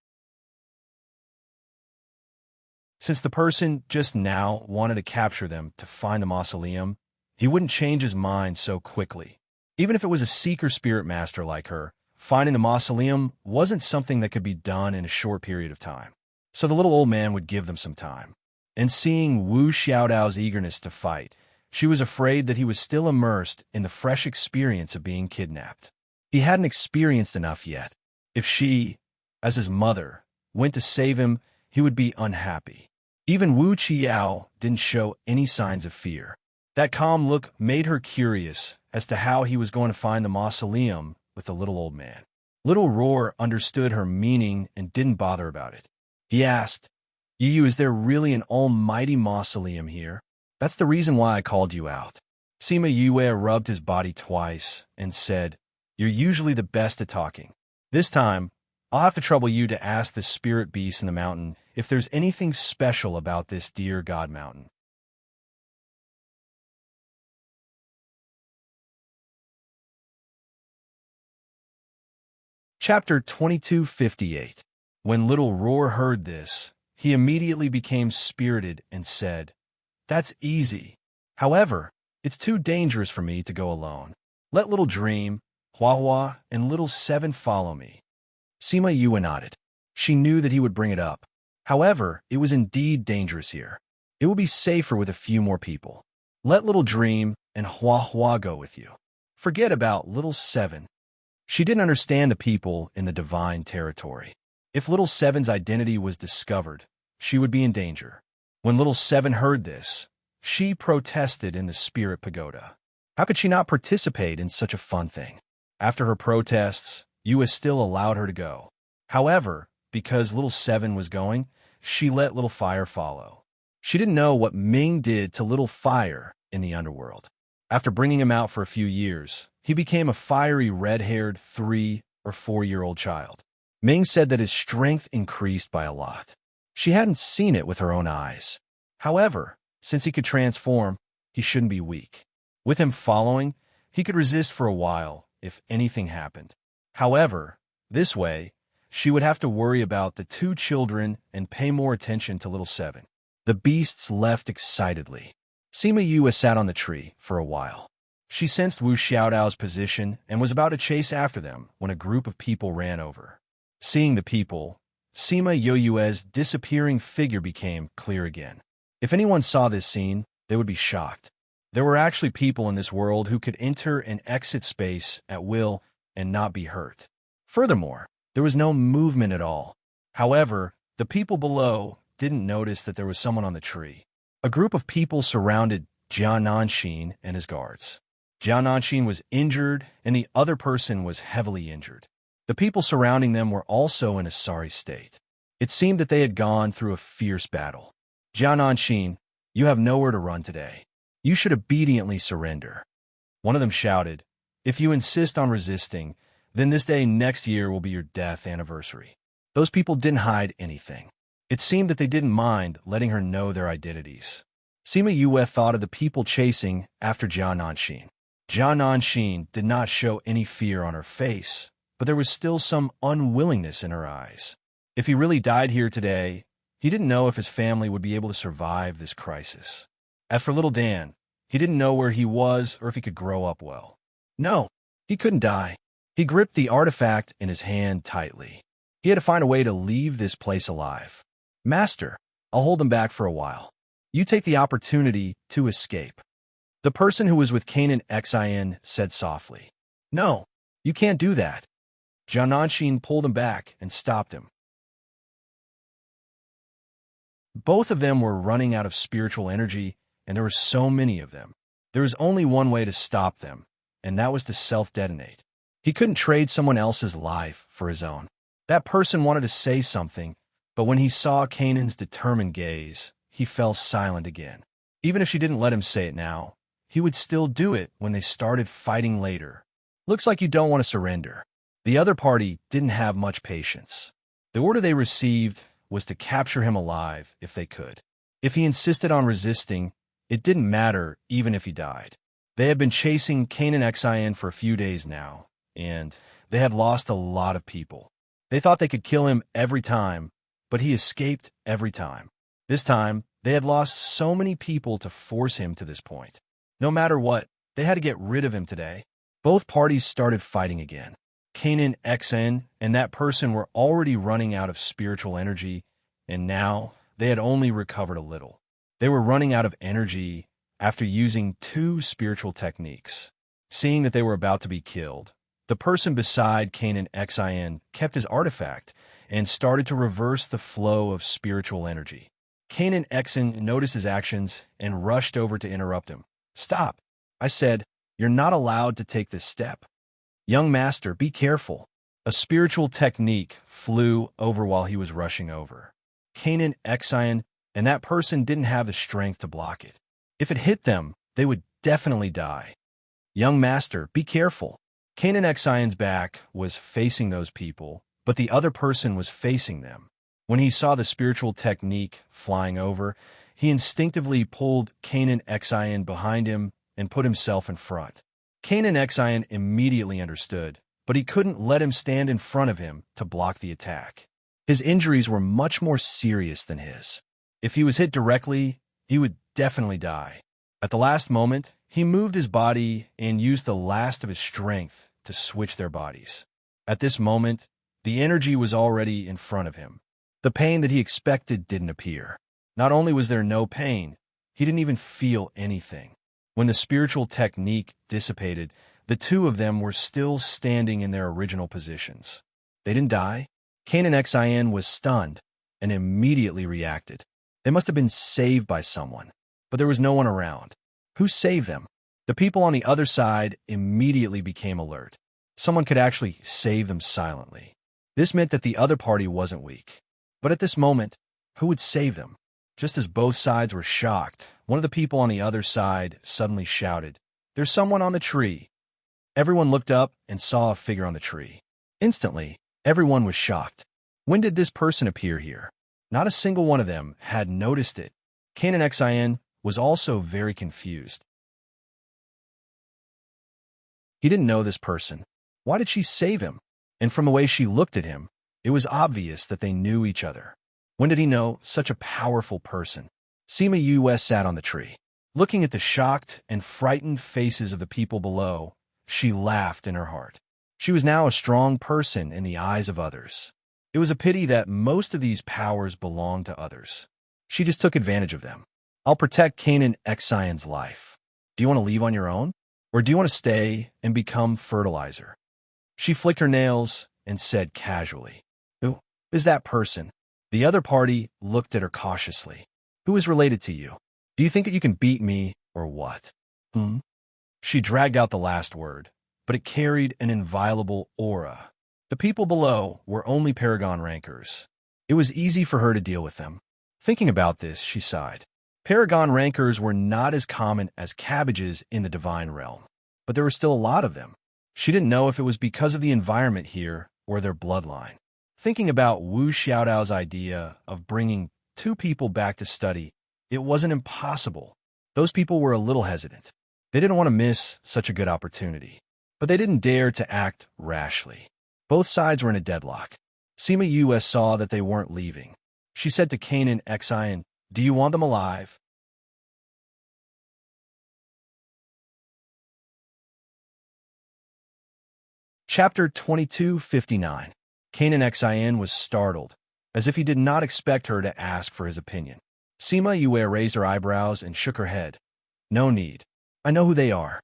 Since the person just now wanted to capture them to find the mausoleum, he wouldn't change his mind so quickly. Even if it was a seeker spirit master like her, finding the mausoleum wasn't something that could be done in a short period of time. So the little old man would give them some time. And seeing Wu Xiaodao's eagerness to fight, she was afraid that he was still immersed in the fresh experience of being kidnapped. He hadn't experienced enough yet. If she, as his mother, went to save him, he would be unhappy. Even Wu Qiao didn't show any signs of fear. That calm look made her curious as to how he was going to find the mausoleum with the little old man. Little Roar understood her meaning and didn't bother about it. He asked, Yu, is there really an almighty mausoleum here? That's the reason why I called you out. Sima Yue rubbed his body twice and said, You're usually the best at talking. This time, I'll have to trouble you to ask the spirit beast in the mountain if there's anything special about this dear God mountain. Chapter 2258. When Little Roar heard this, he immediately became spirited and said, That's easy. However, it's too dangerous for me to go alone. Let Little Dream, Hua Hua, and Little Seven follow me. Sima Yue nodded. She knew that he would bring it up. However, it was indeed dangerous here. It will be safer with a few more people. Let Little Dream and Hua Hua go with you. Forget about Little Seven. She didn't understand the people in the divine territory. If Little Seven's identity was discovered, she would be in danger. When Little Seven heard this, she protested in the spirit pagoda. How could she not participate in such a fun thing? After her protests, Yue still allowed her to go. However, because Little Seven was going, she let Little Fire follow. She didn't know what Ming did to Little Fire in the underworld. After bringing him out for a few years, he became a fiery red-haired 3- or 4-year-old child. Ming said that his strength increased by a lot. She hadn't seen it with her own eyes. However, since he could transform, he shouldn't be weak. With him following, he could resist for a while if anything happened. However, this way, she would have to worry about the 2 children and pay more attention to little Seven. The beasts left excitedly. Sima Yue sat on the tree for a while. She sensed Wu Xiaodao's position and was about to chase after them when a group of people ran over. Seeing the people, Sima Yue's disappearing figure became clear again. If anyone saw this scene, they would be shocked. There were actually people in this world who could enter and exit space at will and not be hurt. Furthermore, there was no movement at all. However, the people below didn't notice that there was someone on the tree. A group of people surrounded Jia Nanxin and his guards. Jia Nanxin was injured, and the other person was heavily injured. The people surrounding them were also in a sorry state. It seemed that they had gone through a fierce battle. Jia Nanxin, you have nowhere to run today. You should obediently surrender. One of them shouted, if you insist on resisting, then this day next year will be your death anniversary. Those people didn't hide anything. It seemed that they didn't mind letting her know their identities. Sima Yue thought of the people chasing after Jia Nanxin. Jia Nanxin did not show any fear on her face, but there was still some unwillingness in her eyes. If he really died here today, he didn't know if his family would be able to survive this crisis. As for little Dan, he didn't know where he was or if he could grow up well. No, he couldn't die. He gripped the artifact in his hand tightly. He had to find a way to leave this place alive. Master, I'll hold them back for a while. You take the opportunity to escape. The person who was with Kanan Xin said softly. No, you can't do that. Jia Nanxin pulled him back and stopped him. Both of them were running out of spiritual energy, and there were so many of them. There was only one way to stop them, and that was to self-detonate. He couldn't trade someone else's life for his own. That person wanted to say something, but when he saw Kanan's determined gaze, he fell silent again. Even if she didn't let him say it now, he would still do it when they started fighting later. Looks like you don't want to surrender. The other party didn't have much patience. The order they received was to capture him alive if they could. If he insisted on resisting, it didn't matter even if he died. They had been chasing Kanan Xin for a few days now, and they had lost a lot of people. They thought they could kill him every time, but he escaped every time. This time, they had lost so many people to force him to this point. No matter what, they had to get rid of him today. Both parties started fighting again. Kanan Xin and that person were already running out of spiritual energy, and now they had only recovered a little. They were running out of energy after using 2 spiritual techniques. Seeing that they were about to be killed, the person beside Kanan Xin kept his artifact and started to reverse the flow of spiritual energy. Kanan Xin noticed his actions and rushed over to interrupt him. Stop, I said, you're not allowed to take this step. Young master, be careful. A spiritual technique flew over while he was rushing over. Kanan Xin and that person didn't have the strength to block it. If it hit them, they would definitely die. Young master, be careful. Kanan Xion's back was facing those people, but the other person was facing them. When he saw the spiritual technique flying over, he instinctively pulled Kanan Xion behind him and put himself in front. Kanan Xion immediately understood, but he couldn't let him stand in front of him to block the attack. His injuries were much more serious than his. If he was hit directly, he would definitely die. At the last moment, he moved his body and used the last of his strength to switch their bodies. At this moment, the energy was already in front of him. The pain that he expected didn't appear. Not only was there no pain, he didn't even feel anything. When the spiritual technique dissipated, the 2 of them were still standing in their original positions. They didn't die. Kanan Xin was stunned and immediately reacted. They must have been saved by someone, but there was no one around. Who saved them? The people on the other side immediately became alert. Someone could actually save them silently. This meant that the other party wasn't weak. But at this moment, who would save them? Just as both sides were shocked, one of the people on the other side suddenly shouted, "There's someone on the tree." Everyone looked up and saw a figure on the tree. Instantly, everyone was shocked. When did this person appear here? Not a single one of them had noticed it. Kanan Xin was also very confused. He didn't know this person. Why did she save him? And from the way she looked at him, it was obvious that they knew each other. When did he know such a powerful person? Sima Yue sat on the tree. Looking at the shocked and frightened faces of the people below, she laughed in her heart. She was now a strong person in the eyes of others. It was a pity that most of these powers belonged to others. She just took advantage of them. I'll protect Kanan Xion's life. Do you want to leave on your own? Or do you want to stay and become fertilizer? She flicked her nails and said casually, "Who is that person?" The other party looked at her cautiously. "Who is related to you? Do you think that you can beat me, or what?" She dragged out the last word, but it carried an inviolable aura. The people below were only Paragon rankers. It was easy for her to deal with them. Thinking about this, she sighed. Paragon rankers were not as common as cabbages in the divine realm, but there were still a lot of them. She didn't know if it was because of the environment here or their bloodline. Thinking about Wu Xiaodao's idea of bringing two people back to study, it wasn't impossible. Those people were a little hesitant. They didn't want to miss such a good opportunity, but they didn't dare to act rashly. Both sides were in a deadlock. Sima Yue saw that they weren't leaving. She said to Kanan Xion, "Do you want them alive?" Chapter 2259. Kanan Xion was startled, as if he did not expect her to ask for his opinion. Sima Yue raised her eyebrows and shook her head. "No need. I know who they are."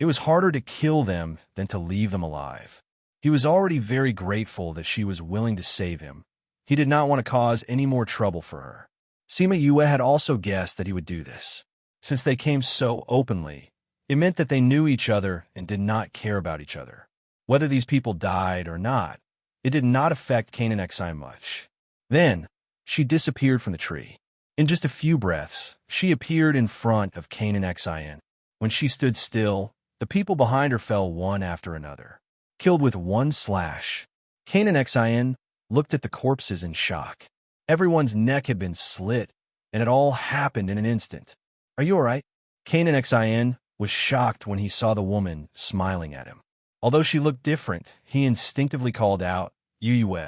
It was harder to kill them than to leave them alive. He was already very grateful that she was willing to save him. He did not want to cause any more trouble for her. Sima Yue had also guessed that he would do this. Since they came so openly, it meant that they knew each other and did not care about each other. Whether these people died or not, it did not affect Kanan Xion much. Then, she disappeared from the tree. In just a few breaths, she appeared in front of Kanan Xion. When she stood still, the people behind her fell one after another, killed with one slash. Kanan Xion looked at the corpses in shock. Everyone's neck had been slit, and it all happened in an instant. "Are you all right?" Kanan Xion was shocked when he saw the woman smiling at him. Although she looked different, he instinctively called out, "Yue."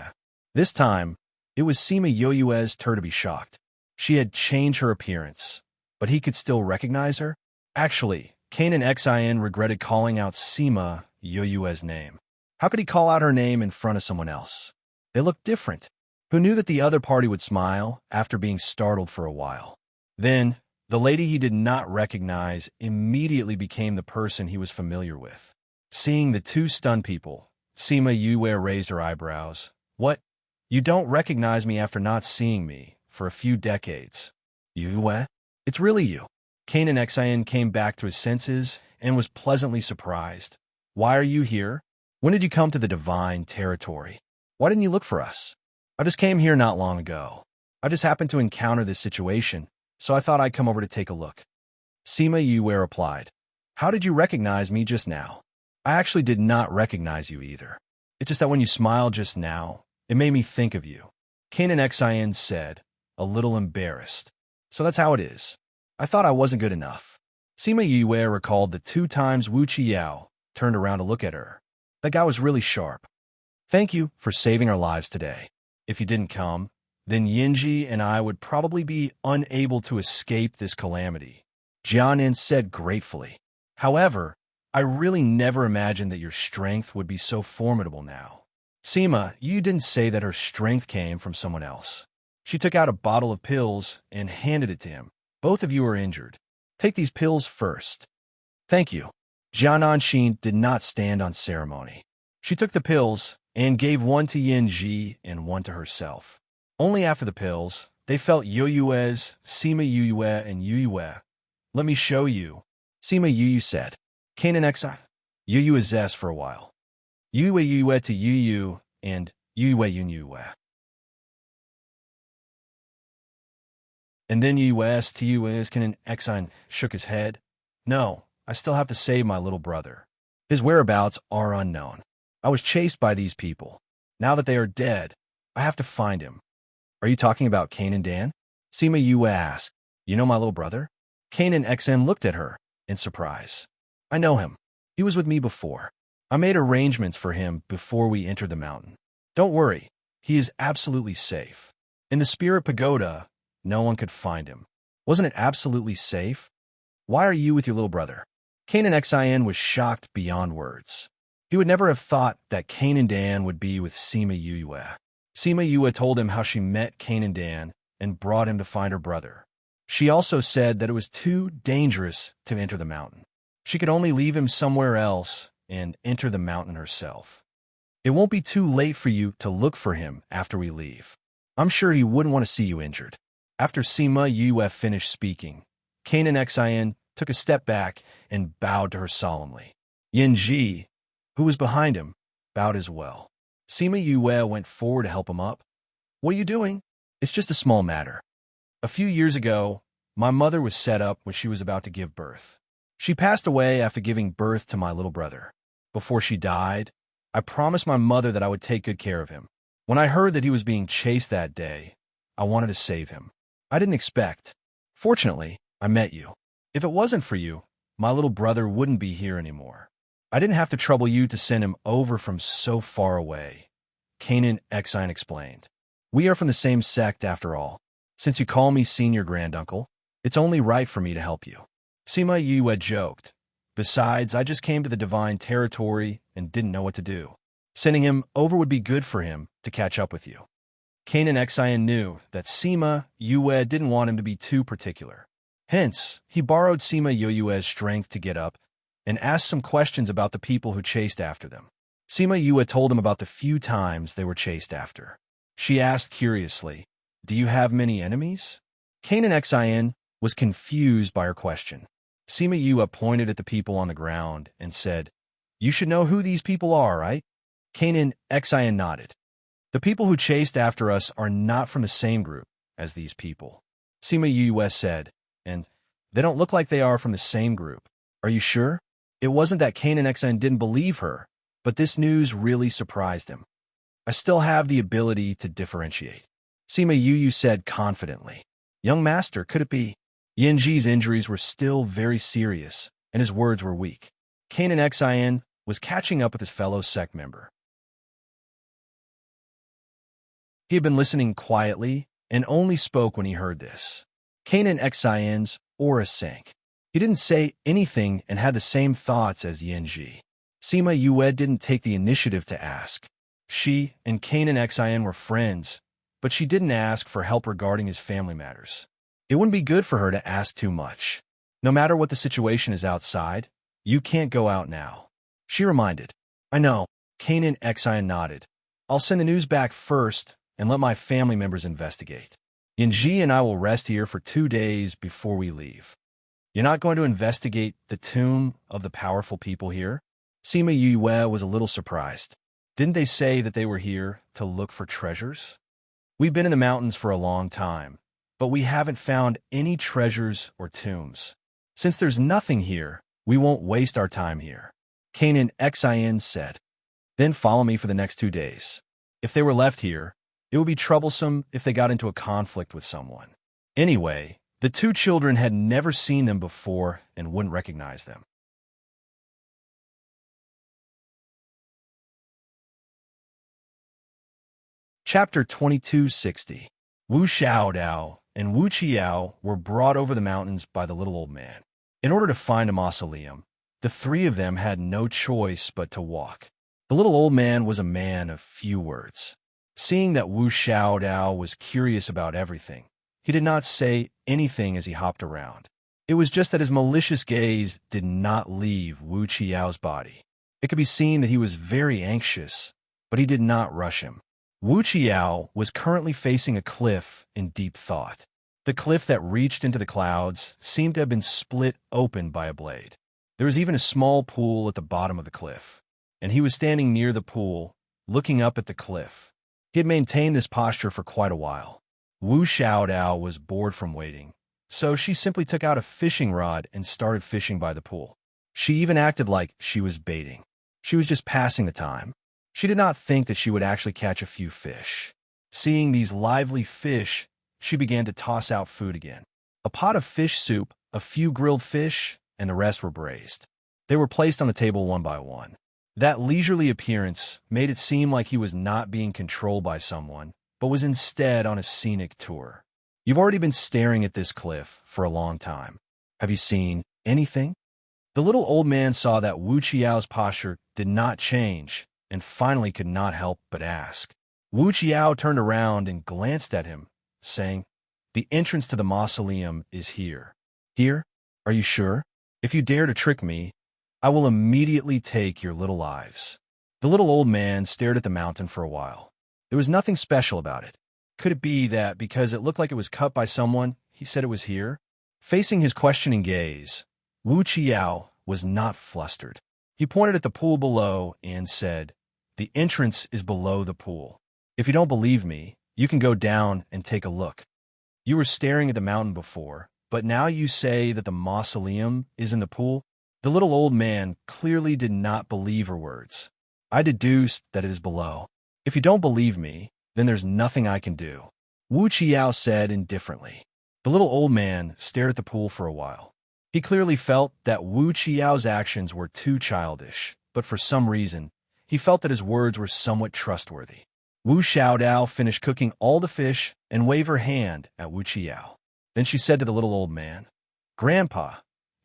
This time, it was Sima Yue's turn to be shocked. She had changed her appearance, but he could still recognize her. Actually, Kanan Xion regretted calling out Sima Yue's name. How could he call out her name in front of someone else? They looked different. Who knew that the other party would smile after being startled for a while? Then, the lady he did not recognize immediately became the person he was familiar with. Seeing the two stunned people, Sima Yue raised her eyebrows. "What? You don't recognize me after not seeing me for a few decades?" "Yue? It's really you." Kanan Xion came back to his senses and was pleasantly surprised. "Why are you here? When did you come to the divine territory? Why didn't you look for us?" "I just came here not long ago. I just happened to encounter this situation, so I thought I'd come over to take a look." Sima Yue replied, "How did you recognize me just now?" "I actually did not recognize you either. It's just that when you smiled just now, it made me think of you." Kanan Xion said, a little embarrassed. "So that's how it is. I thought I wasn't good enough." Sima Yue recalled the 2 times Wu Qiao turned around to look at her. That guy was really sharp. "Thank you for saving our lives today. If you didn't come, then Yinji and I would probably be unable to escape this calamity," Jianin said gratefully. "However, I really never imagined that your strength would be so formidable now." "Sima, you didn't say that her strength came from someone else." She took out a bottle of pills and handed it to him. "Both of you are injured. Take these pills first." "Thank you." Jianan Xin did not stand on ceremony. She took the pills and gave one to Yinji and one to herself. Only after the pills, they felt Yue's, Sima Yue, and Yue. "Let me show you," Sima Yue said. Kanan Xion. Yue zest for a while. Yue to Yue and Yue. And then US to US. Kanan Xion shook his head. "No, I still have to save my little brother. His whereabouts are unknown. I was chased by these people. Now that they are dead, I have to find him." Are you talking about Kane and Dan? Sima Yue asked. You know my little brother? Kane and XN looked at her in surprise. I know him. He was with me before. I made arrangements for him before we entered the mountain. Don't worry, he is absolutely safe. In the Spirit Pagoda, no one could find him. Wasn't it absolutely safe? Why are you with your little brother? Kane and XIN was shocked beyond words. He would never have thought that Kane and Dan would be with Sima Yue. Sima Yue told him how she met Kane and Dan and brought him to find her brother. She also said that it was too dangerous to enter the mountain. She could only leave him somewhere else and enter the mountain herself. It won't be too late for you to look for him after we leave. I'm sure he wouldn't want to see you injured. After Sima Yue finished speaking, Kane and XIN took a step back and bowed to her solemnly. Yin Ji, who was behind him, bowed as well. Sima Yue went forward to help him up. What are you doing? It's just a small matter. A few years ago, my mother was set up when she was about to give birth. She passed away after giving birth to my little brother. Before she died, I promised my mother that I would take good care of him. When I heard that he was being chased that day, I wanted to save him. I didn't expect. Fortunately, I met you. If it wasn't for you, my little brother wouldn't be here anymore. I didn't have to trouble you to send him over from so far away. Kanan Exine explained. We are from the same sect after all. Since you call me senior granduncle, it's only right for me to help you. Sima Yue joked. Besides, I just came to the divine territory and didn't know what to do. Sending him over would be good for him to catch up with you. Kanan Exine knew that Sima Yue didn't want him to be too particular. Hence, he borrowed Sima Yue's strength to get up and asked some questions about the people who chased after them. Sima Yue told him about the few times they were chased after. She asked curiously, Do you have many enemies? Kanan Exine was confused by her question. Sima Yue pointed at the people on the ground and said, You should know who these people are, right? Kanan Exine nodded. The people who chased after us are not from the same group as these people. Sima Yue said, and they don't look like they are from the same group. Are you sure? It wasn't that Kanan Exine didn't believe her, but this news really surprised him. I still have the ability to differentiate. Sima Yue said confidently. Young master, could it be? Yinji's injuries were still very serious, and his words were weak. Kanan Exine was catching up with his fellow sect member. He had been listening quietly and only spoke when he heard this. Kanan Exine's aura sank. He didn't say anything and had the same thoughts as Yinji. Sima Yue didn't take the initiative to ask. She and Kanan Exine were friends, but she didn't ask for help regarding his family matters. It wouldn't be good for her to ask too much. No matter what the situation is outside, you can't go out now. She reminded. I know. Kanan Exine nodded. I'll send the news back first and let my family members investigate. Yinji and I will rest here for 2 days before we leave. You're not going to investigate the tomb of the powerful people here? Sima Yue was a little surprised. Didn't they say that they were here to look for treasures? We've been in the mountains for a long time, but we haven't found any treasures or tombs. Since there's nothing here, we won't waste our time here. Kanan Exine said. Then follow me for the next 2 days. If they were left here, it would be troublesome if they got into a conflict with someone. Anyway, the 2 children had never seen them before and wouldn't recognize them. Chapter 2260. Wu Xiaodao and Wu Qiao were brought over the mountains by the little old man. In order to find a mausoleum, the 3 of them had no choice but to walk. The little old man was a man of few words. Seeing that Wu Xiaodao was curious about everything, he did not say anything as he hopped around. It was just that his malicious gaze did not leave Wu Qiao's body. It could be seen that he was very anxious, but he did not rush him. Wu Qiao was currently facing a cliff in deep thought. The cliff that reached into the clouds seemed to have been split open by a blade. There was even a small pool at the bottom of the cliff, and he was standing near the pool, looking up at the cliff. He had maintained this posture for quite a while. Wu Xiaodao was bored from waiting, so she simply took out a fishing rod and started fishing by the pool. She even acted like she was baiting. She was just passing the time. She did not think that she would actually catch a few fish. Seeing these lively fish, she began to toss out food again. A pot of fish soup, a few grilled fish, and the rest were braised. They were placed on the table one by one. That leisurely appearance made it seem like he was not being controlled by someone, but was instead on a scenic tour. You've already been staring at this cliff for a long time. Have you seen anything? The little old man saw that Wu Qiao's posture did not change and finally could not help but ask. Wu Qiao turned around and glanced at him, saying, "The entrance to the mausoleum is here." "Here? Are you sure? If you dare to trick me, I will immediately take your little lives." The little old man stared at the mountain for a while. There was nothing special about it. Could it be that because it looked like it was cut by someone, he said it was here? Facing his questioning gaze, Wu Qiao was not flustered. He pointed at the pool below and said, "The entrance is below the pool. If you don't believe me, you can go down and take a look. You were staring at the mountain before, but now you say that the mausoleum is in the pool?" The little old man clearly did not believe her words. "I deduced that it is below. If you don't believe me, then there's nothing I can do," Wu Qiao said indifferently. The little old man stared at the pool for a while. He clearly felt that Wu Qiao's actions were too childish, but for some reason, he felt that his words were somewhat trustworthy. Wu Xiaodao finished cooking all the fish and waved her hand at Wu Qiao. Then she said to the little old man, "Grandpa,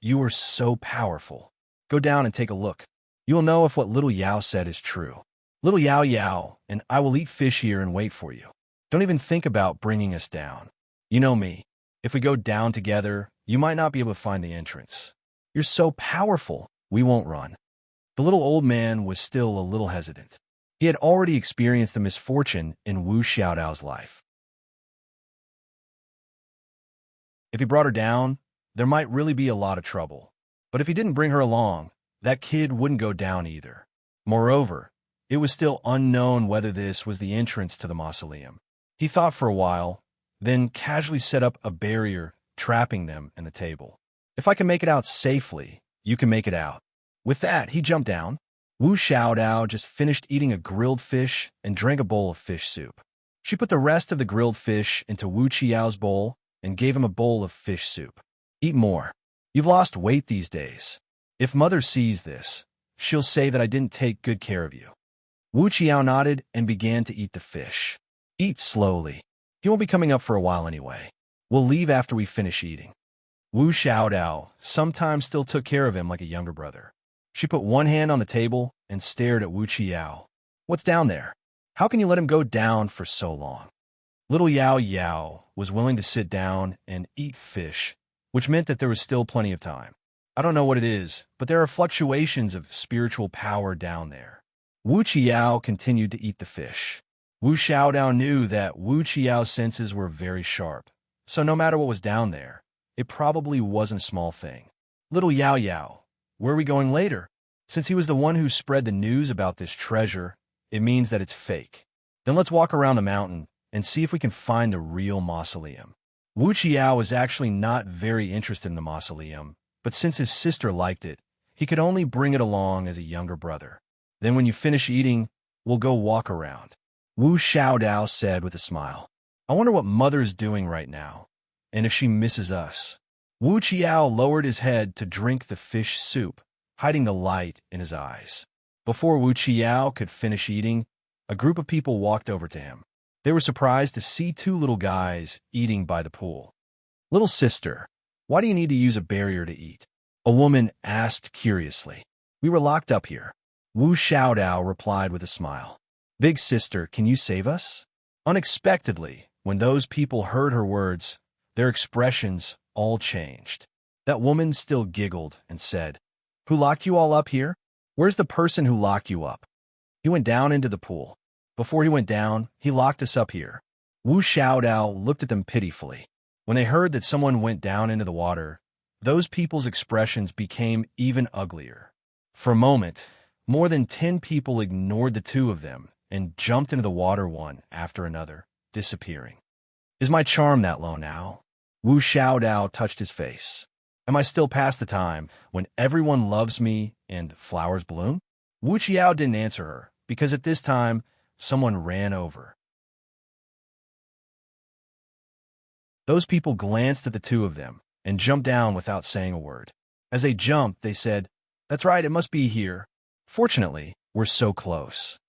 you are so powerful. Go down and take a look. You will know if what little Yao said is true. Little Yao Yao, and I will eat fish here and wait for you. Don't even think about bringing us down. You know me. If we go down together, you might not be able to find the entrance. You're so powerful, we won't run." The little old man was still a little hesitant. He had already experienced the misfortune in Wu Xiaodao's life. If he brought her down, there might really be a lot of trouble. But if he didn't bring her along, that kid wouldn't go down either. Moreover, it was still unknown whether this was the entrance to the mausoleum. He thought for a while, then casually set up a barrier, trapping them in the table. "If I can make it out safely, you can make it out." With that, he jumped down. Wu Xiaodao just finished eating a grilled fish and drank a bowl of fish soup. She put the rest of the grilled fish into Wu Qiao's bowl and gave him a bowl of fish soup. "Eat more. You've lost weight these days. If Mother sees this, she'll say that I didn't take good care of you." Wu Qiao nodded and began to eat the fish. "Eat slowly. He won't be coming up for a while anyway. We'll leave after we finish eating." Wu Xiaodao sometimes still took care of him like a younger brother. She put one hand on the table and stared at Wu Qiao. "What's down there? How can you let him go down for so long?" Little Yao Yao was willing to sit down and eat fish, which meant that there was still plenty of time. "I don't know what it is, but there are fluctuations of spiritual power down there." Wu Qiao continued to eat the fish. Wu Xiaodao knew that Wu Qiao's senses were very sharp, so no matter what was down there, it probably wasn't a small thing. "Little Yao Yao, where are we going later?" Since he was the one who spread the news about this treasure, it means that it's fake. "Then let's walk around the mountain and see if we can find the real mausoleum." Wu Qiao was actually not very interested in the mausoleum, but since his sister liked it, he could only bring it along as a younger brother. "Then when you finish eating, we'll go walk around," Wu Xiaodao said with a smile. "I wonder what Mother's doing right now, and if she misses us." Wu Qiao lowered his head to drink the fish soup, hiding the light in his eyes. Before Wu Qiao could finish eating, a group of people walked over to him. They were surprised to see two little guys eating by the pool. "Little sister, why do you need to use a barrier to eat?" a woman asked curiously. "We were locked up here," Wu Xiaodao replied with a smile. "Big sister, can you save us?" Unexpectedly, when those people heard her words, their expressions all changed. That woman still giggled and said, "Who locked you all up here? Where's the person who locked you up?" "He went down into the pool. Before he went down, he locked us up here." Wu Xiaodao looked at them pitifully. When they heard that someone went down into the water, those people's expressions became even uglier. For a moment, more than 10 people ignored the two of them and jumped into the water one after another, disappearing. "Is my charm that low now?" Wu Xiaodao touched his face. "Am I still past the time when everyone loves me and flowers bloom?" Wu Qiao didn't answer her, because at this time, someone ran over. Those people glanced at the two of them and jumped down without saying a word. As they jumped, they said, "That's right, it must be here. Fortunately, we're so close."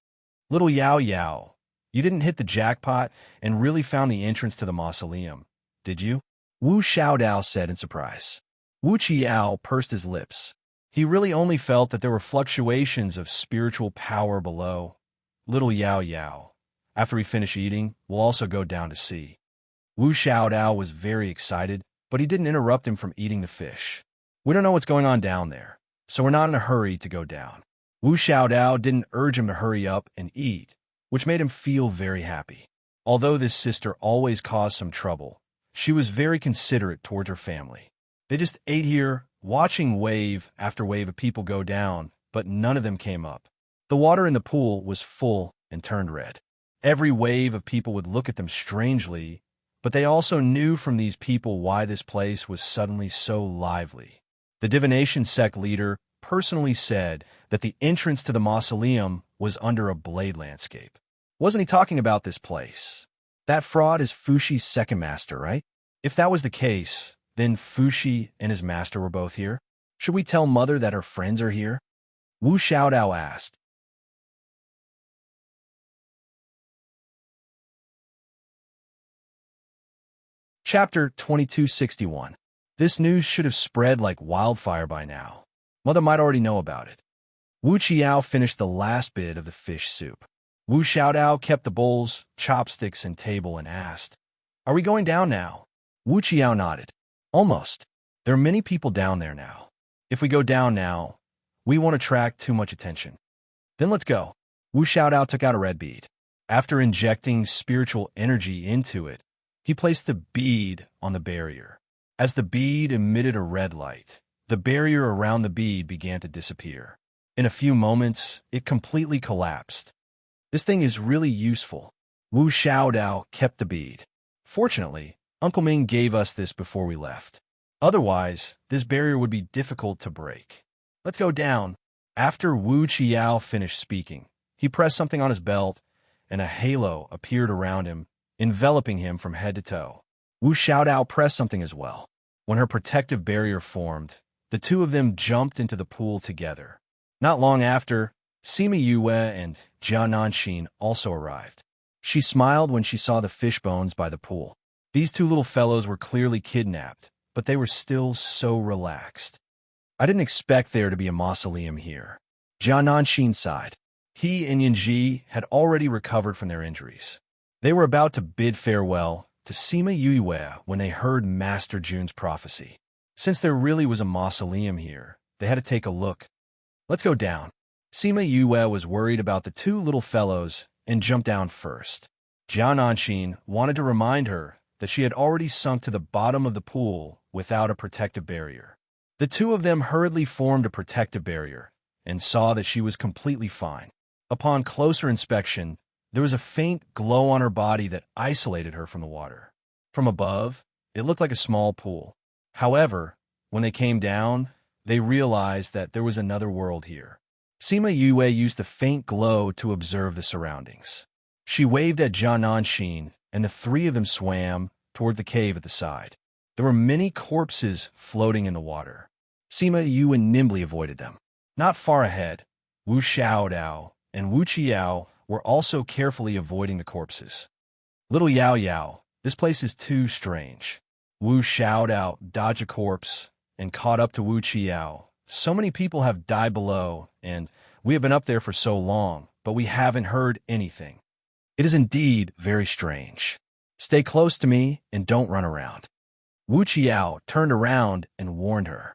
Little Yao Yao, you didn't hit the jackpot and really found the entrance to the mausoleum, did you? Wu Xiaodao said in surprise. Wu Qiao pursed his lips. He really only felt that there were fluctuations of spiritual power below. Little Yao Yao, after we finish eating, we'll also go down to see. Wu Xiaodao was very excited, but he didn't interrupt him from eating the fish. We don't know what's going on down there, so we're not in a hurry to go down. Wu Xiaodao didn't urge him to hurry up and eat, which made him feel very happy. Although this sister always caused some trouble, she was very considerate toward her family. They just ate here, watching wave after wave of people go down, but none of them came up. The water in the pool was full and turned red. Every wave of people would look at them strangely, but they also knew from these people why this place was suddenly so lively. The divination sect leader personally said that the entrance to the mausoleum was under a blade landscape. Wasn't he talking about this place? That fraud is Fushi's second master, right? If that was the case, then Fushi and his master were both here. Should we tell Mother that her friends are here? Wu Xiaodao asked. Chapter 2261. This news should have spread like wildfire by now. Mother might already know about it. Wu Qiao finished the last bit of the fish soup. Wu Xiaodao kept the bowls, chopsticks, and table and asked, "Are we going down now?" Wu Qiao nodded. "Almost. There are many people down there now. If we go down now, we won't attract too much attention. Then let's go." Wu Xiaodao took out a red bead. After injecting spiritual energy into it, he placed the bead on the barrier. As the bead emitted a red light, the barrier around the bead began to disappear. In a few moments, it completely collapsed. This thing is really useful. Wu Xiaodao kept the bead. Fortunately, Uncle Ming gave us this before we left. Otherwise, this barrier would be difficult to break. Let's go down. After Wu Qiao finished speaking, he pressed something on his belt, and a halo appeared around him, enveloping him from head to toe. Wu Xiaodao pressed something as well. When her protective barrier formed, the two of them jumped into the pool together. Not long after, Sima Yue and Jia Nanxin also arrived. She smiled when she saw the fish bones by the pool. These two little fellows were clearly kidnapped, but they were still so relaxed. I didn't expect there to be a mausoleum here. Jia Nanxin sighed. He and Yanji had already recovered from their injuries. They were about to bid farewell to Sima Yue when they heard Master Jun's prophecy. Since there really was a mausoleum here, they had to take a look. Let's go down. Sima Yue was worried about the two little fellows and jumped down first. Jia Nanxin wanted to remind her that she had already sunk to the bottom of the pool without a protective barrier. The two of them hurriedly formed a protective barrier and saw that she was completely fine. Upon closer inspection, there was a faint glow on her body that isolated her from the water. From above, it looked like a small pool. However, when they came down, they realized that there was another world here. Sima Yue used the faint glow to observe the surroundings. She waved at Jia Nanxin, and the three of them swam toward the cave at the side. There were many corpses floating in the water. Sima Yue nimbly avoided them. Not far ahead, Wu Xiaodao and Wu Qiao were also carefully avoiding the corpses. Little Yao Yao, this place is too strange. Wu Xiaodao dodged a corpse and caught up to Wu Qiao. So many people have died below, and we have been up there for so long, but we haven't heard anything. It is indeed very strange. Stay close to me and don't run around. Wu Qiao turned around and warned her.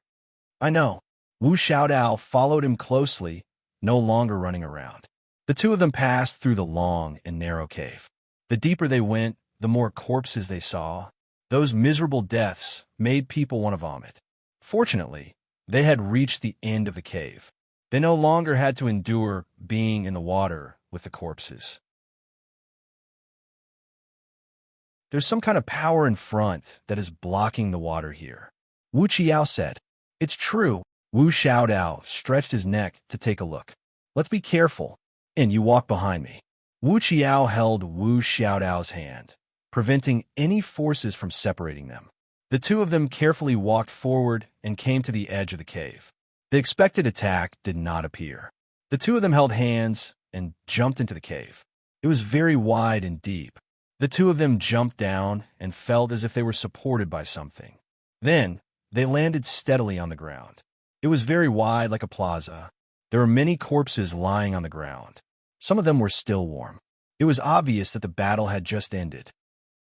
I know. Wu Xiaodao followed him closely, no longer running around. The two of them passed through the long and narrow cave. The deeper they went, the more corpses they saw. Those miserable deaths made people want to vomit. Fortunately, they had reached the end of the cave. They no longer had to endure being in the water with the corpses. There's some kind of power in front that is blocking the water here. Wu Qiao said. It's true. Wu Xiaodao stretched his neck to take a look. Let's be careful. And you walk behind me. Wu Qiao held Wu Xiaodao's hand, preventing any forces from separating them. The two of them carefully walked forward and came to the edge of the cave. The expected attack did not appear. The two of them held hands and jumped into the cave. It was very wide and deep. The two of them jumped down and felt as if they were supported by something. Then, they landed steadily on the ground. It was very wide, like a plaza. There were many corpses lying on the ground. Some of them were still warm. It was obvious that the battle had just ended.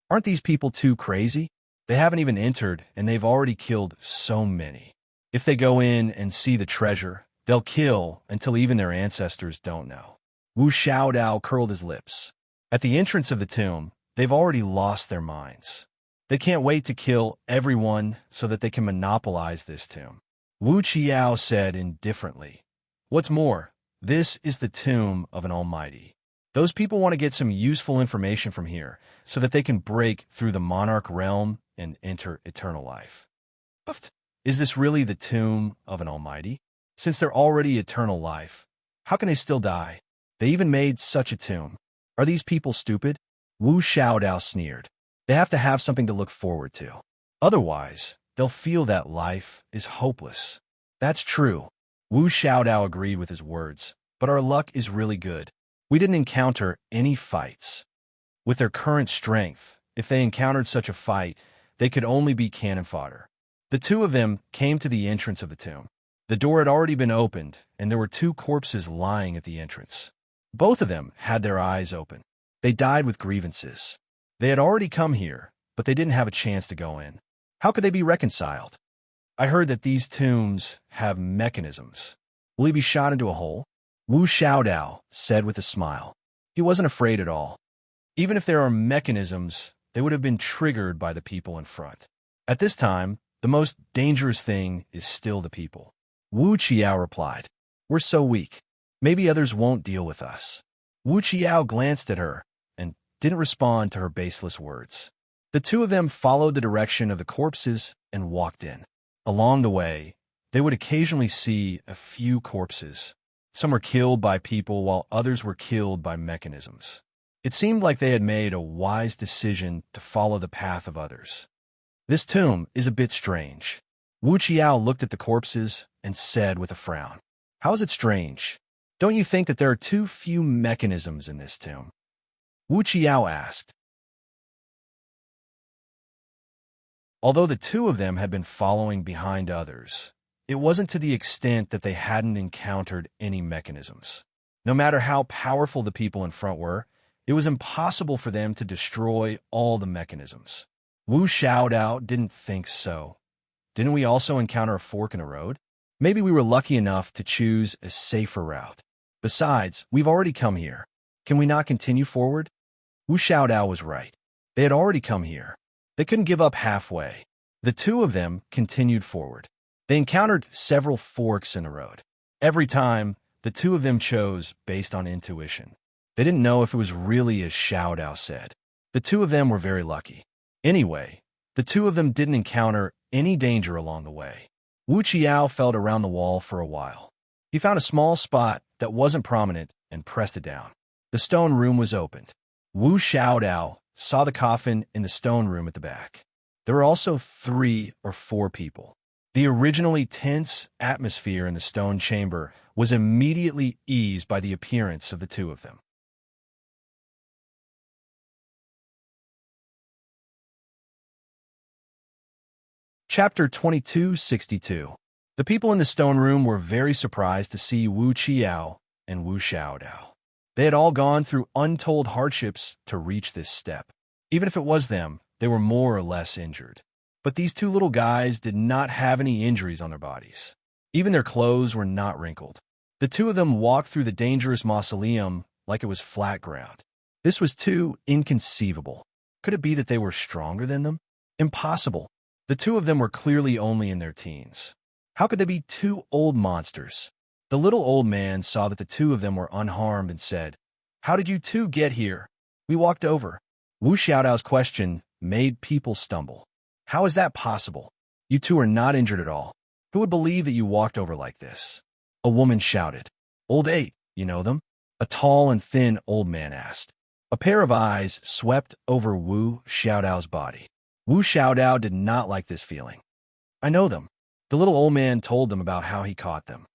Aren't these people too crazy? They haven't even entered, and they've already killed so many. If they go in and see the treasure, they'll kill until even their ancestors don't know. Wu Xiaodao curled his lips. At the entrance of the tomb, they've already lost their minds. They can't wait to kill everyone so that they can monopolize this tomb. Wu Qiao said indifferently. What's more, this is the tomb of an almighty. Those people want to get some useful information from here so that they can break through the monarch realm and enter eternal life. Is this really the tomb of an almighty? Since they're already eternal life, how can they still die? They even made such a tomb. Are these people stupid? Wu Xiaodao sneered. They have to have something to look forward to. Otherwise, they'll feel that life is hopeless. That's true. Wu Xiaodao agreed with his words, but our luck is really good. We didn't encounter any fights. With their current strength, if they encountered such a fight, they could only be cannon fodder. The two of them came to the entrance of the tomb. The door had already been opened, and there were two corpses lying at the entrance. Both of them had their eyes open. They died with grievances. They had already come here, but they didn't have a chance to go in. How could they be reconciled? I heard that these tombs have mechanisms. Will he be shot into a hole? Wu Xiaodao said with a smile. He wasn't afraid at all. Even if there are mechanisms, they would have been triggered by the people in front. At this time, the most dangerous thing is still the people. Wu Qiao replied. We're so weak. Maybe others won't deal with us. Wu Qiao glanced at her and didn't respond to her baseless words. The two of them followed the direction of the corpses and walked in. Along the way, they would occasionally see a few corpses. Some were killed by people while others were killed by mechanisms. It seemed like they had made a wise decision to follow the path of others. This tomb is a bit strange. Wu Qiao looked at the corpses and said with a frown, How is it strange? Don't you think that there are too few mechanisms in this tomb? Wu Qiao asked. Although the two of them had been following behind others, it wasn't to the extent that they hadn't encountered any mechanisms. No matter how powerful the people in front were, it was impossible for them to destroy all the mechanisms. Wu Xiaodao didn't think so. Didn't we also encounter a fork in the road? Maybe we were lucky enough to choose a safer route. Besides, we've already come here. Can we not continue forward? Wu Xiaodao was right. They had already come here. They couldn't give up halfway. The two of them continued forward. They encountered several forks in the road. Every time, the two of them chose based on intuition. They didn't know if it was really as Xiaodao said. The two of them were very lucky. Anyway, the two of them didn't encounter any danger along the way. Wu Qiao felt around the wall for a while. He found a small spot that wasn't prominent and pressed it down. The stone room was opened. Wu Xiaodao saw the coffin in the stone room at the back. There were also 3 or 4 people. The originally tense atmosphere in the stone chamber was immediately eased by the appearance of the two of them. Chapter 2262. The people in the stone room were very surprised to see Wu Qiao and Wu Xiaodao. They had all gone through untold hardships to reach this step. Even if it was them, they were more or less injured. But these two little guys did not have any injuries on their bodies. Even their clothes were not wrinkled. The two of them walked through the dangerous mausoleum like it was flat ground. This was too inconceivable. Could it be that they were stronger than them? Impossible. The two of them were clearly only in their teens. How could they be 2 old monsters? The little old man saw that the two of them were unharmed and said, How did you two get here? We walked over. Wu Xiaodao's question made people stumble. How is that possible? You two are not injured at all. Who would believe that you walked over like this? A woman shouted. Old 8, you know them? A tall and thin old man asked. A pair of eyes swept over Wu Xiaodao's body. Wu Xiaodao did not like this feeling. I know them. The little old man told them about how he caught them.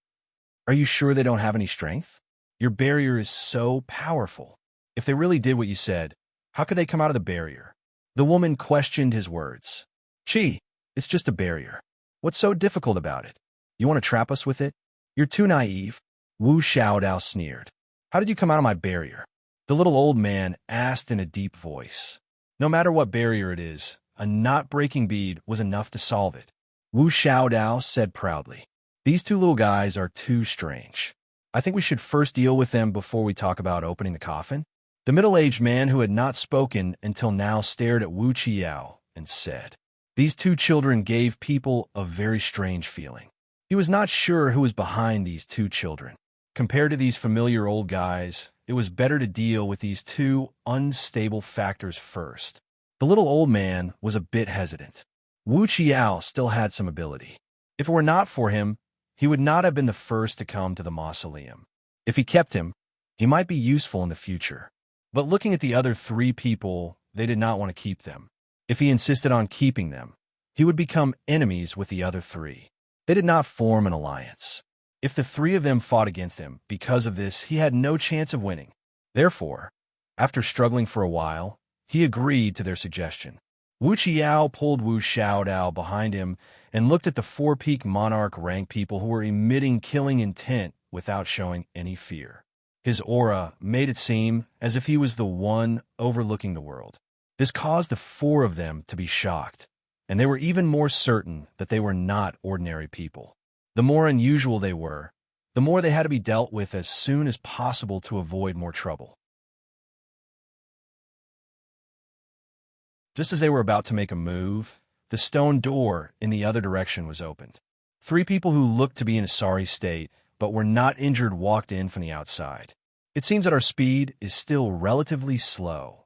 Are you sure they don't have any strength? Your barrier is so powerful. If they really did what you said, how could they come out of the barrier? The woman questioned his words. Chi, it's just a barrier. What's so difficult about it? You want to trap us with it? You're too naive. Wu Xiaodao sneered. How did you come out of my barrier? The little old man asked in a deep voice. No matter what barrier it is, a knot-breaking bead was enough to solve it. Wu Xiaodao said proudly. These two little guys are too strange. I think we should first deal with them before we talk about opening the coffin. The middle-aged man who had not spoken until now stared at Wu Qiao and said, these two children gave people a very strange feeling. He was not sure who was behind these two children. Compared to these familiar old guys, it was better to deal with these two unstable factors first. The little old man was a bit hesitant. Wu Qiao still had some ability. If it were not for him, he would not have been the first to come to the mausoleum. If he kept him, he might be useful in the future. But looking at the other three people, they did not want to keep them. If he insisted on keeping them, he would become enemies with the other three. They did not form an alliance. If the three of them fought against him, because of this, he had no chance of winning. Therefore, after struggling for a while, he agreed to their suggestion. Wu Qiao pulled Wu Xiaodao behind him and looked at the four-peak monarch rank people who were emitting killing intent without showing any fear. His aura made it seem as if he was the one overlooking the world. This caused the four of them to be shocked, and they were even more certain that they were not ordinary people. The more unusual they were, the more they had to be dealt with as soon as possible to avoid more trouble. Just as they were about to make a move, the stone door in the other direction was opened. Three people who looked to be in a sorry state, but were not injured, walked in from the outside. It seems that our speed is still relatively slow.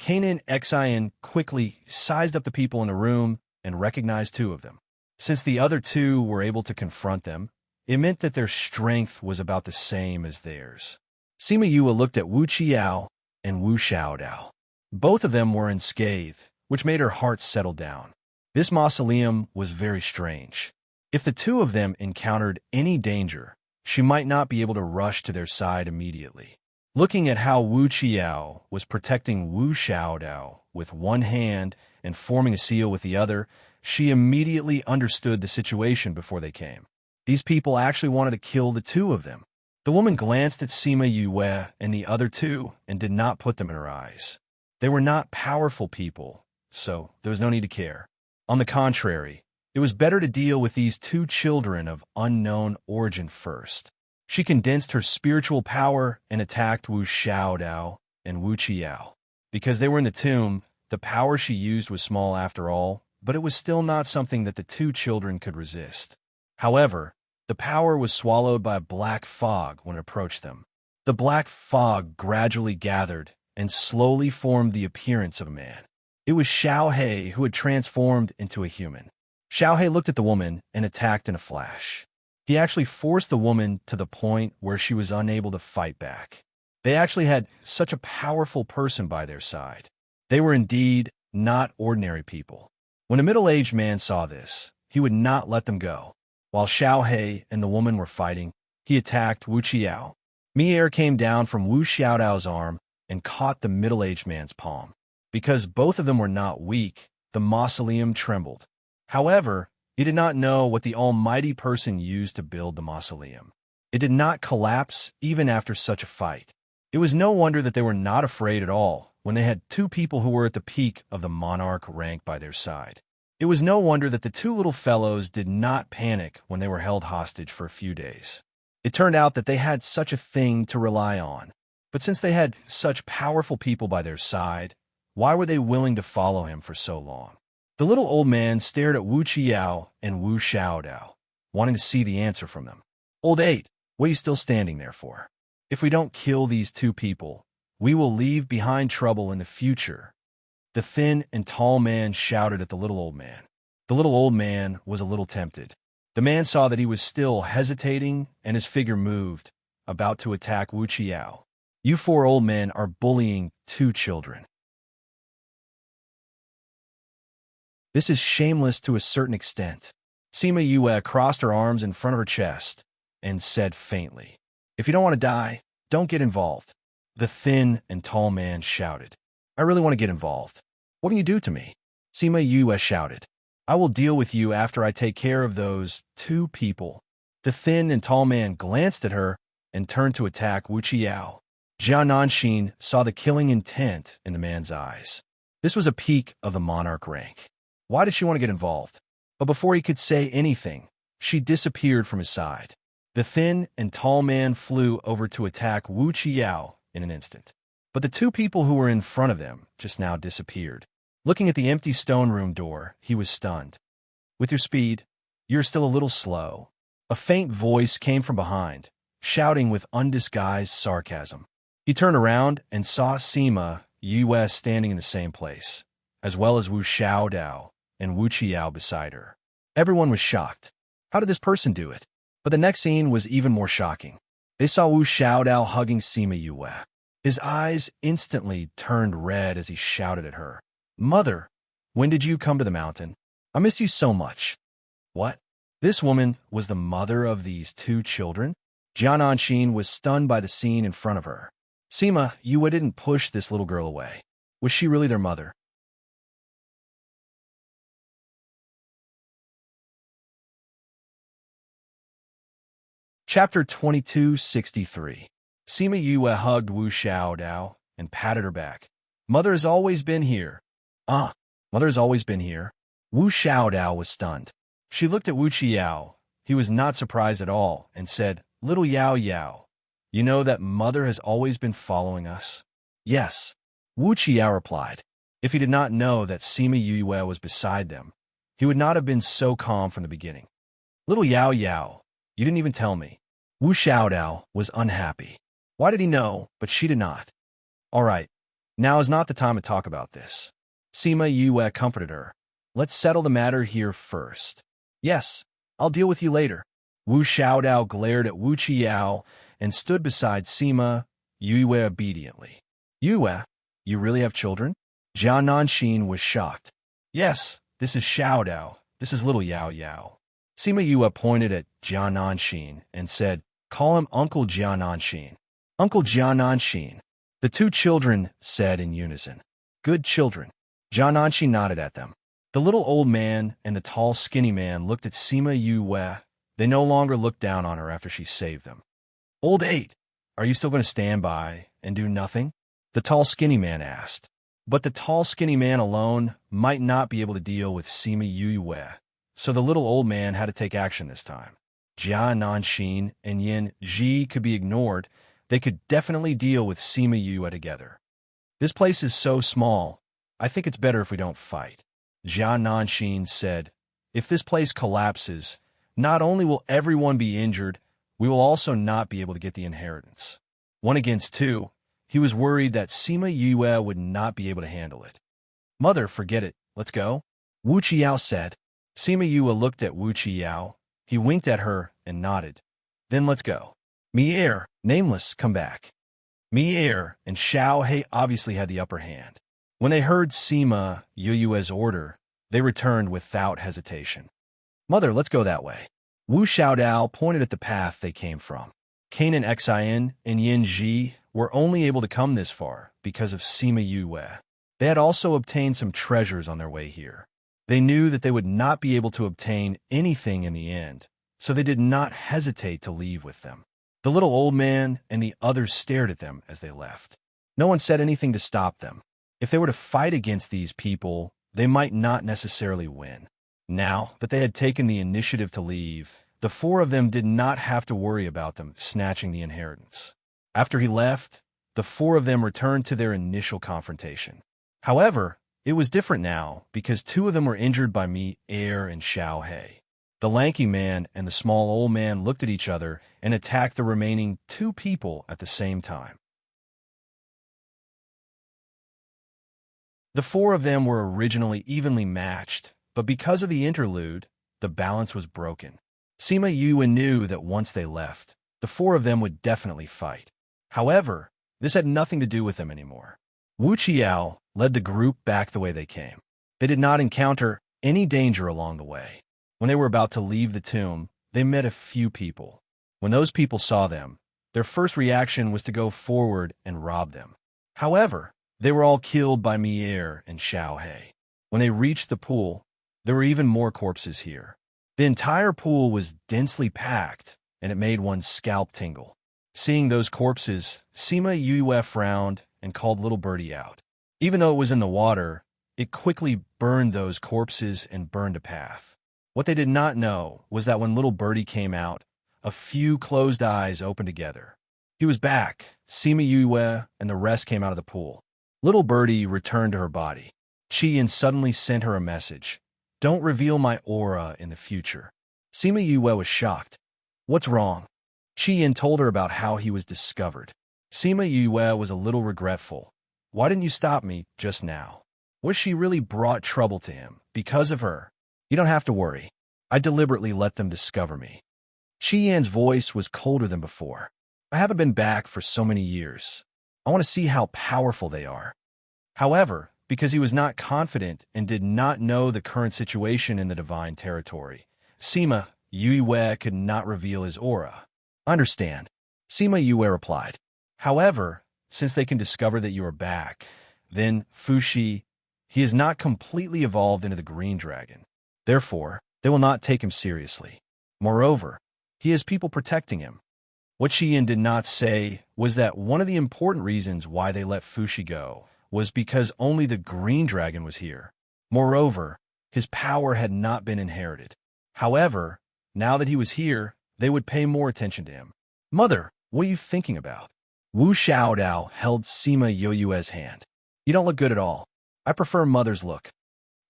Kanan Xian quickly sized up the people in the room and recognized two of them. Since the other two were able to confront them, it meant that their strength was about the same as theirs. Sima Yue looked at Wu Qiao and Wu Xiaodao. Both of them were unscathed, which made her heart settle down. This mausoleum was very strange. If the two of them encountered any danger, she might not be able to rush to their side immediately. Looking at how Wu Qiao was protecting Wu Xiaodao with one hand and forming a seal with the other, she immediately understood the situation before they came. These people actually wanted to kill the two of them. The woman glanced at Sima Yue and the other two and did not put them in her eyes. They were not powerful people, so there was no need to care. On the contrary, it was better to deal with these two children of unknown origin first. She condensed her spiritual power and attacked Wu Xiaodao and Wu Qiao. Because they were in the tomb, the power she used was small after all, but it was still not something that the two children could resist. However, the power was swallowed by a black fog when it approached them. The black fog gradually gathered and slowly formed the appearance of a man. It was Xiao He who had transformed into a human. Xiao He looked at the woman and attacked in a flash. He actually forced the woman to the point where she was unable to fight back. They actually had such a powerful person by their side. They were indeed not ordinary people. When a middle-aged man saw this, he would not let them go. While Xiao He and the woman were fighting, he attacked Wu Qiao. Mi-air came down from Wu Xiaodao's arm and caught the middle-aged man's palm. Because both of them were not weak, the mausoleum trembled. However, he did not know what the almighty person used to build the mausoleum. It did not collapse even after such a fight. It was no wonder that they were not afraid at all when they had two people who were at the peak of the monarch rank by their side. It was no wonder that the two little fellows did not panic when they were held hostage for a few days. It turned out that they had such a thing to rely on. But since they had such powerful people by their side, why were they willing to follow him for so long? The little old man stared at Wu Qiao and Wu Xiaodao, wanting to see the answer from them. Old eight, what are you still standing there for? If we don't kill these two people, we will leave behind trouble in the future. The thin and tall man shouted at the little old man. The little old man was a little tempted. The man saw that he was still hesitating and his figure moved, about to attack Wu Qiao. You four old men are bullying two children. This is shameless to a certain extent. Sima Yue crossed her arms in front of her chest and said faintly, "If you don't want to die, don't get involved." The thin and tall man shouted, "I really want to get involved. What can you do to me?" Sima Yue shouted, "I will deal with you after I take care of those two people." The thin and tall man glanced at her and turned to attack Wu Qiao. Jia Nanxin saw the killing intent in the man's eyes. This was a peak of the monarch rank. Why did she want to get involved? But before he could say anything, she disappeared from his side. The thin and tall man flew over to attack Wu Qiao in an instant. But the two people who were in front of them just now disappeared. Looking at the empty stone room door, he was stunned. "With your speed, you're still a little slow." A faint voice came from behind, shouting with undisguised sarcasm. He turned around and saw Sima Yue standing in the same place, as well as Wu Xiaodao and Wu Qiao beside her. Everyone was shocked. How did this person do it? But the next scene was even more shocking. They saw Wu Xiaodao hugging Sima Yue. His eyes instantly turned red as he shouted at her, "Mother, when did you come to the mountain? I missed you so much." What? This woman was the mother of these two children? Jia Nanxin was stunned by the scene in front of her. Sima Yue didn't push this little girl away. Was she really their mother? Chapter 2263. Sima Yue hugged Wu Xiaodao and patted her back. "Mother has always been here." "Ah, mother has always been here?" Wu Xiaodao was stunned. She looked at Wu Qiao. He was not surprised at all and said, "Little Yao Yao, you know that mother has always been following us?" "Yes," Wu Qiao replied. If he did not know that Sima Yue was beside them, he would not have been so calm from the beginning. "Little Yao Yao, you didn't even tell me." Wu Xiaodao was unhappy. Why did he know, but she did not? "All right, now is not the time to talk about this." Sima Yue comforted her. "Let's settle the matter here first." "Yes, I'll deal with you later." Wu Xiaodao glared at Wu Qiao and stood beside Sima Yue obediently. "Yue, you really have children?" Jia Nanxin was shocked. "Yes, this is Xiaodao. This is little Yao Yao." Sima Yue pointed at Jia Nanxin and said, "Call him Uncle Jia Nanxin." "Uncle Jia Nanxin," the two children said in unison. "Good children." Jia Nanxin nodded at them. The little old man and the tall skinny man looked at Sima Yue. They no longer looked down on her after she saved them. "Old 8, are you still going to stand by and do nothing?" the tall skinny man asked. But the tall skinny man alone might not be able to deal with Sima Yue, so the little old man had to take action this time. Jia Nanxin and Yin Ji could be ignored. They could definitely deal with Sima Yue together. "This place is so small, I think it's better if we don't fight." Jia Nanxin said, "If this place collapses, not only will everyone be injured, we will also not be able to get the inheritance." 1 against 2, he was worried that Sima Yue would not be able to handle it. "Mother, forget it. Let's go," Wu Qiao said. Sima Yue looked at Wu Qiao. He winked at her and nodded. "Then let's go." Mier, Nameless, come back. Mier and Xiao He obviously had the upper hand. When they heard Sima Yue's order, they returned without hesitation. "Mother, let's go that way." Wu Xiaodao pointed at the path they came from. Cain and Xian and Yin Ji were only able to come this far because of Sima Yue. They had also obtained some treasures on their way here. They knew that they would not be able to obtain anything in the end, so they did not hesitate to leave with them. The little old man and the others stared at them as they left. No one said anything to stop them. If they were to fight against these people, they might not necessarily win. Now that they had taken the initiative to leave, the four of them did not have to worry about them snatching the inheritance. After he left, the four of them returned to their initial confrontation. However, it was different now because two of them were injured by Mier and Xiao He. The lanky man and the small old man looked at each other and attacked the remaining two people at the same time. The four of them were originally evenly matched, but because of the interlude, the balance was broken. Sima Yue knew that once they left, the four of them would definitely fight. However, This had nothing to do with them anymore. Wu Qiao led the group back the way they came. They did not encounter any danger along the way. When they were about to leave the tomb, they met a few people. When those people saw them, their first reaction was to go forward and rob them. However, they were all killed by Mier and Xiao He. When they reached the pool, there were even more corpses here. The entire pool was densely packed, and it made one's scalp tingle. Seeing those corpses, Sima Yue frowned and called little birdie out. Even though it was in the water, it quickly burned those corpses and burned a path. What they did not know was that when little birdie came out, a few closed eyes opened together. He was back. Sima Yue and the rest came out of the pool. Little birdie returned to her body. Qian suddenly sent her a message. Don't reveal my aura in the future. Sima Yue was shocked. What's wrong? Qian told her about how he was discovered. Sima Yue was a little regretful. Why didn't you stop me just now? Was she really brought trouble to him because of her? You don't have to worry. I deliberately let them discover me. Qian's voice was colder than before. I haven't been back for so many years. I want to see how powerful they are. However, because he was not confident and did not know the current situation in the divine territory, Sima Yue could not reveal his aura. Understand, Sima Yue replied. However, since they can discover that you are back, then Fushi, he is not completely evolved into the green dragon. Therefore, they will not take him seriously. Moreover, he has people protecting him. What Qian did not say was that one of the important reasons why they let Fushi go was because only the green dragon was here. Moreover, his power had not been inherited. However, now that he was here, they would pay more attention to him. Mother, what are you thinking about? Wu Xiaodao held Sima Yue's hand. You don't look good at all. I prefer Mother's look.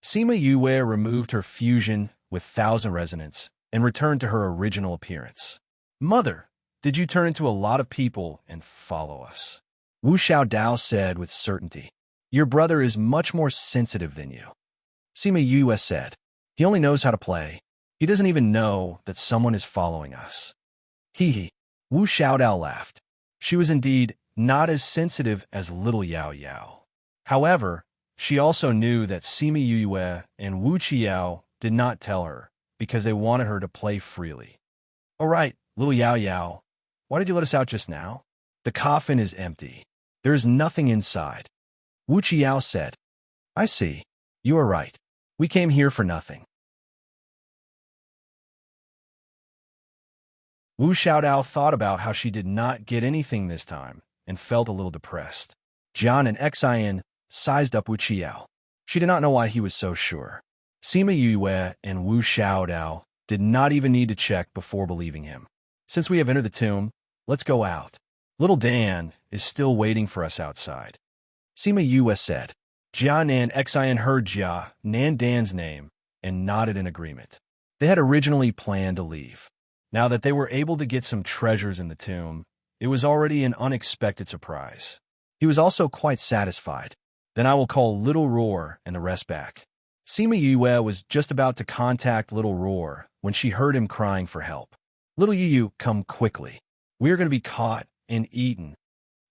Sima Yue removed her fusion with 1,000 resonance and returned to her original appearance. Mother, did you turn into a lot of people and follow us? Wu Xiaodao said with certainty. Your brother is much more sensitive than you. Sima Yue said. He only knows how to play. He doesn't even know that someone is following us. Hee hee. Wu Xiaodao laughed. She was indeed not as sensitive as little Yao Yao. However, she also knew that Sima Yue and Wu Qiao did not tell her because they wanted her to play freely. All right, little Yao Yao, why did you let us out just now? The coffin is empty. There is nothing inside. Wu Qiao said. I see. You are right. We came here for nothing. Wu Xiaodao thought about how she did not get anything this time and felt a little depressed. Jian and Xian sized up Wu Qiao. She did not know why he was so sure. Sima Yue and Wu Xiaodao did not even need to check before believing him. Since we have entered the tomb, let's go out. Little Dan is still waiting for us outside. Sima Yue said. Jian and Xian heard Jia Nan Dan's name and nodded in agreement. They had originally planned to leave. Now that they were able to get some treasures in the tomb, it was already an unexpected surprise. He was also quite satisfied. Then I will call Little Roar and the rest back. Sima Yue was just about to contact Little Roar when she heard him crying for help. Little Yu, come quickly. We are going to be caught and eaten.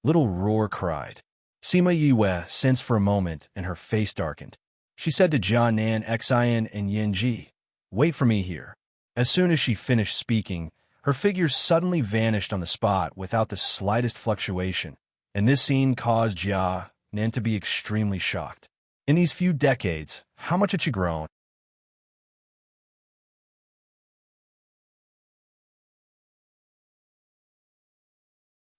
Little Roar cried. Sima Yue sensed for a moment and her face darkened. She said to Jian Nan, Xian, and Yanji, wait for me here. As soon as she finished speaking, her figure suddenly vanished on the spot without the slightest fluctuation, and this scene caused Jia Nan to be extremely shocked. In these few decades, how much had she grown?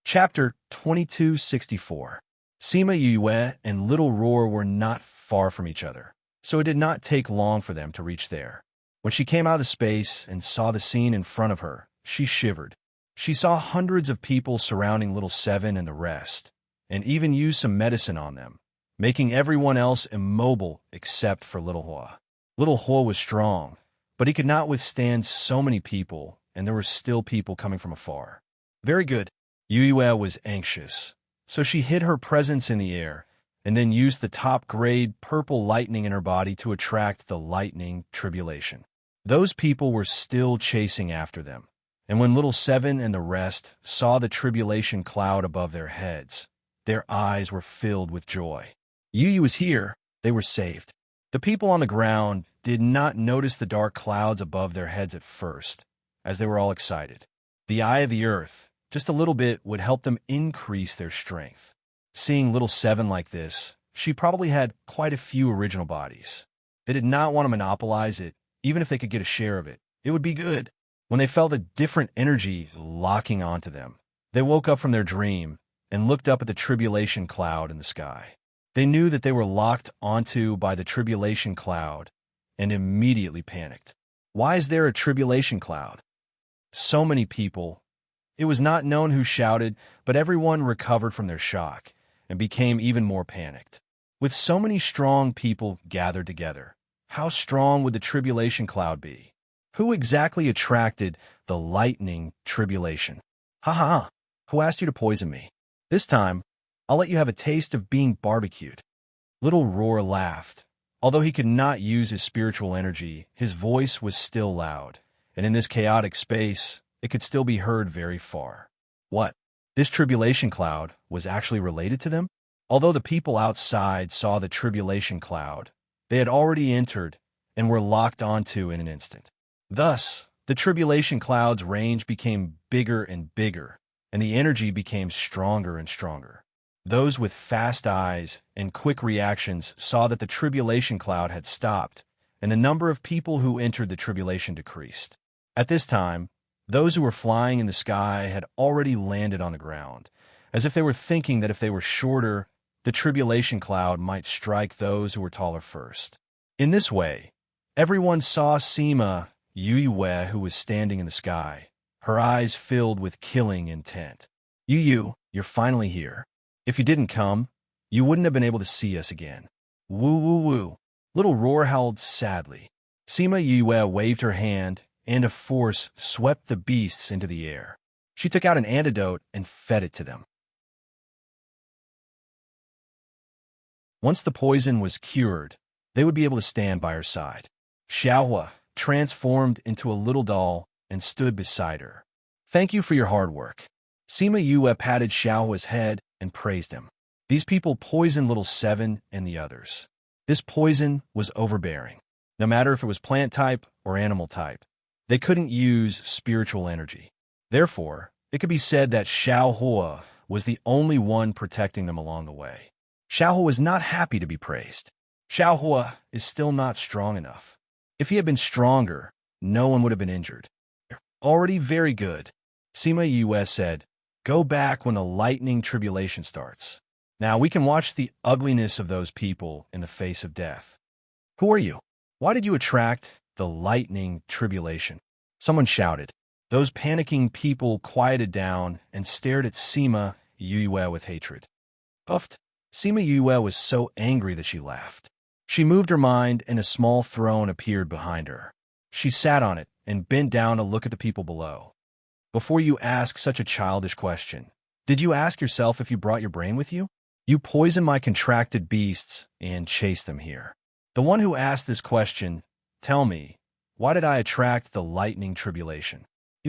Chapter 2264. Sima Yue and Little Roar were not far from each other, so it did not take long for them to reach there. When she came out of the space and saw the scene in front of her, she shivered. She saw hundreds of people surrounding Little Seven and the rest, and even used some medicine on them, making everyone else immobile except for Little Hua. Little Hua was strong, but he could not withstand so many people, and there were still people coming from afar. Very good. Yue was anxious, so she hid her presence in the air, and then used the top-grade purple lightning in her body to attract the lightning tribulation. Those people were still chasing after them, and when Little Seven and the rest saw the tribulation cloud above their heads, Their eyes were filled with joy. Yu Yu was here. They were saved. The people on the ground did not notice the dark clouds above their heads at first, as they were all excited. The eye of the earth, just a little bit, would help them increase their strength. Seeing little Seven like this, she probably had quite a few original bodies. They did not want to monopolize it, even if they could get a share of it. It would be good. When they felt a different energy locking onto them, they woke up from their dream and looked up at the tribulation cloud in the sky. They knew that they were locked onto by the tribulation cloud and immediately panicked. Why is there a tribulation cloud? So many people. It was not known who shouted, but everyone recovered from their shock and became even more panicked. With so many strong people gathered together, how strong would the tribulation cloud be? Who exactly attracted the lightning tribulation? Ha ha ha! Who asked you to poison me? This time, I'll let you have a taste of being barbecued. Little Roar laughed. Although he could not use his spiritual energy, his voice was still loud, and in this chaotic space, it could still be heard very far. What? This tribulation cloud was actually related to them? Although the people outside saw the tribulation cloud, they had already entered and were locked onto in an instant. Thus, the tribulation cloud's range became bigger and bigger, and the energy became stronger and stronger. Those with fast eyes and quick reactions saw that the tribulation cloud had stopped, and the number of people who entered the tribulation decreased. At this time, those who were flying in the sky had already landed on the ground, as if they were thinking that if they were shorter, the tribulation cloud might strike those who were taller first. In this way, everyone saw Sima Yue, who was standing in the sky, her eyes filled with killing intent. Yu, you're finally here. If you didn't come, you wouldn't have been able to see us again. Woo woo woo. Little Roar howled sadly. Sima Yue waved her hand, and a force swept the beasts into the air. She took out an antidote and fed it to them. Once the poison was cured, they would be able to stand by her side. Xiaohua transformed into a little doll and stood beside her. Thank you for your hard work. Sima Yue patted Xiaohua's head and praised him. These people poisoned little Seven and the others. This poison was overbearing. No matter if it was plant type or animal type, they couldn't use spiritual energy. Therefore, it could be said that Xiaohua was the only one protecting them along the way. Xiaohua was not happy to be praised. Xiaohua is still not strong enough. If he had been stronger, no one would have been injured. You're already very good. Sima Yue said, go back when the lightning tribulation starts. Now we can watch the ugliness of those people in the face of death. Who are you? Why did you attract the lightning tribulation? Someone shouted. Those panicking people quieted down and stared at Sima Yue with hatred. Puffed. Sima Yue was so angry that she laughed. She moved her mind and a small throne appeared behind her. She sat on it and bent down to look at the people below. Before you ask such a childish question, did you ask yourself if you brought your brain with you? You poisoned my contracted beasts and chased them here. The one who asked this question, tell me, why did I attract the lightning tribulation?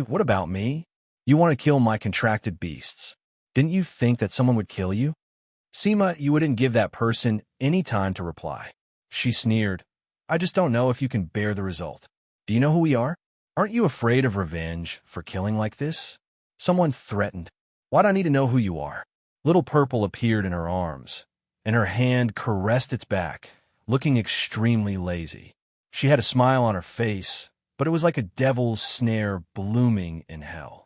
What about me? You want to kill my contracted beasts. Didn't you think that someone would kill you? Sima, you wouldn't give that person any time to reply. She sneered. I just don't know if you can bear the result. Do you know who we are? Aren't you afraid of revenge for killing like this? Someone threatened. Why do I need to know who you are? Little Purple appeared in her arms, and her hand caressed its back, looking extremely lazy. She had a smile on her face, but it was like a devil's snare blooming in hell.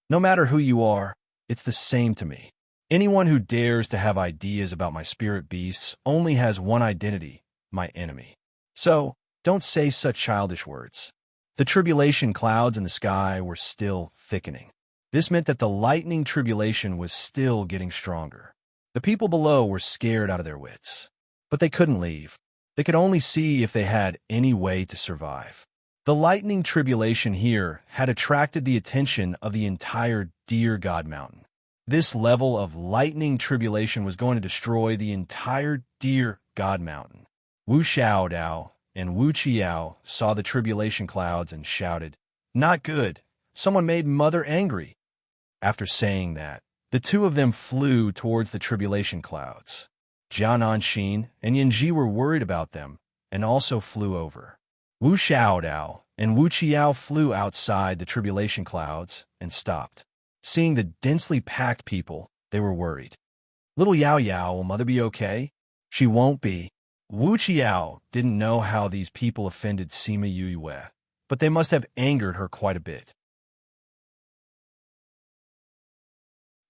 No matter who you are, it's the same to me. Anyone who dares to have ideas about my spirit beasts only has one identity, my enemy. So, don't say such childish words. The tribulation clouds in the sky were still thickening. This meant that the lightning tribulation was still getting stronger. The people below were scared out of their wits. But they couldn't leave. They could only see if they had any way to survive. The lightning tribulation here had attracted the attention of the entire Deer God Mountain. This level of lightning tribulation was going to destroy the entire Deer God Mountain. Wu Xiaodao and Wu Qiao saw the tribulation clouds and shouted, "Not good! Someone made Mother angry!" After saying that, The two of them flew towards the tribulation clouds. Jian Anxin and Yanji were worried about them and also flew over. Wu Xiaodao and Wu Qiao flew outside the tribulation clouds and stopped. Seeing the densely packed people, they were worried. Little Yao Yao, will mother be okay? She won't be. Wu Qiao didn't know how these people offended Sima Yue, but they must have angered her quite a bit.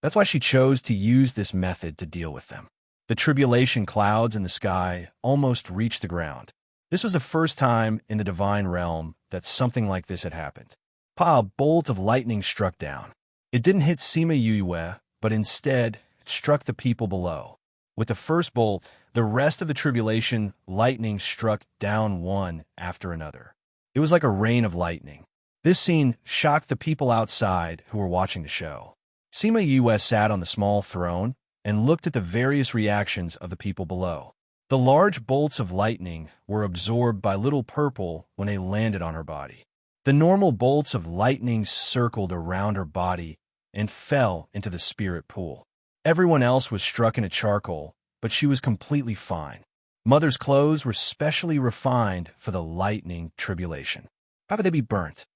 That's why she chose to use this method to deal with them. The tribulation clouds in the sky almost reached the ground. This was the first time in the divine realm that something like this had happened. A bolt of lightning struck down. It didn't hit Sima Yue, but instead it struck the people below. With the first bolt, the rest of the tribulation lightning struck down one after another. It was like a rain of lightning. This scene shocked the people outside who were watching the show. Sima Yue sat on the small throne and looked at the various reactions of the people below. The large bolts of lightning were absorbed by Little Purple when they landed on her body. The normal bolts of lightning circled around her body and fell into the spirit pool. Everyone else was struck into charcoal, but she was completely fine. Mother's clothes were specially refined for the lightning tribulation. How could they be burnt?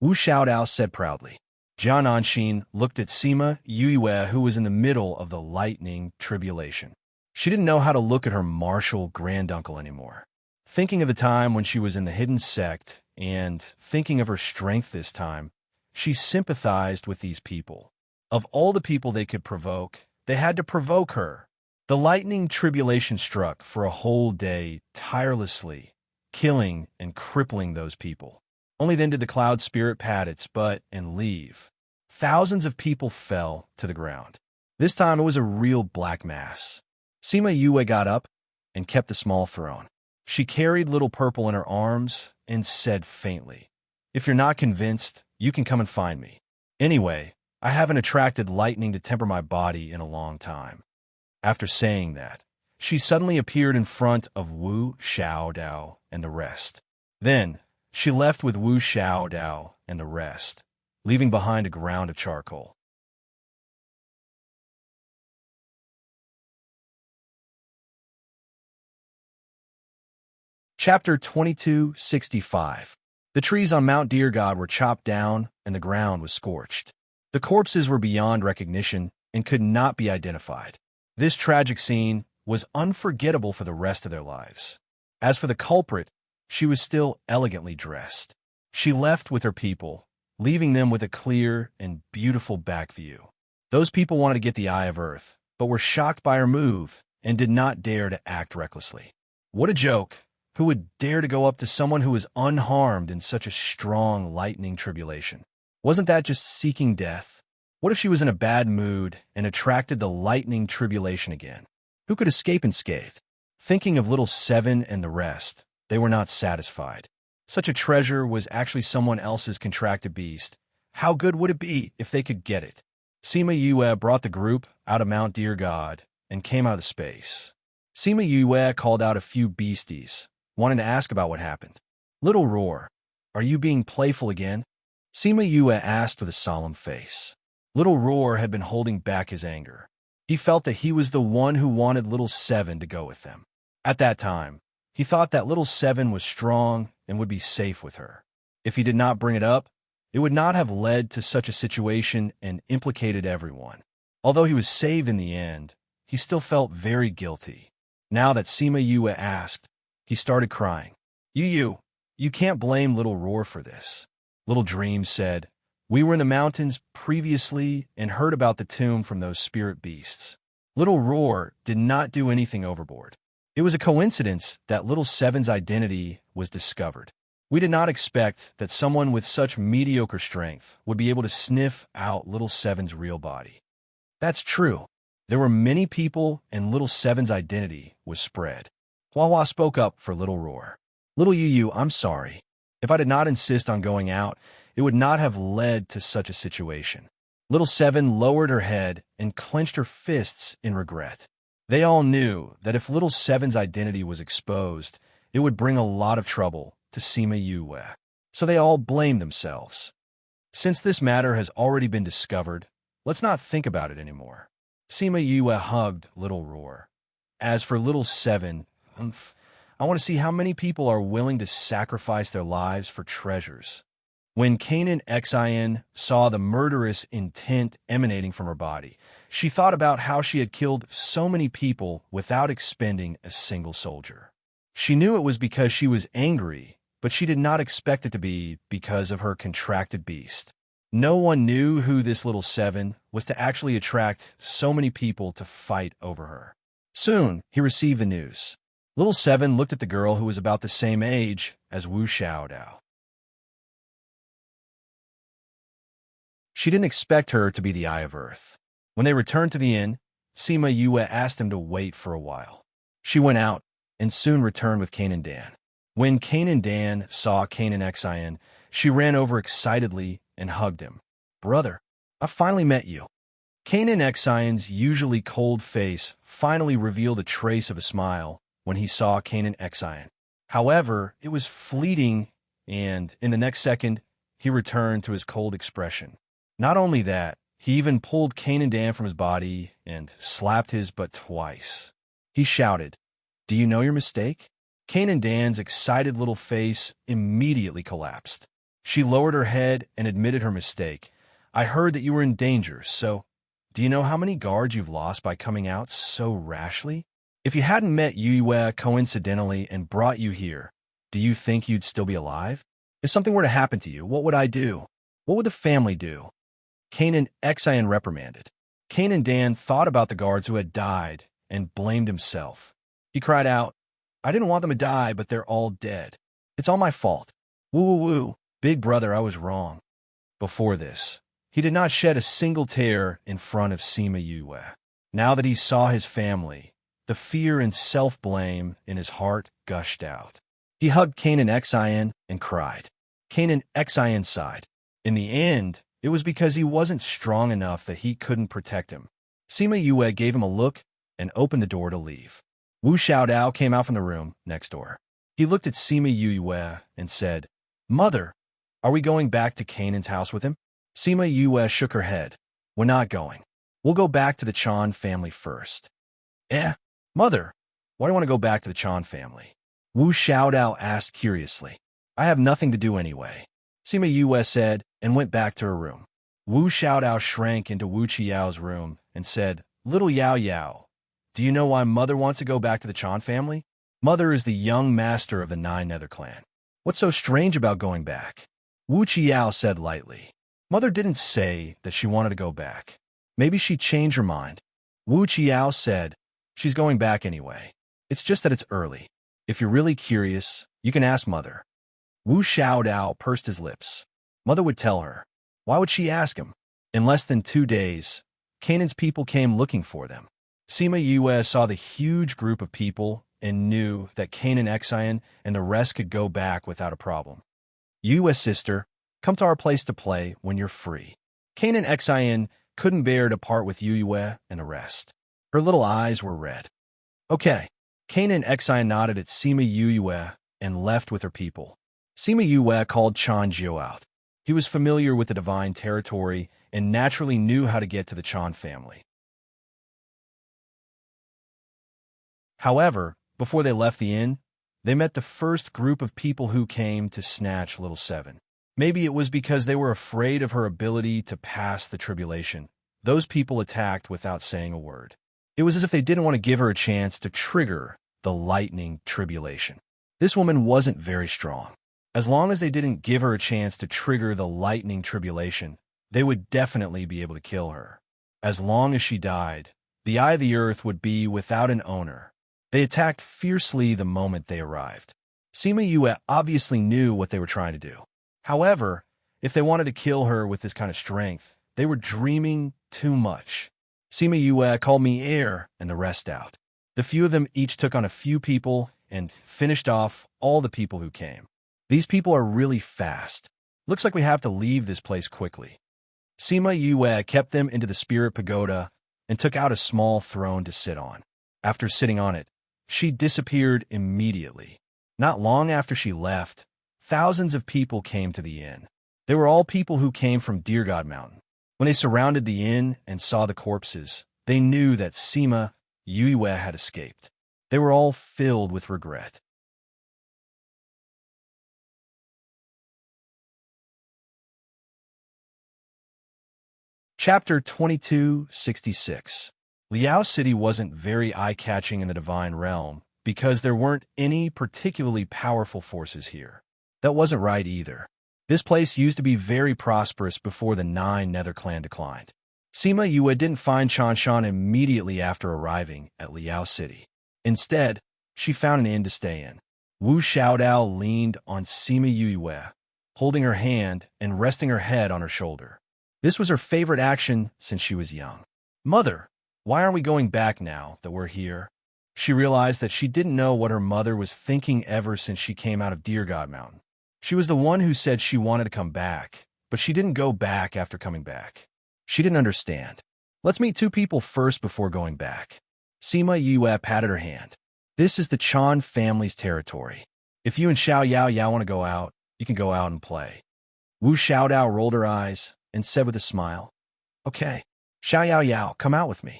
Wu Xiaodao said proudly. Jian Anxin looked at Sima Yue, who was in the middle of the lightning tribulation. She didn't know how to look at her martial granduncle anymore. Thinking of the time when she was in the hidden sect and thinking of her strength this time, she sympathized with these people. Of all the people they could provoke, they had to provoke her. The lightning tribulation struck for a whole day tirelessly, killing and crippling those people. Only then did the cloud spirit pat its butt and leave. Thousands of people fell to the ground. This time it was a real black mass. Sima Yue got up and kept the small throne. She carried Little Purple in her arms and said faintly, "If you're not convinced, you can come and find me. Anyway, I haven't attracted lightning to temper my body in a long time." After saying that, she suddenly appeared in front of Wu Xiaodao and the rest. Then, she left with Wu Xiaodao and the rest, leaving behind a ground of charcoal. Chapter 2265. The trees on Mount Dear God were chopped down and the ground was scorched. The corpses were beyond recognition and could not be identified. This tragic scene was unforgettable for the rest of their lives. As for the culprit, she was still elegantly dressed. She left with her people, leaving them with a clear and beautiful back view. Those people wanted to get the Eye of Earth, but were shocked by her move and did not dare to act recklessly. What a joke! Who would dare to go up to someone who was unharmed in such a strong lightning tribulation? Wasn't that just seeking death? What if she was in a bad mood and attracted the lightning tribulation again? Who could escape unscathed? Thinking of Little Seven and the rest, they were not satisfied. Such a treasure was actually someone else's contracted beast. How good would it be if they could get it? Sima Yue brought the group out of Mount Dear God and came out of space. Sima Yue called out a few beasties, wanting to ask about what happened. Little Roar, are you being playful again? Sima Yue asked with a solemn face. Little Roar had been holding back his anger. He felt that he was the one who wanted Little Seven to go with them. At that time, he thought that Little Seven was strong and would be safe with her. If he did not bring it up, it would not have led to such a situation and implicated everyone. Although he was saved in the end, he still felt very guilty. Now that Sima Yue asked, he started crying. You can't blame Little Roar for this. Little Dream said, "We were in the mountains previously and heard about the tomb from those spirit beasts. Little Roar did not do anything overboard. It was a coincidence that Little Seven's identity was discovered. We did not expect that someone with such mediocre strength would be able to sniff out Little Seven's real body." That's true. There were many people and Little Seven's identity was spread. Hua spoke up for Little Roar. Little Yu, I'm sorry. If I did not insist on going out, it would not have led to such a situation. Little Seven lowered her head and clenched her fists in regret. They all knew that if Little Seven's identity was exposed, it would bring a lot of trouble to Sima Yue. So they all blamed themselves. Since this matter has already been discovered, Let's not think about it anymore. Sima Yue hugged Little Roar. As for Little Seven, I want to see how many people are willing to sacrifice their lives for treasures. When Kanan Xin saw the murderous intent emanating from her body, she thought about how she had killed so many people without expending a single soldier. She knew it was because she was angry, but she did not expect it to be because of her contracted beast. No one knew who this Little Seven was to actually attract so many people to fight over her. Soon, he received the news. Little Seven looked at the girl who was about the same age as Wu Xiaodao. She didn't expect her to be the Eye of Earth. When they returned to the inn, Sima Yue asked him to wait for a while. She went out and soon returned with Kanan Dan. When Kanan Dan saw Kanan Xin, she ran over excitedly and hugged him. "Brother, I finally met you." Kanan Xion's usually cold face finally revealed a trace of a smile when he saw Kanan Xin. However, it was fleeting, and in the next second, he returned to his cold expression. Not only that, he even pulled Kanan Dan from his body and slapped his butt twice. He shouted, "Do you know your mistake?" Kanan Dan's excited little face immediately collapsed. She lowered her head and admitted her mistake. "I heard that you were in danger, so do you know how many guards you've lost by coming out so rashly? If you hadn't met Yue coincidentally and brought you here, do you think you'd still be alive? If something were to happen to you, what would I do? What would the family do?" Kanan Xin reprimanded. Kanan Dan thought about the guards who had died and blamed himself. He cried out, "I didn't want them to die, but they're all dead. It's all my fault. Woo woo woo, big brother, I was wrong." Before this, he did not shed a single tear in front of Sima Yue. Now that he saw his family, the fear and self-blame in his heart gushed out. He hugged Kanan Xin and cried. Kanan Xin sighed. In the end, it was because he wasn't strong enough that he couldn't protect him. Sima Yue gave him a look and opened the door to leave. Wu Xiaodao came out from the room next door. He looked at Sima Yue and said, "Mother, are we going back to Kanan's house with him?" Sima Yue shook her head. "We're not going. We'll go back to the Chan family first." Mother, why do you want to go back to the Chan family?" Wu Xiaodao asked curiously. "I have nothing to do anyway," Sima Yue said and went back to her room. Wu Xiaodao shrank into Wu Qiyao's room and said, "Little Yao Yao, do you know why Mother wants to go back to the Chan family? Mother is the young master of the Nine Nether clan. What's so strange about going back?" Wu Qiao said lightly. "Mother didn't say that she wanted to go back. Maybe she changed her mind." Wu Qiao said, "She's going back anyway. It's just that it's early. If you're really curious, you can ask Mother." Wu Xiaodao pursed his lips. Mother would tell her. Why would she ask him? In less than 2 days, Kanan's people came looking for them. Sima Yue saw the huge group of people and knew that Kanan Xin and the rest could go back without a problem. "Yue's sister, come to our place to play when you're free." Kanan Xin couldn't bear to part with Yue and the rest. Her little eyes were red. "Okay." Kanan Xin nodded at Sima Yue and left with her people. Sima Yue called Chan Jiu out. He was familiar with the divine territory and naturally knew how to get to the Chan family. However, before they left the inn, they met the first group of people who came to snatch Little Seven. Maybe it was because they were afraid of her ability to pass the tribulation. Those people attacked without saying a word. It was as if they didn't want to give her a chance to trigger the lightning tribulation. This woman wasn't very strong. As long as they didn't give her a chance to trigger the lightning tribulation, they would definitely be able to kill her. As long as she died, the Eye of the Earth would be without an owner. They attacked fiercely the moment they arrived. Sima Yue obviously knew what they were trying to do. However, if they wanted to kill her with this kind of strength, they were dreaming too much. Sima Yue called me air and the rest out. The few of them each took on a few people and finished off all the people who came. These people are really fast. Looks like we have to leave this place quickly. Sima Yue kept them into the spirit pagoda and took out a small throne to sit on. After sitting on it, she disappeared immediately. Not long after she left, thousands of people came to the inn. They were all people who came from Dear God Mountain. When they surrounded the inn and saw the corpses, they knew that Sima Yue had escaped. They were all filled with regret. Chapter 2266. Liao City wasn't very eye-catching in the divine realm because there weren't any particularly powerful forces here. That wasn't right either. This place used to be very prosperous before the 9 Nether clan declined. Sima Yue didn't find Chanshan immediately after arriving at Liao City. Instead, she found an inn to stay in. Wu Xiaodao leaned on Sima Yue, holding her hand and resting her head on her shoulder. This was her favorite action since she was young. "Mother, why aren't we going back now that we're here?" She realized that she didn't know what her mother was thinking ever since she came out of Deer God Mountain. She was the one who said she wanted to come back, but she didn't go back after coming back. She didn't understand. "Let's meet 2 people first before going back." Sima Yue patted her hand. "This is the Chan family's territory. If you and Xiao Yao want to go out, you can go out and play." Wu Xiaodao rolled her eyes and said with a smile, "Okay, Xiao Yao, come out with me."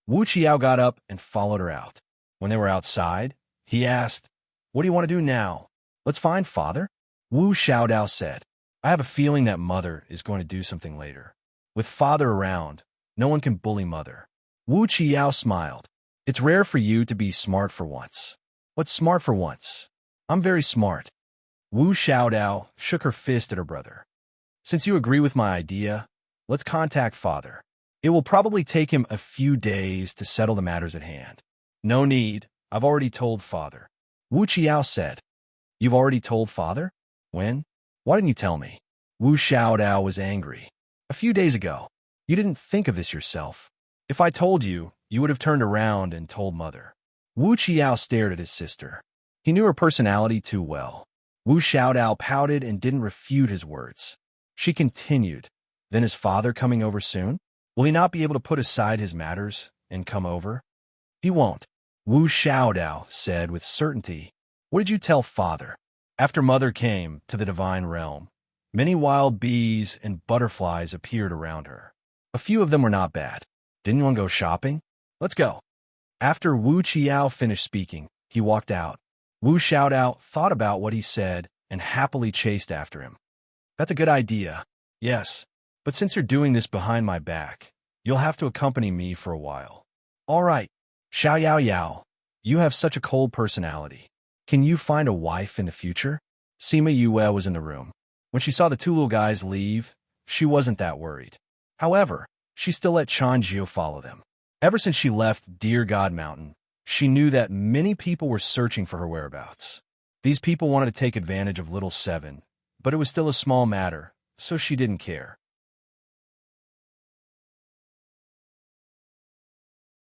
Wu Qiao got up and followed her out. When they were outside, he asked, "What do you want to do now?" "Let's find Father," Wu Xiaodao said. "I have a feeling that Mother is going to do something later. With Father around, no one can bully Mother." Wu Qiao smiled. "It's rare for you to be smart for once." "What's smart for once?" "I'm very smart." Wu Xiaodao shook her fist at her brother. "Since you agree with my idea, let's contact Father. It will probably take him a few days to settle the matters at hand." "No need. I've already told Father," Wu Qiao said. "You've already told Father? When? Why didn't you tell me?" Wu Xiaodao was angry. "A few days ago. You didn't think of this yourself. If I told you, you would have turned around and told Mother." Wu Qiao stared at his sister. He knew her personality too well. Wu Xiaodao pouted and didn't refute his words. She continued, "Then is Father coming over soon? Will he not be able to put aside his matters and come over?" "He won't," Wu Xiaodao said with certainty. "What did you tell Father?" After Mother came to the divine realm, many wild bees and butterflies appeared around her. A few of them were not bad. "Didn't you want to go shopping? Let's go." After Wu Qiao finished speaking, he walked out. Wu Xiaodao thought about what he said and happily chased after him. "That's a good idea. Yes, but since you're doing this behind my back, you'll have to accompany me for a while." "All right. Xiao Yao, you have such a cold personality. Can you find a wife in the future?" Sima Yue was in the room. When she saw the 2 little guys leave, she wasn't that worried. However, she still let Chanjiu follow them. Ever since she left Deer God Mountain, she knew that many people were searching for her whereabouts. These people wanted to take advantage of Little Seven, but it was still a small matter, so she didn't care.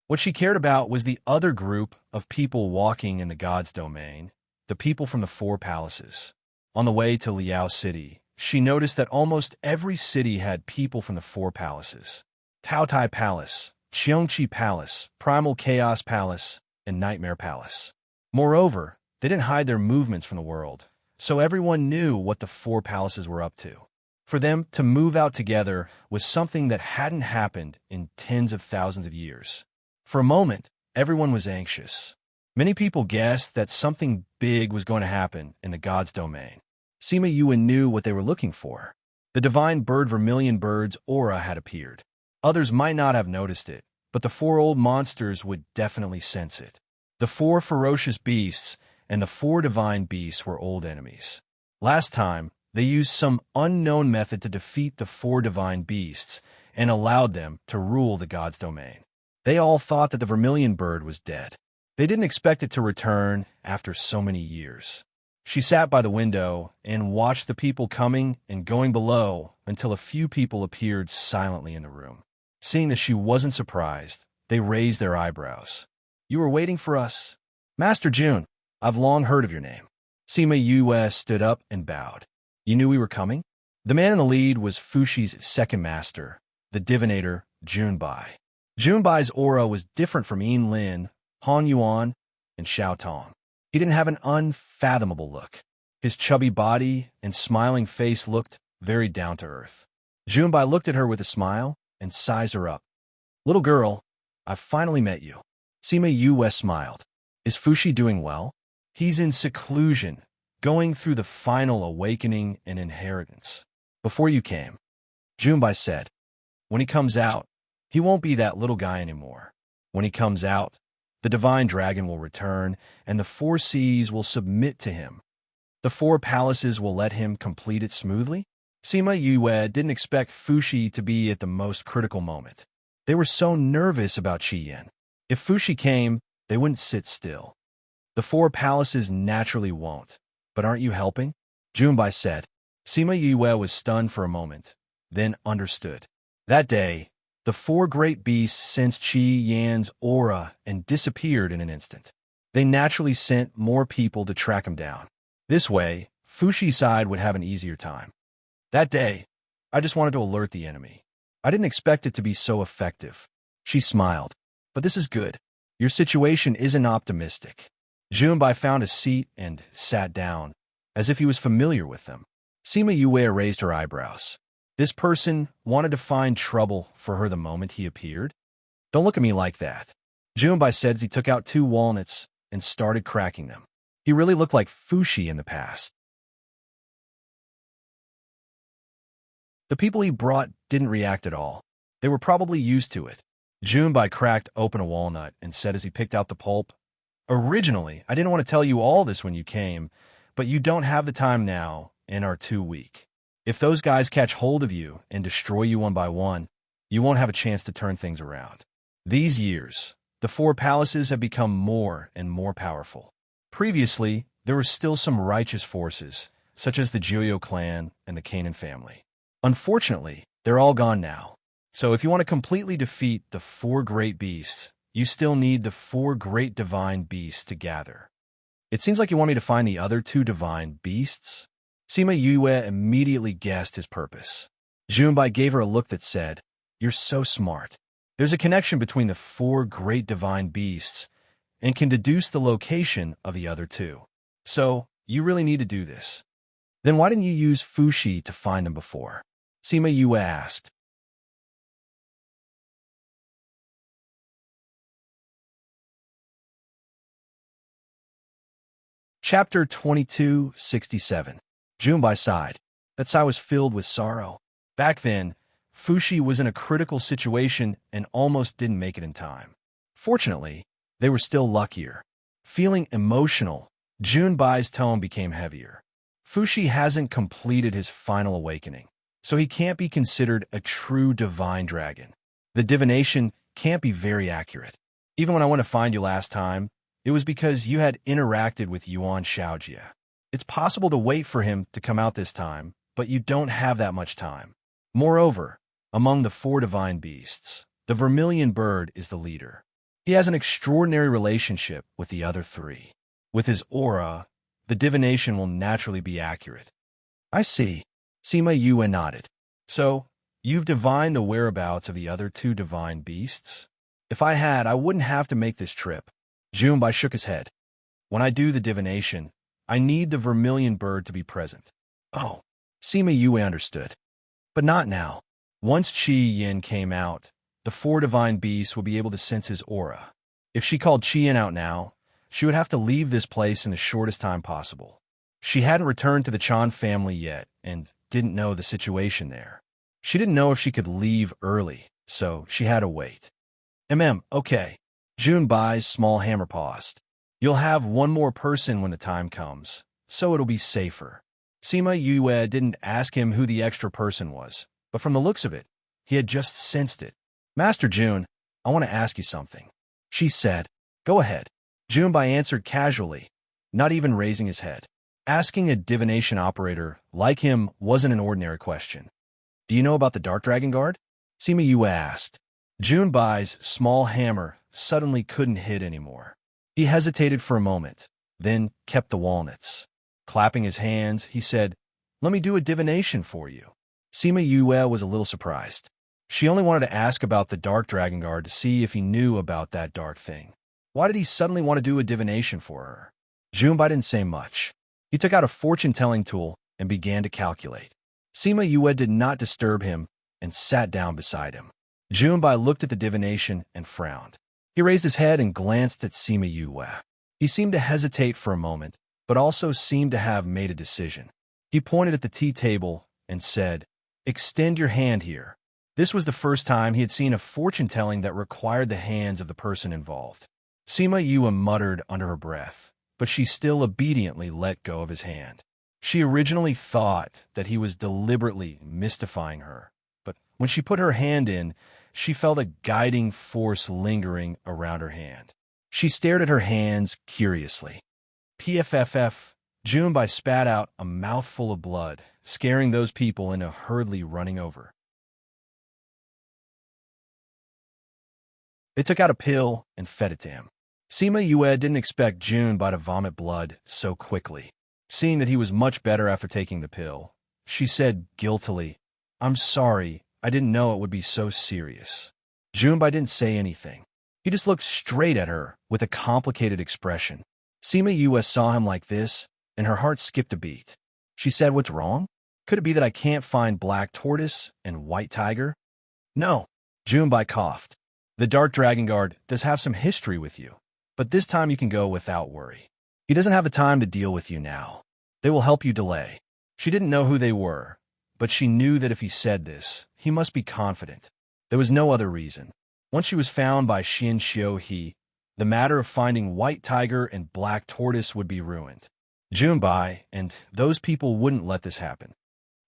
What she cared about was the other group of people walking in the God's domain, the people from the 4 palaces. On the way to Liao City, she noticed that almost every city had people from the 4 palaces. Taotai Palace, Qiongqi Palace, Primal Chaos Palace, and Nightmare Palace. Moreover, they didn't hide their movements from the world, so everyone knew what the 4 palaces were up to. For them to move out together was something that hadn't happened in tens of thousands of years. For a moment, everyone was anxious. Many people guessed that something big was going to happen in the God's domain. Sima Yue knew what they were looking for. The divine bird Vermilion Bird's aura had appeared. Others might not have noticed it, but the 4 old monsters would definitely sense it. The 4 ferocious beasts and the 4 divine beasts were old enemies. Last time, they used some unknown method to defeat the 4 divine beasts and allowed them to rule the God's domain. They all thought that the Vermilion Bird was dead. They didn't expect it to return after so many years. She sat by the window and watched the people coming and going below until a few people appeared silently in the room. Seeing that she wasn't surprised, they raised their eyebrows. "You were waiting for us?" "Master Jun, I've long heard of your name." Sima Yue stood up and bowed. "You knew we were coming?" The man in the lead was Fushi's second master, the divinator Junbai. Junbai's aura was different from Yin Lin, Han Yuan, and Xiao Tong. He didn't have an unfathomable look. His chubby body and smiling face looked very down to earth. Junbai looked at her with a smile and sized her up. Little girl, I've finally met you. Sima Yue smiled. Is Fushi doing well? He's in seclusion, going through the final awakening and inheritance. Before you came, Junbai said. When he comes out, he won't be that little guy anymore. When he comes out, the divine dragon will return, and the 4 seas will submit to him. The 4 palaces will let him complete it smoothly. Sima Yue didn't expect Fushi to be at the most critical moment. They were so nervous about Qi Yan. If Fushi came, they wouldn't sit still. The 4 palaces naturally won't. But aren't you helping? Junbai said. Sima Yue was stunned for a moment, then understood. That day, the 4 great beasts sensed Qi Yan's aura and disappeared in an instant. They naturally sent more people to track him down. This way, Fushi's side would have an easier time. That day, I just wanted to alert the enemy. I didn't expect it to be so effective. She smiled. But this is good. Your situation isn't optimistic. Junbai found a seat and sat down, as if he was familiar with them. Sima Yue raised her eyebrows. This person wanted to find trouble for her the moment he appeared? Don't look at me like that. Junbai said as he took out 2 walnuts and started cracking them. He really looked like Fushi in the past. The people he brought didn't react at all. They were probably used to it. Junbai cracked open a walnut and said as he picked out the pulp, Originally, I didn't want to tell you all this when you came, but you don't have the time now and are too weak. If those guys catch hold of you and destroy you one by one, you won't have a chance to turn things around. These years, the 4 palaces have become more and more powerful. Previously, there were still some righteous forces, such as the Jiuyo clan and the Kanan family. Unfortunately, they're all gone now. So if you want to completely defeat the 4 great beasts, you still need the 4 great divine beasts to gather. It seems like you want me to find the other 2 divine beasts? Sima Yue immediately guessed his purpose. Junbai gave her a look that said, You're so smart. There's a connection between the 4 great divine beasts and can deduce the location of the other 2. So, you really need to do this. Then why didn't you use Fushi to find them before? Sima Yue asked. Chapter 2267. Junbai sighed. That sigh was filled with sorrow. Back then, Fushi was in a critical situation and almost didn't make it in time. Fortunately, they were still luckier. Feeling emotional, Junbai's tone became heavier. Fushi hasn't completed his final awakening, so he can't be considered a true divine dragon. The divination can't be very accurate. Even when I went to find you last time, it was because you had interacted with Yuan Xiaojia. It's possible to wait for him to come out this time, but you don't have that much time. Moreover, among the 4 divine beasts, the vermilion bird is the leader. He has an extraordinary relationship with the other 3. With his aura, the divination will naturally be accurate. I see. Sima Yue nodded. So, you've divined the whereabouts of the other 2 divine beasts? If I had, I wouldn't have to make this trip. Junbai shook his head. When I do the divination, I need the vermilion bird to be present. Oh, Sima Yue understood. But not now. Once Qi Yan came out, the 4 divine beasts would be able to sense his aura. If she called Qi Yan out now, she would have to leave this place in the shortest time possible. She hadn't returned to the Chan family yet and didn't know the situation there. She didn't know if she could leave early, so she had to wait. Okay. Junbai's small hammer paused. You'll have 1 more person when the time comes, so it'll be safer. Sima Yue didn't ask him who the extra person was, but from the looks of it, he had just sensed it. Master Jun, I want to ask you something. She said. Go ahead. Junbai answered casually, not even raising his head. Asking a divination operator like him wasn't an ordinary question. Do you know about the Dark Dragon Guard? Sima Yue asked. Junbai's small hammer suddenly couldn't hit anymore. He hesitated for a moment, then kept the walnuts. Clapping his hands, he said, Let me do a divination for you. Sima Yue was a little surprised. She only wanted to ask about the Dark Dragon Guard to see if he knew about that dark thing. Why did he suddenly want to do a divination for her? Junbai didn't say much. He took out a fortune-telling tool and began to calculate. Sima Yue did not disturb him and sat down beside him. Junbai looked at the divination and frowned. He raised his head and glanced at Sima Yue. He seemed to hesitate for a moment, but also seemed to have made a decision. He pointed at the tea table and said, "Extend your hand here." This was the first time he had seen a fortune-telling that required the hands of the person involved. Sima Yue muttered under her breath, but she still obediently let go of his hand. She originally thought that he was deliberately mystifying her, but when she put her hand in, she felt a guiding force lingering around her hand. She stared at her hands curiously. PFFF, Junbai spat out a mouthful of blood, scaring those people into hurriedly running over. They took out a pill and fed it to him. Sima Yue didn't expect Junbai to vomit blood so quickly. Seeing that he was much better after taking the pill, she said guiltily, "I'm sorry, I didn't know it would be so serious." Junbai didn't say anything. He just looked straight at her with a complicated expression. Sima Yue saw him like this, and her heart skipped a beat. She said, "What's wrong? Could it be that I can't find black tortoise and white tiger?" "No," Junbai coughed. "The Dark Dragon Guard does have some history with you, but this time you can go without worry. He doesn't have the time to deal with you now. They will help you delay." She didn't know who they were, but she knew that if he said this, he must be confident. There was no other reason. Once she was found by Xian Xiu-He, the matter of finding white tiger and black tortoise would be ruined. Junbai and those people wouldn't let this happen.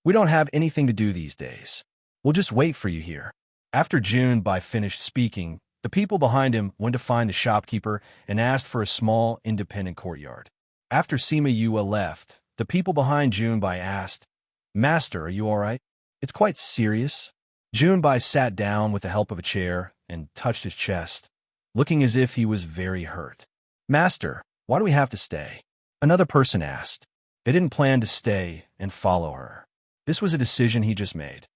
"We don't have anything to do these days. We'll just wait for you here." After Junbai finished speaking, the people behind him went to find the shopkeeper and asked for a small, independent courtyard. After Sima Yue left, the people behind Junbai asked, "Master, are you all right? It's quite serious." Junbai sat down with the help of a chair and touched his chest, looking as if he was very hurt. "Master, why do we have to stay?" Another person asked. They didn't plan to stay and follow her. This was a decision he just made.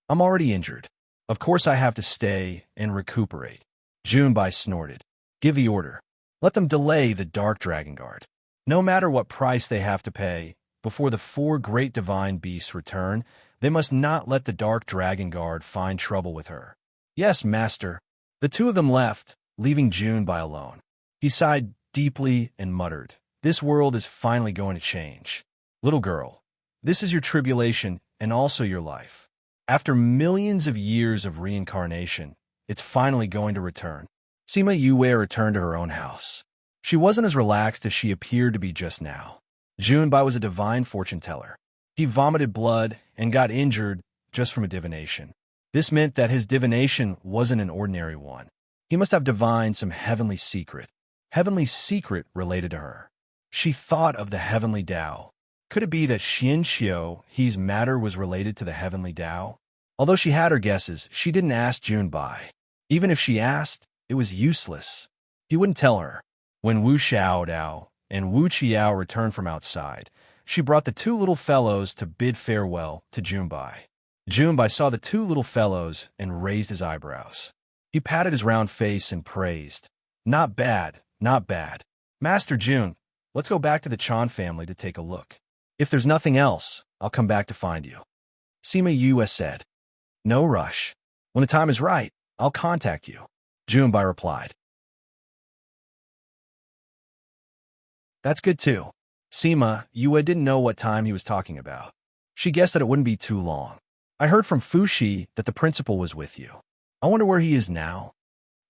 "I'm already injured. Of course I have to stay and recuperate." Junbai snorted. "Give the order. Let them delay the Dark Dragon Guard. No matter what price they have to pay, before the 4 great divine beasts return, they must not let the Dark Dragon Guard find trouble with her." "Yes, master." The two of them left, leaving Junbai alone. He sighed deeply and muttered, "This world is finally going to change. Little girl, this is your tribulation and also your life. After millions of years of reincarnation, it's finally going to return." Sima Yue returned to her own house. She wasn't as relaxed as she appeared to be just now. Junbai was a divine fortune-teller. He vomited blood and got injured just from a divination. This meant that his divination wasn't an ordinary one. He must have divined some heavenly secret related to her. She thought of the heavenly Tao. Could it be that Xian Xiu-He's matter was related to the heavenly Tao? Although she had her guesses, she didn't ask Junbai. Even if she asked, it was useless. He wouldn't tell her. When Wu Xiaodao and Wu Qiao returned from outside, she brought the 2 little fellows to bid farewell to Junbai. Junbai saw the 2 little fellows and raised his eyebrows. He patted his round face and praised, "Not bad, not bad. Master Jun, let's go back to the Chan family to take a look. If there's nothing else, I'll come back to find you." Sima Yue said, "No rush. When the time is right, I'll contact you." Junbai replied, "That's good too." Sima Yue didn't know what time he was talking about. She guessed that it wouldn't be too long. "I heard from Fuxi that the principal was with you. I wonder where he is now."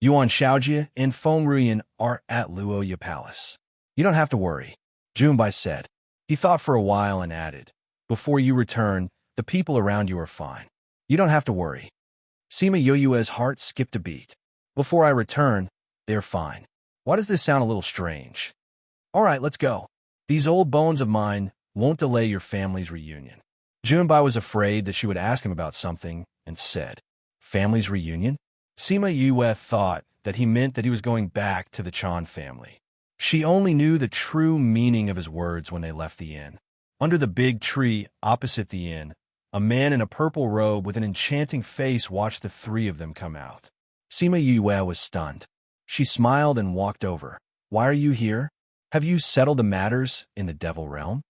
"Yuan Xiaojie and Feng Ruyan are at Luoya Palace. You don't have to worry," Junbai said. He thought for a while and added, "Before you return, the people around you are fine. You don't have to worry." Sima Yue's heart skipped a beat. "Before I return, they're fine. Why does this sound a little strange? All right, let's go. These old bones of mine won't delay your family's reunion." Junbai was afraid that she would ask him about something and said, "Family's reunion?" Sima Yue thought that he meant that he was going back to the Chan family. She only knew the true meaning of his words when they left the inn. Under the big tree opposite the inn, a man in a purple robe with an enchanting face watched the 3 of them come out. Sima Yue was stunned. She smiled and walked over. "Why are you here? Have you settled the matters in the Devil Realm?"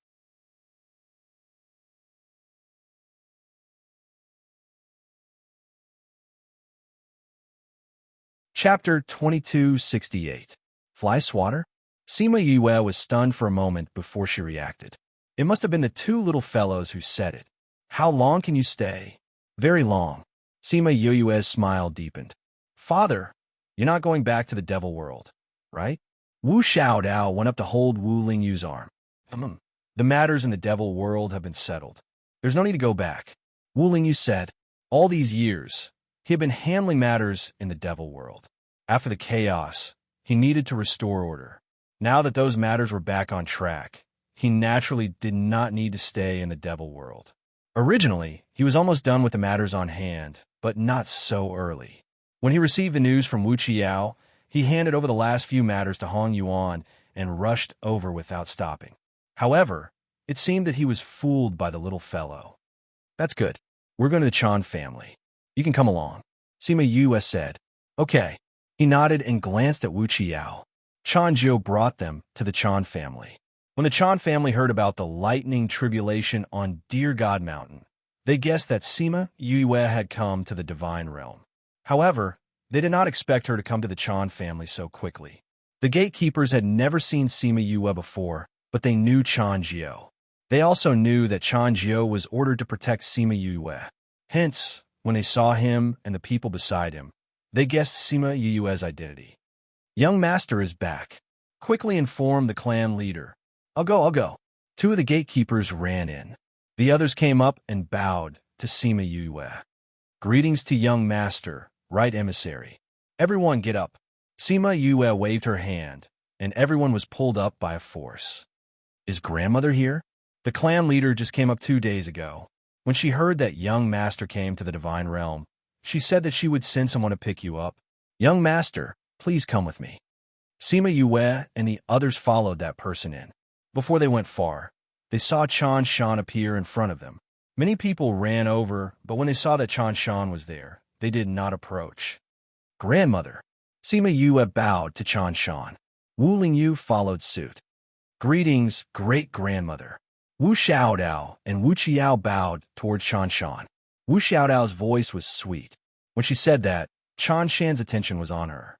Chapter 2268. Fly Swatter? Sima Yue was stunned for a moment before she reacted. It must have been the two little fellows who said it. How long can you stay? Very long. Sima Yue's smile deepened. Father, you're not going back to the devil world, right? Wu Xiaodao went up to hold Wu Lingyu's arm. The matters in the devil world have been settled. There's no need to go back. Wu Lingyu said. All these years, he had been handling matters in the devil world. After the chaos, he needed to restore order. Now that those matters were back on track, he naturally did not need to stay in the devil world. Originally, he was almost done with the matters on hand, but not so early. When he received the news from Wu Qiao, he handed over the last few matters to Hong Yuan and rushed over without stopping. However, it seemed that he was fooled by the little fellow. That's good. We're going to the Chan family. You can come along. Sima Yue said. Okay. He nodded and glanced at Wu Qiao. Chan Jiu brought them to the Chan family. When the Chan family heard about the lightning tribulation on Dear God Mountain, they guessed that Sima Yue had come to the divine realm. However, they did not expect her to come to the Chan family so quickly. The gatekeepers had never seen Sima Yue before, but they knew Chan Jiu. They also knew that Chan Jiu was ordered to protect Sima Yue. Hence, when they saw him and the people beside him, they guessed Sima Yue's identity. Young Master is back. Quickly informed the clan leader. I'll go. Two of the gatekeepers ran in. The others came up and bowed to Sima Yue. Greetings to Young Master, right emissary. Everyone get up. Sima Yue waved her hand, and everyone was pulled up by a force. Is grandmother here? The clan leader just came up 2 days ago. When she heard that Young Master came to the divine realm, she said that she would send someone to pick you up. Young Master, please come with me. Sima Yue and the others followed that person in. Before they went far, they saw Chan Shan appear in front of them. Many people ran over, but when they saw that Chan Shan was there, they did not approach. Grandmother. Sima Yue bowed to Chan Shan. Wu Lingyu followed suit. Greetings, great-grandmother. Wu Xiaodao and Wu Qiao bowed toward Chan Shan. Wu Xiaodao's voice was sweet. When she said that, Chan Shan's attention was on her.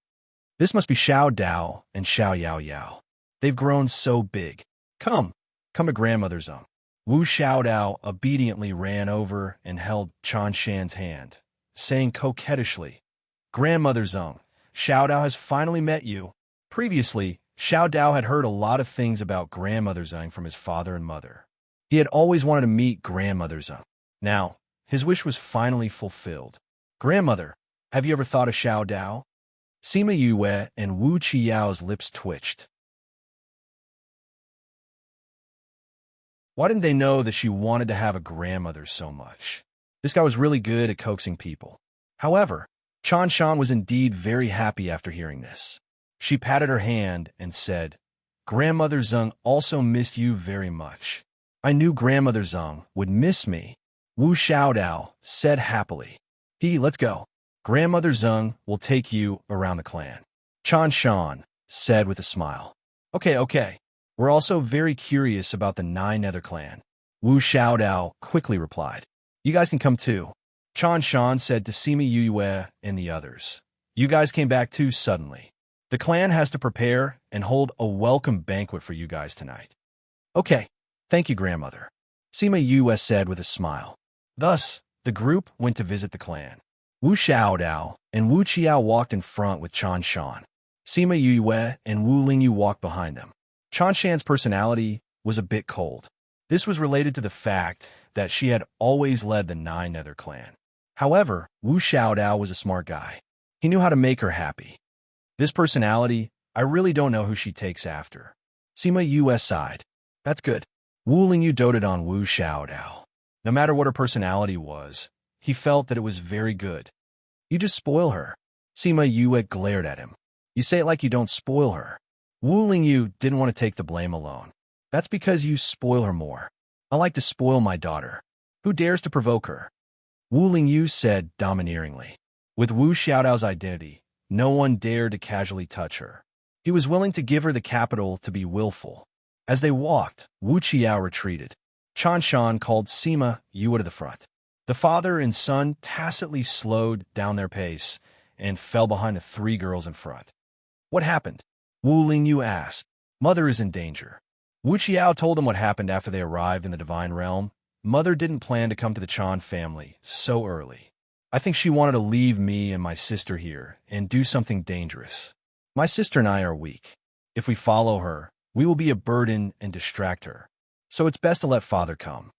This must be Xiao Dao and Xiao Yao Yao. They've grown so big. Come to grandmother's arm. Wu Xiaodao obediently ran over and held Chan Shan's hand, saying coquettishly, Grandmother Zeng, Xiao Dao has finally met you. Previously, Xiao Dao had heard a lot of things about Grandmother Zeng from his father and mother. He had always wanted to meet Grandmother Zeng. Now, his wish was finally fulfilled. Grandmother, have you ever thought of Xiao Dao? Sima Yue and Wu Qiao's lips twitched. Why didn't they know that she wanted to have a grandmother so much? This guy was really good at coaxing people. However, Chan Shan was indeed very happy after hearing this. She patted her hand and said, Grandmother Zeng also missed you very much. I knew Grandmother Zeng would miss me. Wu Xiaodao said happily. Let's go. Grandmother Zeng will take you around the clan. Chan Shan said with a smile. Okay. We're also very curious about the Nine Nether clan. Wu Xiaodao quickly replied. You guys can come too. Chan Shan said to Sima Yue and the others. You guys came back too suddenly. The clan has to prepare and hold a welcome banquet for you guys tonight. Okay, thank you, grandmother. Sima Yue said with a smile. Thus, the group went to visit the clan. Wu Xiaodao and Wu Qiao walked in front with Chan Shan. Sima Yue and Wu Lingyu walked behind them. Chan Shan's personality was a bit cold. This was related to the fact that she had always led the Nine Nether clan. However, Wu Xiaodao was a smart guy. He knew how to make her happy. This personality, I really don't know who she takes after. Sima Yue sighed. That's good. Wu Lingyu doted on Wu Xiaodao. No matter what her personality was, he felt that it was very good. You just spoil her. Sima Yue glared at him. You say it like you don't spoil her. Wu Lingyu didn't want to take the blame alone. That's because you spoil her more. I like to spoil my daughter. Who dares to provoke her? Wu Lingyu said domineeringly. With Wu Xiaodao's identity, no one dared to casually touch her. He was willing to give her the capital to be willful. As they walked, Wu Qiao retreated. Chan Shan called Sima Yue to the front. The father and son tacitly slowed down their pace and fell behind the three girls in front. What happened? Wu Lingyu asked. Mother is in danger. Wu Qiao told them what happened after they arrived in the Divine Realm. Mother didn't plan to come to the Chan family so early. I think she wanted to leave me and my sister here and do something dangerous. My sister and I are weak. If we follow her, we will be a burden and distract her. So it's best to let father come.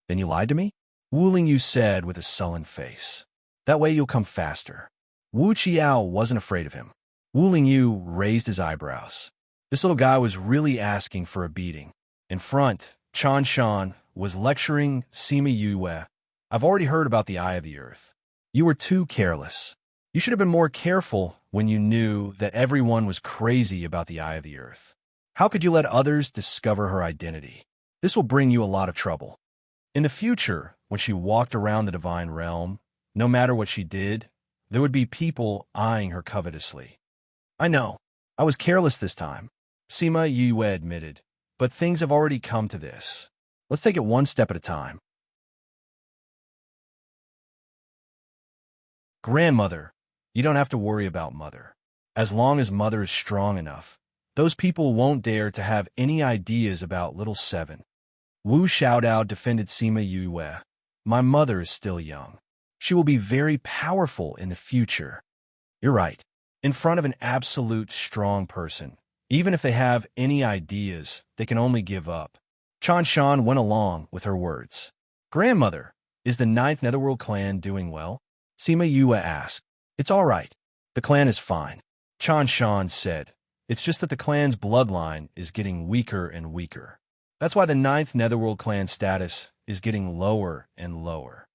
Then you lied to me? Wu Lingyu said with a sullen face. That way you'll come faster. Wu Qiao wasn't afraid of him. Wu Lingyu raised his eyebrows. This little guy was really asking for a beating. In front, Chan Shan was lecturing Sima Yue. I've already heard about the Eye of the Earth. You were too careless. You should have been more careful when you knew that everyone was crazy about the Eye of the Earth. How could you let others discover her identity? This will bring you a lot of trouble. In the future, when she walked around the Divine Realm, no matter what she did, there would be people eyeing her covetously. I know. I was careless this time, Sima Yue admitted, but things have already come to this. Let's take it one step at a time. Grandmother, you don't have to worry about Mother. As long as Mother is strong enough, those people won't dare to have any ideas about little Seven. Wu Xiaodao defended Sima Yue. My mother is still young. She will be very powerful in the future. You're right. In front of an absolute strong person, even if they have any ideas, they can only give up. Chan Shan went along with her words. Grandmother, is the 9th Netherworld clan doing well? Sima Yue asked. It's all right. The clan is fine. Chan Shan said. It's just that the clan's bloodline is getting weaker and weaker. That's why the 9th Netherworld clan status is getting lower and lower.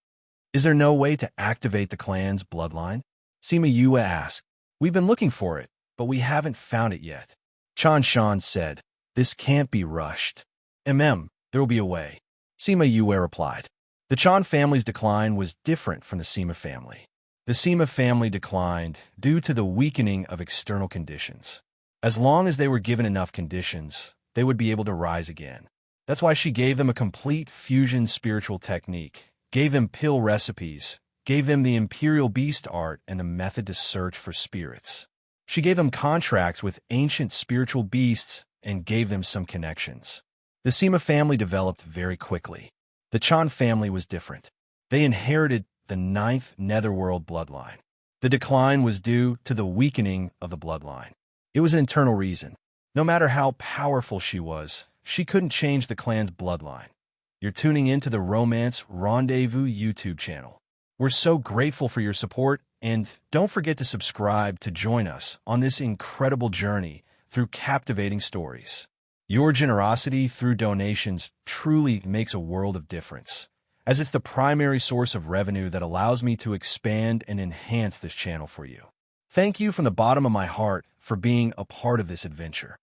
Is there no way to activate the clan's bloodline? Sima Yue asked. We've been looking for it, but we haven't found it yet. Chan Shan said. This can't be rushed. There will be a way. Sima Yue replied. The Chan family's decline was different from the Sima family. The Sima family declined due to the weakening of external conditions. As long as they were given enough conditions, they would be able to rise again. That's why she gave them a complete fusion spiritual technique, gave them pill recipes, gave them the Imperial Beast art and the method to search for spirits. She gave them contracts with ancient spiritual beasts and gave them some connections. The Sima family developed very quickly. The Chan family was different. They inherited the 9th Netherworld bloodline. The decline was due to the weakening of the bloodline. It was an internal reason. No matter how powerful she was, she couldn't change the clan's bloodline. You're tuning into the Romance Rendezvous YouTube channel. We're so grateful for your support, and don't forget to subscribe to join us on this incredible journey through captivating stories. Your generosity through donations truly makes a world of difference, as it's the primary source of revenue that allows me to expand and enhance this channel for you. Thank you from the bottom of my heart for being a part of this adventure.